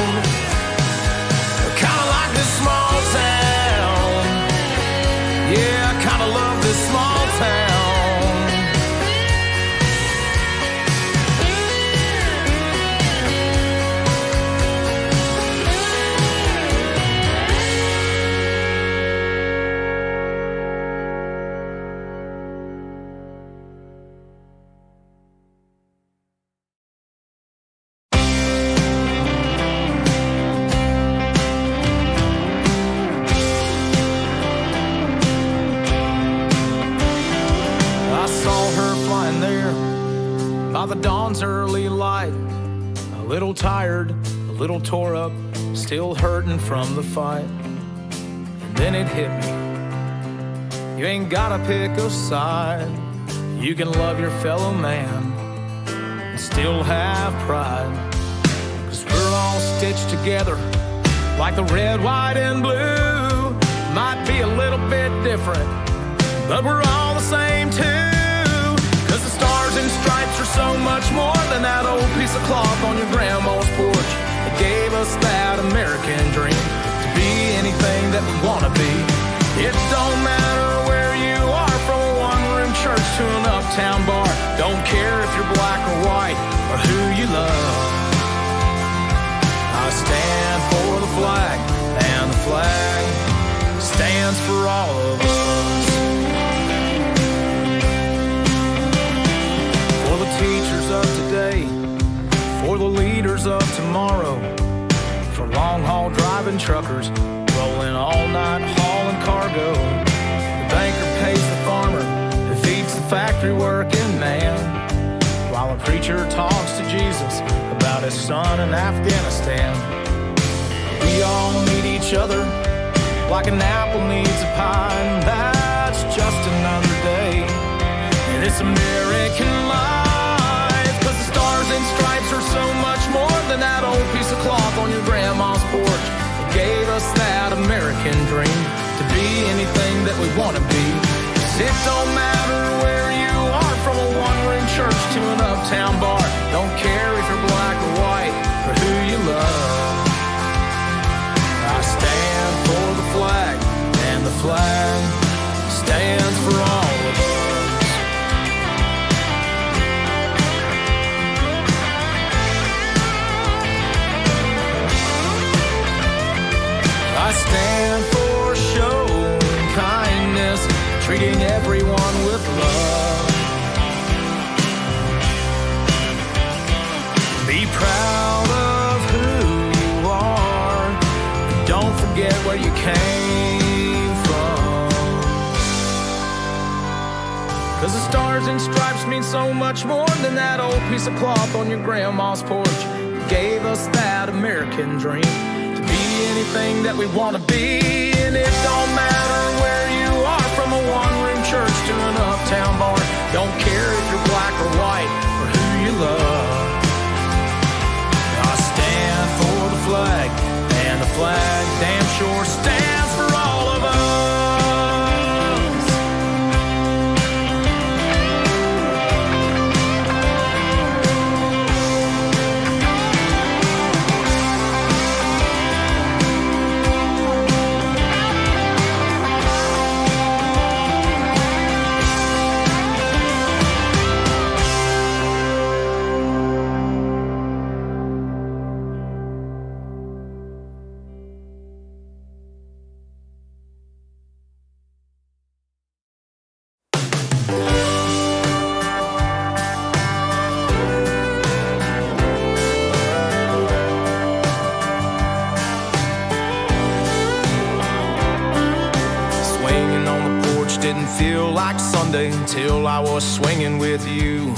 Kinda like this small town. Yeah, I kinda love this small town. I saw her flying there by the dawn's early light. A little tired, a little tore up, still hurting from the fight. And then it hit me. You ain't gotta pick a side. You can love your fellow man and still have pride. 'Cause we're all stitched together like the red, white, and blue. Might be a little bit different, but we're all the same too. 'Cause the stars and stripes are so much more than that old piece of cloth on your grandma's porch. It gave us that American dream to be anything that we wanna be. It don't matter where you are, from a one-room church to an uptown bar. Don't care if you're black or white or who you love. I stand for the flag, and the flag stands for all of us. For the teachers of today, for the leaders of tomorrow, for long-haul driving truckers, rolling all night hauling cargo. The banker pays the farmer who feeds the factory working man, while a preacher talks to Jesus about his son in Afghanistan. We all need each other like an apple needs a pie, and that's just another day in this American life. 'Cause the stars and stripes are so much more than that old piece of cloth on your grandma's porch. It gave us that American dream to be anything that we want to be. 'Cause it don't matter where you are, from a one-room church to an uptown bar. Don't care if you're black or white or who you love. I stand for the flag, and the flag stands for all of us. I stand for showing kindness, treating everyone with love. Be proud of who you are. Don't forget where you came from. 'Cause the stars and stripes mean so much more than that old piece of cloth on your grandma's porch. It gave us that American dream to be anything that we want to be. And it don't matter where you are, from a one-room church to an uptown bar. Don't care if you're black or white or who you love. I stand for the flag, and the flag damn sure stands for all of us. Didn't feel like Sunday until I was swinging with you.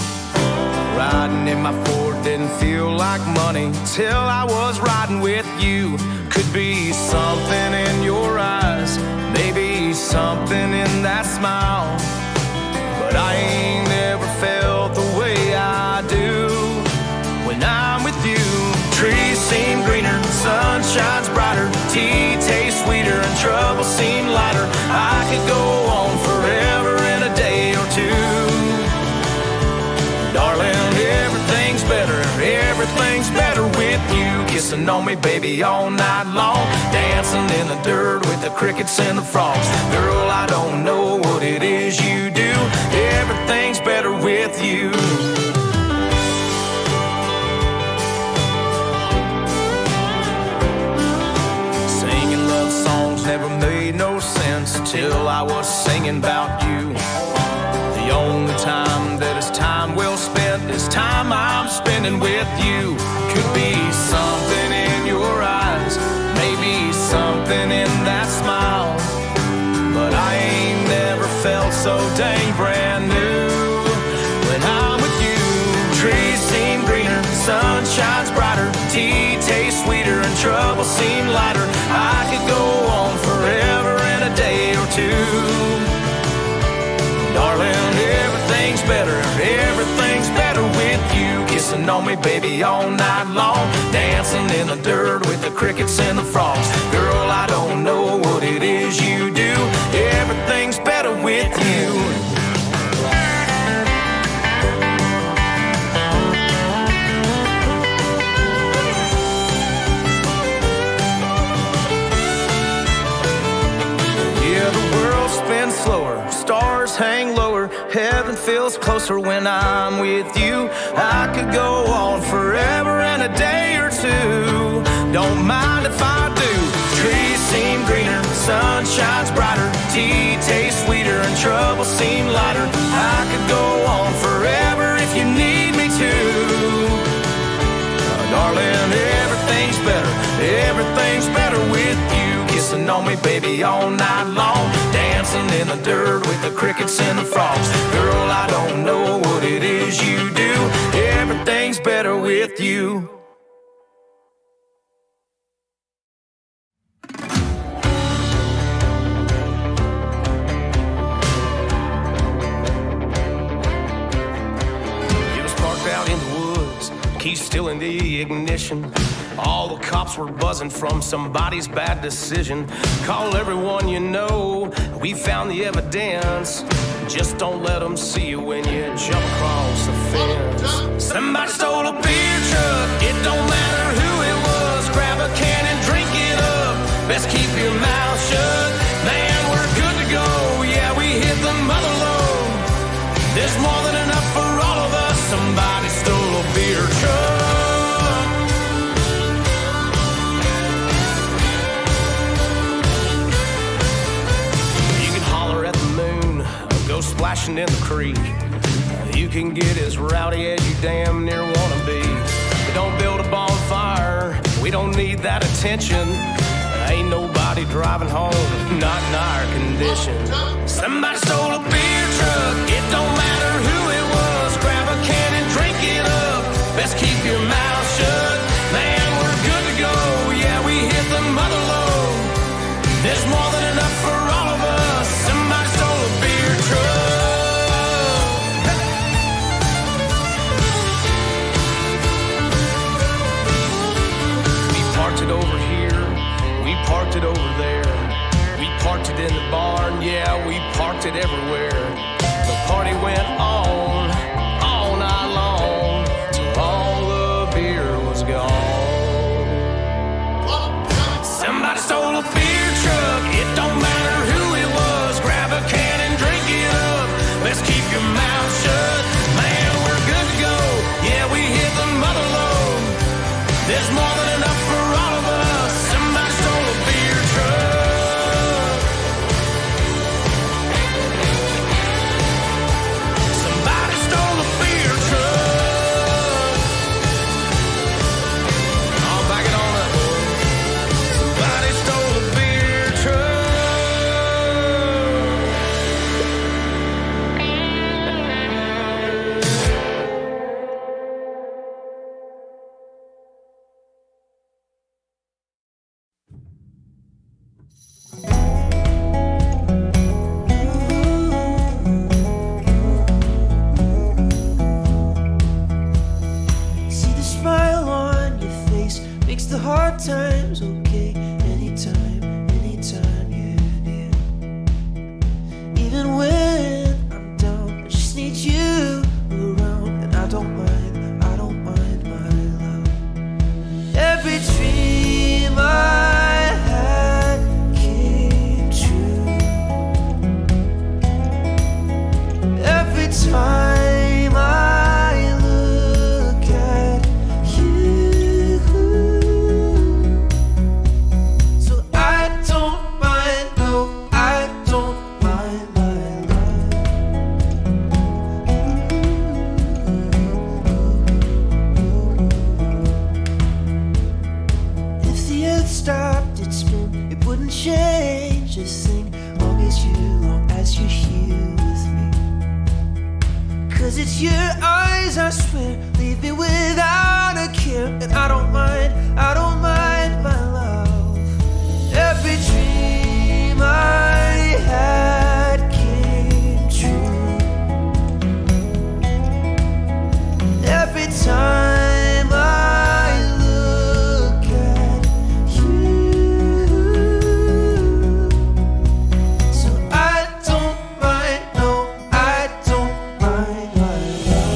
Riding in my Ford didn't feel like money till I was riding with you. Could be something in your eyes, maybe something in that smile, but I ain't never felt the way I do when I'm with you. Trees seem greener, sun shines brighter, tea tastes sweeter, and trouble seem lighter. I could go on forever in a day or two. Darling, everything's better with you. Kissing on me, baby, all night long. Dancing in the dirt with the crickets and the frogs. Girl, I don't know what it is you do. Everything's better with you. Never made no sense till I was singing about you. The only time that is time well spent is time I'm spending with you. Could be something in your eyes, maybe something in that smile, but I ain't never felt so dang brand new when I'm with you. Trees seem greener, sun shines brighter, tea tastes sweeter, and trouble seem lighter. I could go on forever in a day or two. Darling, everything's better with you. Kissing on me, baby, all night long. Dancing in the dirt with the crickets and the frogs. Girl, I don't know what it is you do. Everything's better with you. Slower, stars hang lower, heaven feels closer when I'm with you. I could go on forever in a day or two. Don't mind if I do. Trees seem greener, sun shines brighter, tea tastes sweeter, and trouble seem lighter. I could go on forever if you need me to. Darling, everything's better with you. Kissing on me, baby, all night long. Dancing in the dirt with the crickets and the frogs. Girl, I don't know what it is you do. Everything's better with you. It was parked out in the woods, keys still in the ignition. All the cops were buzzing from somebody's bad decision. Call everyone you know, we found the evidence. Just don't let them see you when you jump across the fence. Somebody stole a beer truck, it don't matter who it was. Grab a can and drink it up, best keep your mouth shut. Man, we're good to go, yeah, we hit the mother load. There's more than enough for all of us. Somebody stole a beer truck. Go splashing in the creek. You can get as rowdy as you damn near wanna be. But don't build a bonfire, we don't need that attention. Ain't nobody driving home, not in our condition. Somebody stole a beer truck, it don't matter who it was. Grab a can and drink it up, best keep your mouth shut. Man, we're good to go, yeah, we hit the mother load. There's more than enough for all of us. Somebody stole a beer truck. in the barn, yeah, we parked it everywhere. The party went on all night long, till all the beer was gone. Somebody stole a beer truck, it don't matter who it was. Grab a can and drink it up, let's keep your mouth shut. Man, we're good to go, yeah, we hit the mother load. There's more than enough for all of us. Somebody stole a beer truck. Somebody stole a beer truck. I'll back it on up, boys. Somebody stole a beer truck. See the smile on your face makes the hard times okay. Anytime, anytime you're near. Even when I'm down, I just need you around. And I don't mind my love. Every dream I had came true. Every time I look at you, so I don't mind, no, I don't mind my love. If the earth stopped its spin, it wouldn't change a thing. Long as you're here with me. 'Cause it's your eyes, I swear, leave me without a care. And I don't mind my love. Every dream I had came true. Every time I look at you, so I don't mind, no, I don't mind my love.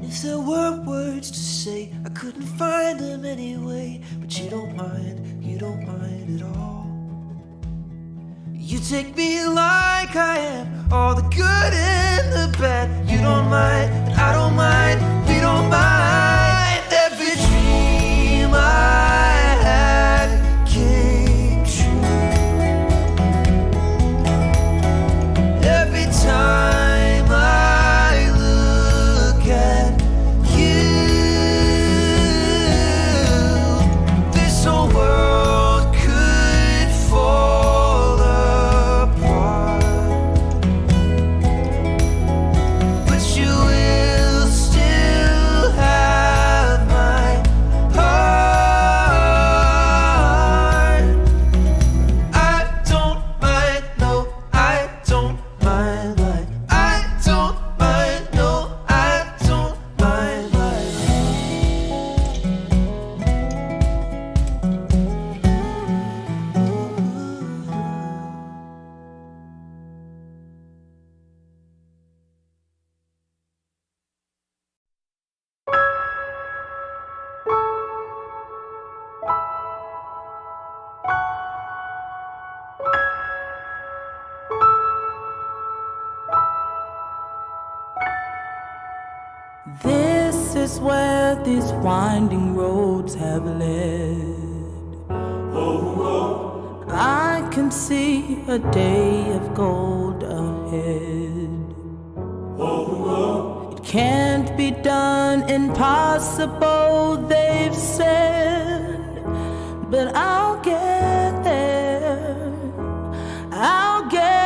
If there were words to say, I couldn't find them anyway. But you don't mind at all. You take me like I am, all the good and the bad. You don't mind, and I don't mind, we don't mind. Every dream I had came true. Every time I look at you, this whole world could fall apart, but you will still have my heart. I don't mind, no, I don't mind my. I don't mind, no, I don't mind my. This is where these winding roads have led. I can see a day of gold ahead. It can't be done, impossible, they've said. But I'll get there. I'll get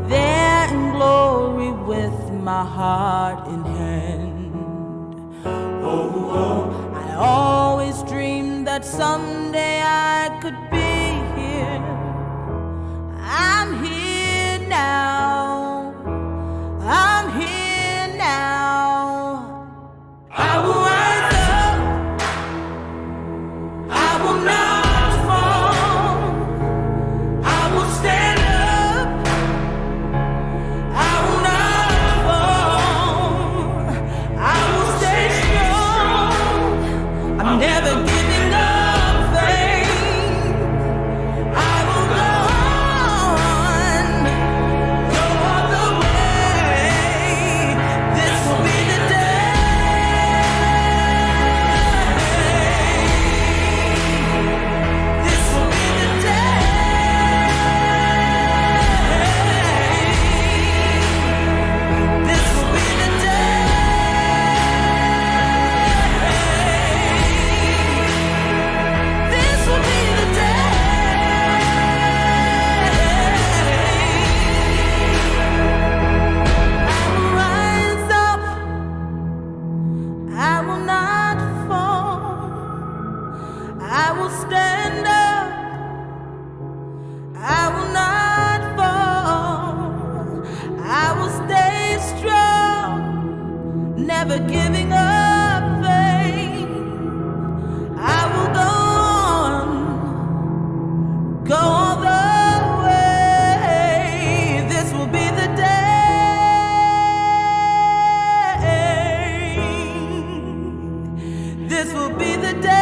there in glory with my heart in hand. I always dreamed that someday I could be here. I'm here now. I'm here now. I will rise up. I will not fall. I will stand up. I will not fall. I will stay strong. I'm never giving up faith. I will go on, go all the way. This will be the day. This will be the day. This will be the day. This will be the day. I will rise up. I will not fall. I will stand up. I will not fall. I will stay strong, never giving up faith. I will go on, go all the way. This will be the day. This will be the day.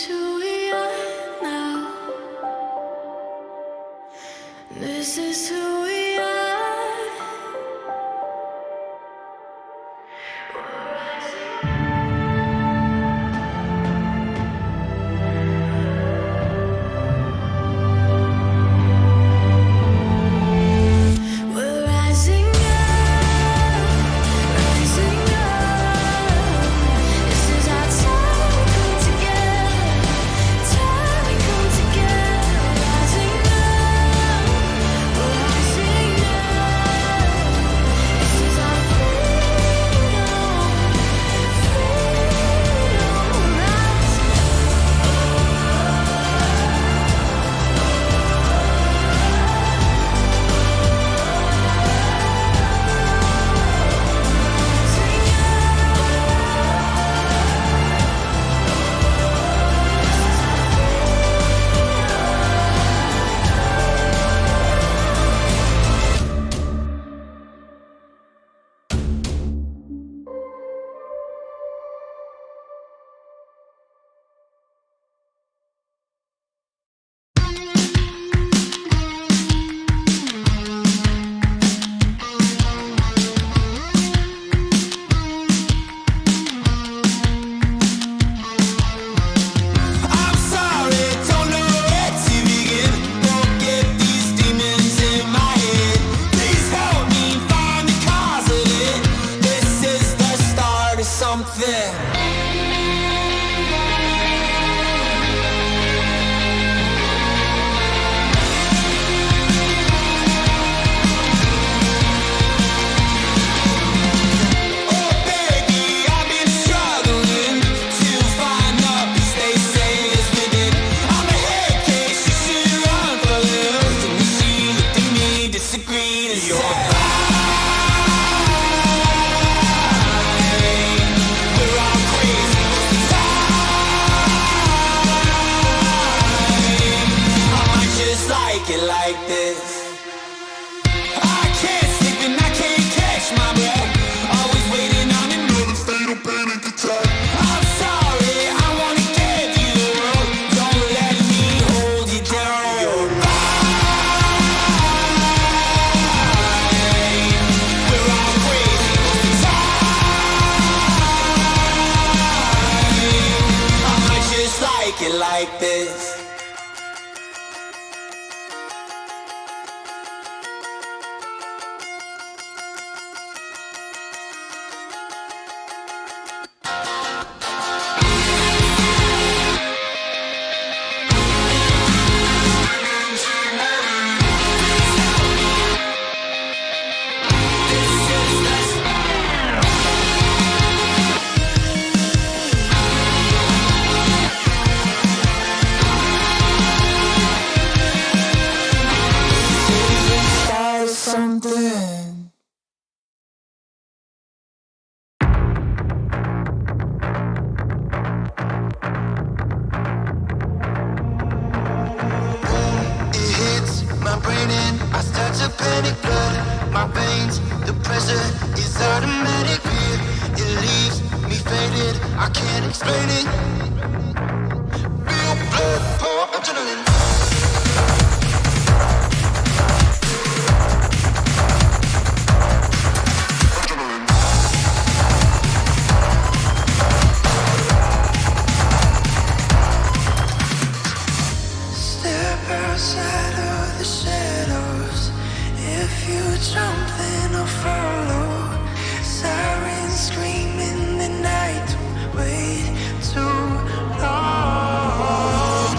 is who we are now. This is who we are. We're rising up, rising up. This is our time we come together, time we come together. Rising up, we're rising up. This is our freedom, freedom. Rising I'm sorry, don't know where to begin. Won't get these demons in my head. Please help me find the cause of it. This is the start of something. Oh baby, I've been struggling to find the peace they say is within. I'm a head case, you should run for this. And we see looked at me, disagreed and said, we're all crazy. I might just like it like this. I can't sleep and I can't catch my breath. Always waiting on another fatal panic attack. I'm sorry, I wanna give you the world. Don't let me hold you down. You're right. We're all crazy most of the time. I might just like it like this. Start something. It hits my brain and I start to panic. Blood, my veins, the pressure is automatic. It leaves me faded, I can't explain it. Real blood, pour adrenaline. Step outside of the shadows. If you jump, then I'll follow. Sirens scream in the night. Don't wait too long.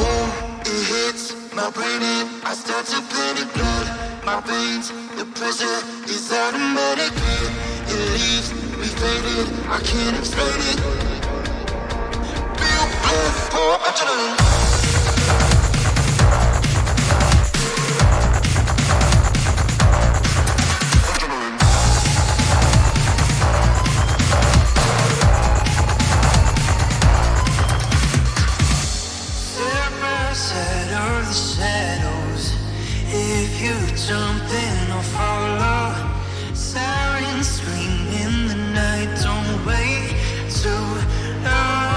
It hits my brain and I start to panic. Blood, my veins, the pressure is automatic. It leaves me faded, I can't explain it. Real blood, pour adrenaline. Step outside of the shadows. If you jump, then I'll follow. Sirens scream in the night. Don't wait too long.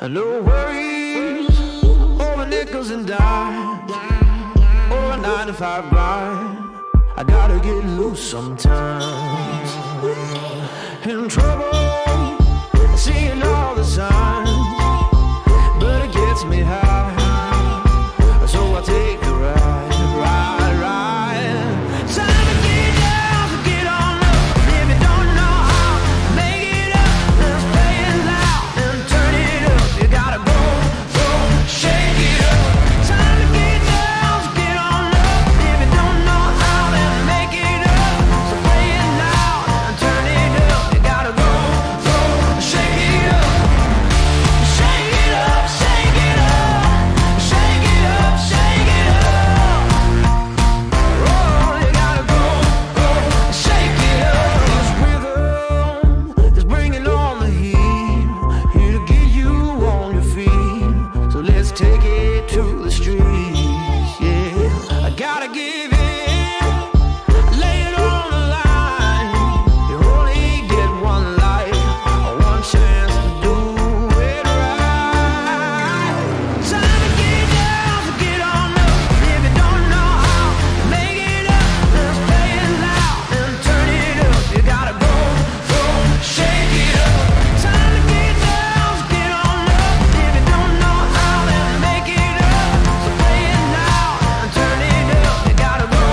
No worries over nickels and dimes or a 9-to-5 grind. I gotta get loose sometimes. In trouble, seeing all the signs, but it gets me high, so I take the ride. Time to get down, so get on up. If you don't know how, make it up. Let's play it loud and turn it up. You gotta go, shake it up. Time to get down, so get on up. If you don't know how, then make it up. So play it loud and turn it up. You gotta go, shake it up. Shake it up, shake it up. Shake it up, shake it up. Oh, you gotta go, shake it up. This rhythm is bringing on the heat, here to get you on your feet. So let's take it to the streets, yeah. I gotta give in, lay it on the line. You only get one life, one chance to do it right. Time to get down, so get on up. If you don't know how, make it up. Let's play it loud and turn it up. You gotta go, shake it up. Time to get down, so get on up. If you don't know how, then make it up. So play it loud and turn it up. You gotta go,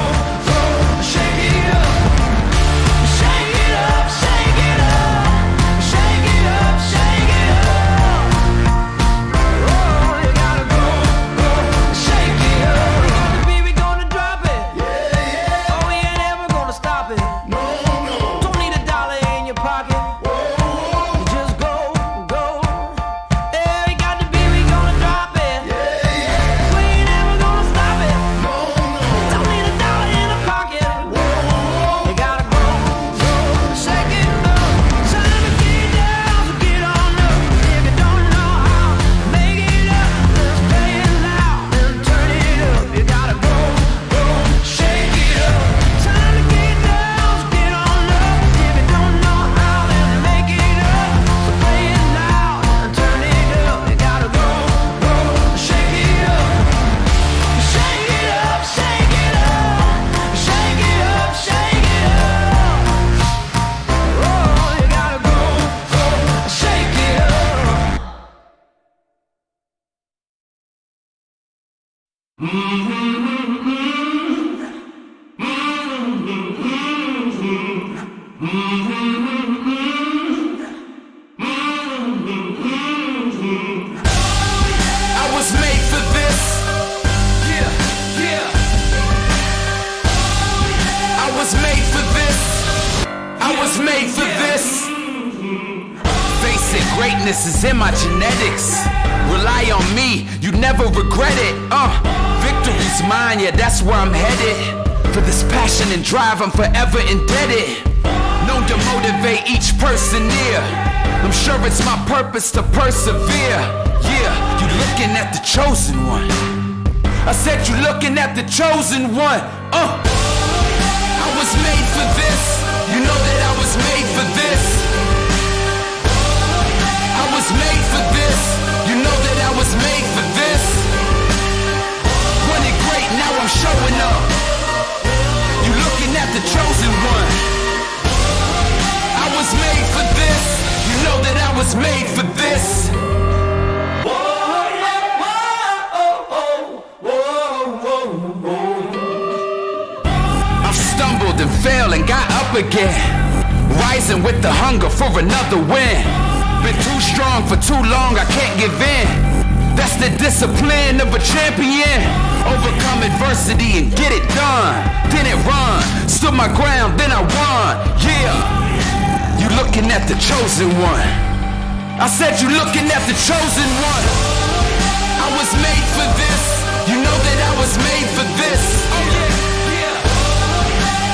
shake it up. Shake it up, shake it up. Shake it up, shake it up. Oh, you gotta go, shake it up. Baby, gonna drop it. Oh, we ain't ever gonna stop it. Don't need a dollar in your pocket. You just go. Yeah, we got the beat, we gonna drop it. We ain't ever gonna stop it. Don't need a dollar in the pocket. You gotta go, shake it up. Time to get down, so get on up. If you don't know how, make it up. Let's play it loud and turn it up. You gotta go, shake it up. Time to get down, so get on up. If you don't know how, then make it up. So play it loud and turn it up. You gotta go, shake it up. Shake it up, shake it up. Shake it up, shake it up. Oh, you gotta go, shake it up. I was made for this. Yeah. I was made for this. I was made for this. Face it, greatness is in my genetics. Rely on me, you never regret it. Victory's mine, yeah, that's where I'm headed. For this passion and drive, I'm forever indebted. Known to motivate each person near. I'm sure it's my purpose to persevere. Yeah, you looking at the chosen one. I said you looking at the chosen one. I was made for this. You know that I was made for this. I was made for this. You know that I was made for this. Running great, now I'm showing up. You looking at the chosen one. I was made for this. You know that I was made for this. I've stumbled and failed and got up again. Rising with the hunger for another win. Been too strong for too long, I can't give in. That's the discipline of a champion. Overcome adversity and get it done. Didn't run, stood my ground, then I won. Yeah, you looking at the chosen one. I said you looking at the chosen one. I was made for this. You know that I was made for this.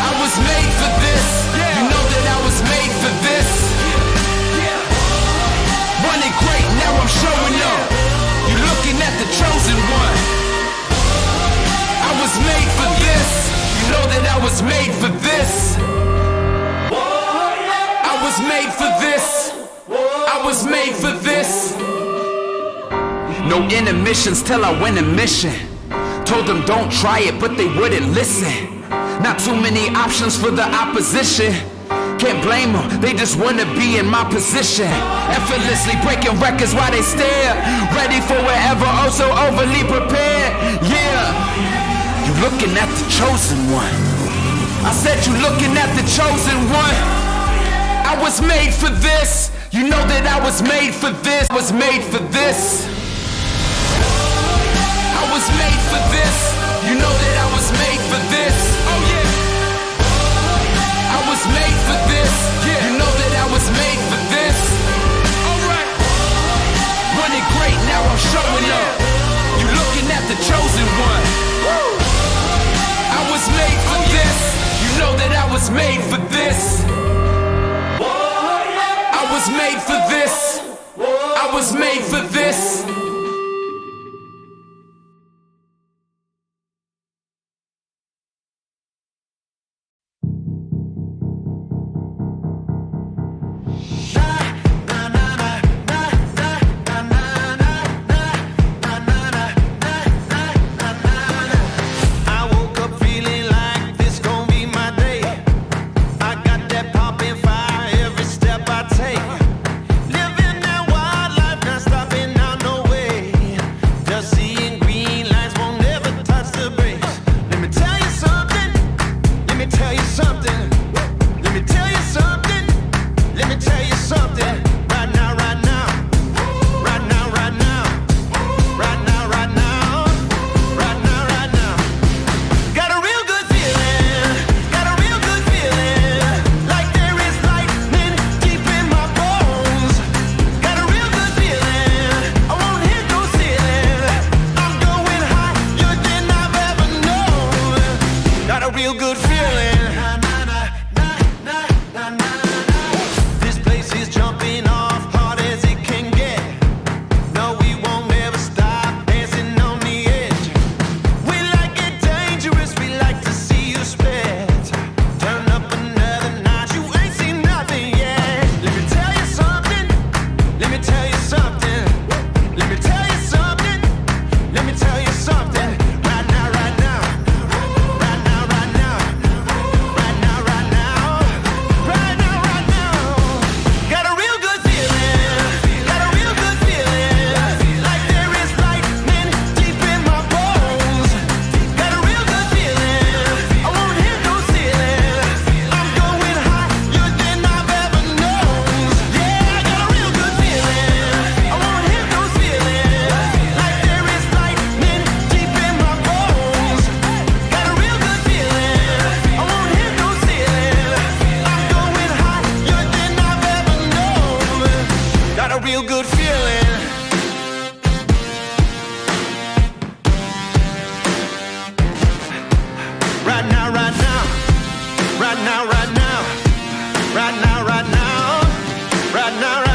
I was made for this. You know that I was made for this. Running great, now I'm showing up. You looking at the chosen one. I was made for this. You know that I was made for this. I was made for this. I was made for this. No intermissions till I win a mission. Told them don't try it, but they wouldn't listen. Not too many options for the opposition. Can't blame them, they just wanna be in my position. Effortlessly breaking records while they stare. Ready for wherever, oh so overly prepared. Yeah, you looking at the chosen one. I said you looking at the chosen one. I was made for this. You know that I was made for this. I was made for this. I was made for this. You know that I was made for this. Oh yeah. I was made for this. Yeah. You know that I was made for this. Alright. Running great, now I'm showing up. You looking at the chosen one. I was made for this. You know that I was made for this. I was made for this. I was made for this. I woke up feeling like this gon' be my day. I got that poppin' fire every step I take. Living that wild life, not stopping out no way. Just seeing green lights, won't never touch the brakes. Let me tell you something. Let me tell you something. Let me tell you something. Let me tell you something. Right now, right now. Right now, right now. Right now, right now. Right now, right now. Got a real good feeling. Got a real good feeling. Like there is lightning deep in my bones. Got a real good feeling. I won't hit no ceiling. I'm going higher than I've ever known. Got a real good feeling. This place is jumping off hard as it can get. No, we won't ever stop dancing on the edge. We like it dangerous, we like to see you split. Turn up another notch, you ain't seen nothing yet. Let me tell you something. Let me tell you something. Let me tell you something. Let me tell you something. Right now, right now. Right now, right now. Right now, right now. Right now, right now. Got a real good feeling. Got a real good feeling. Like there is lightning deep in my bones. Got a real good feeling. I won't hit no ceiling. I'm going higher than I've ever known. Yeah, I got a real good feeling. I won't hit no ceiling. Like there is lightning deep in my bones. Got a real good feeling. I won't hit no ceiling. I'm going higher than I've ever known. Got a real good feeling. Right now, right now. Right now, right now. Right now, right now. Right now, right now.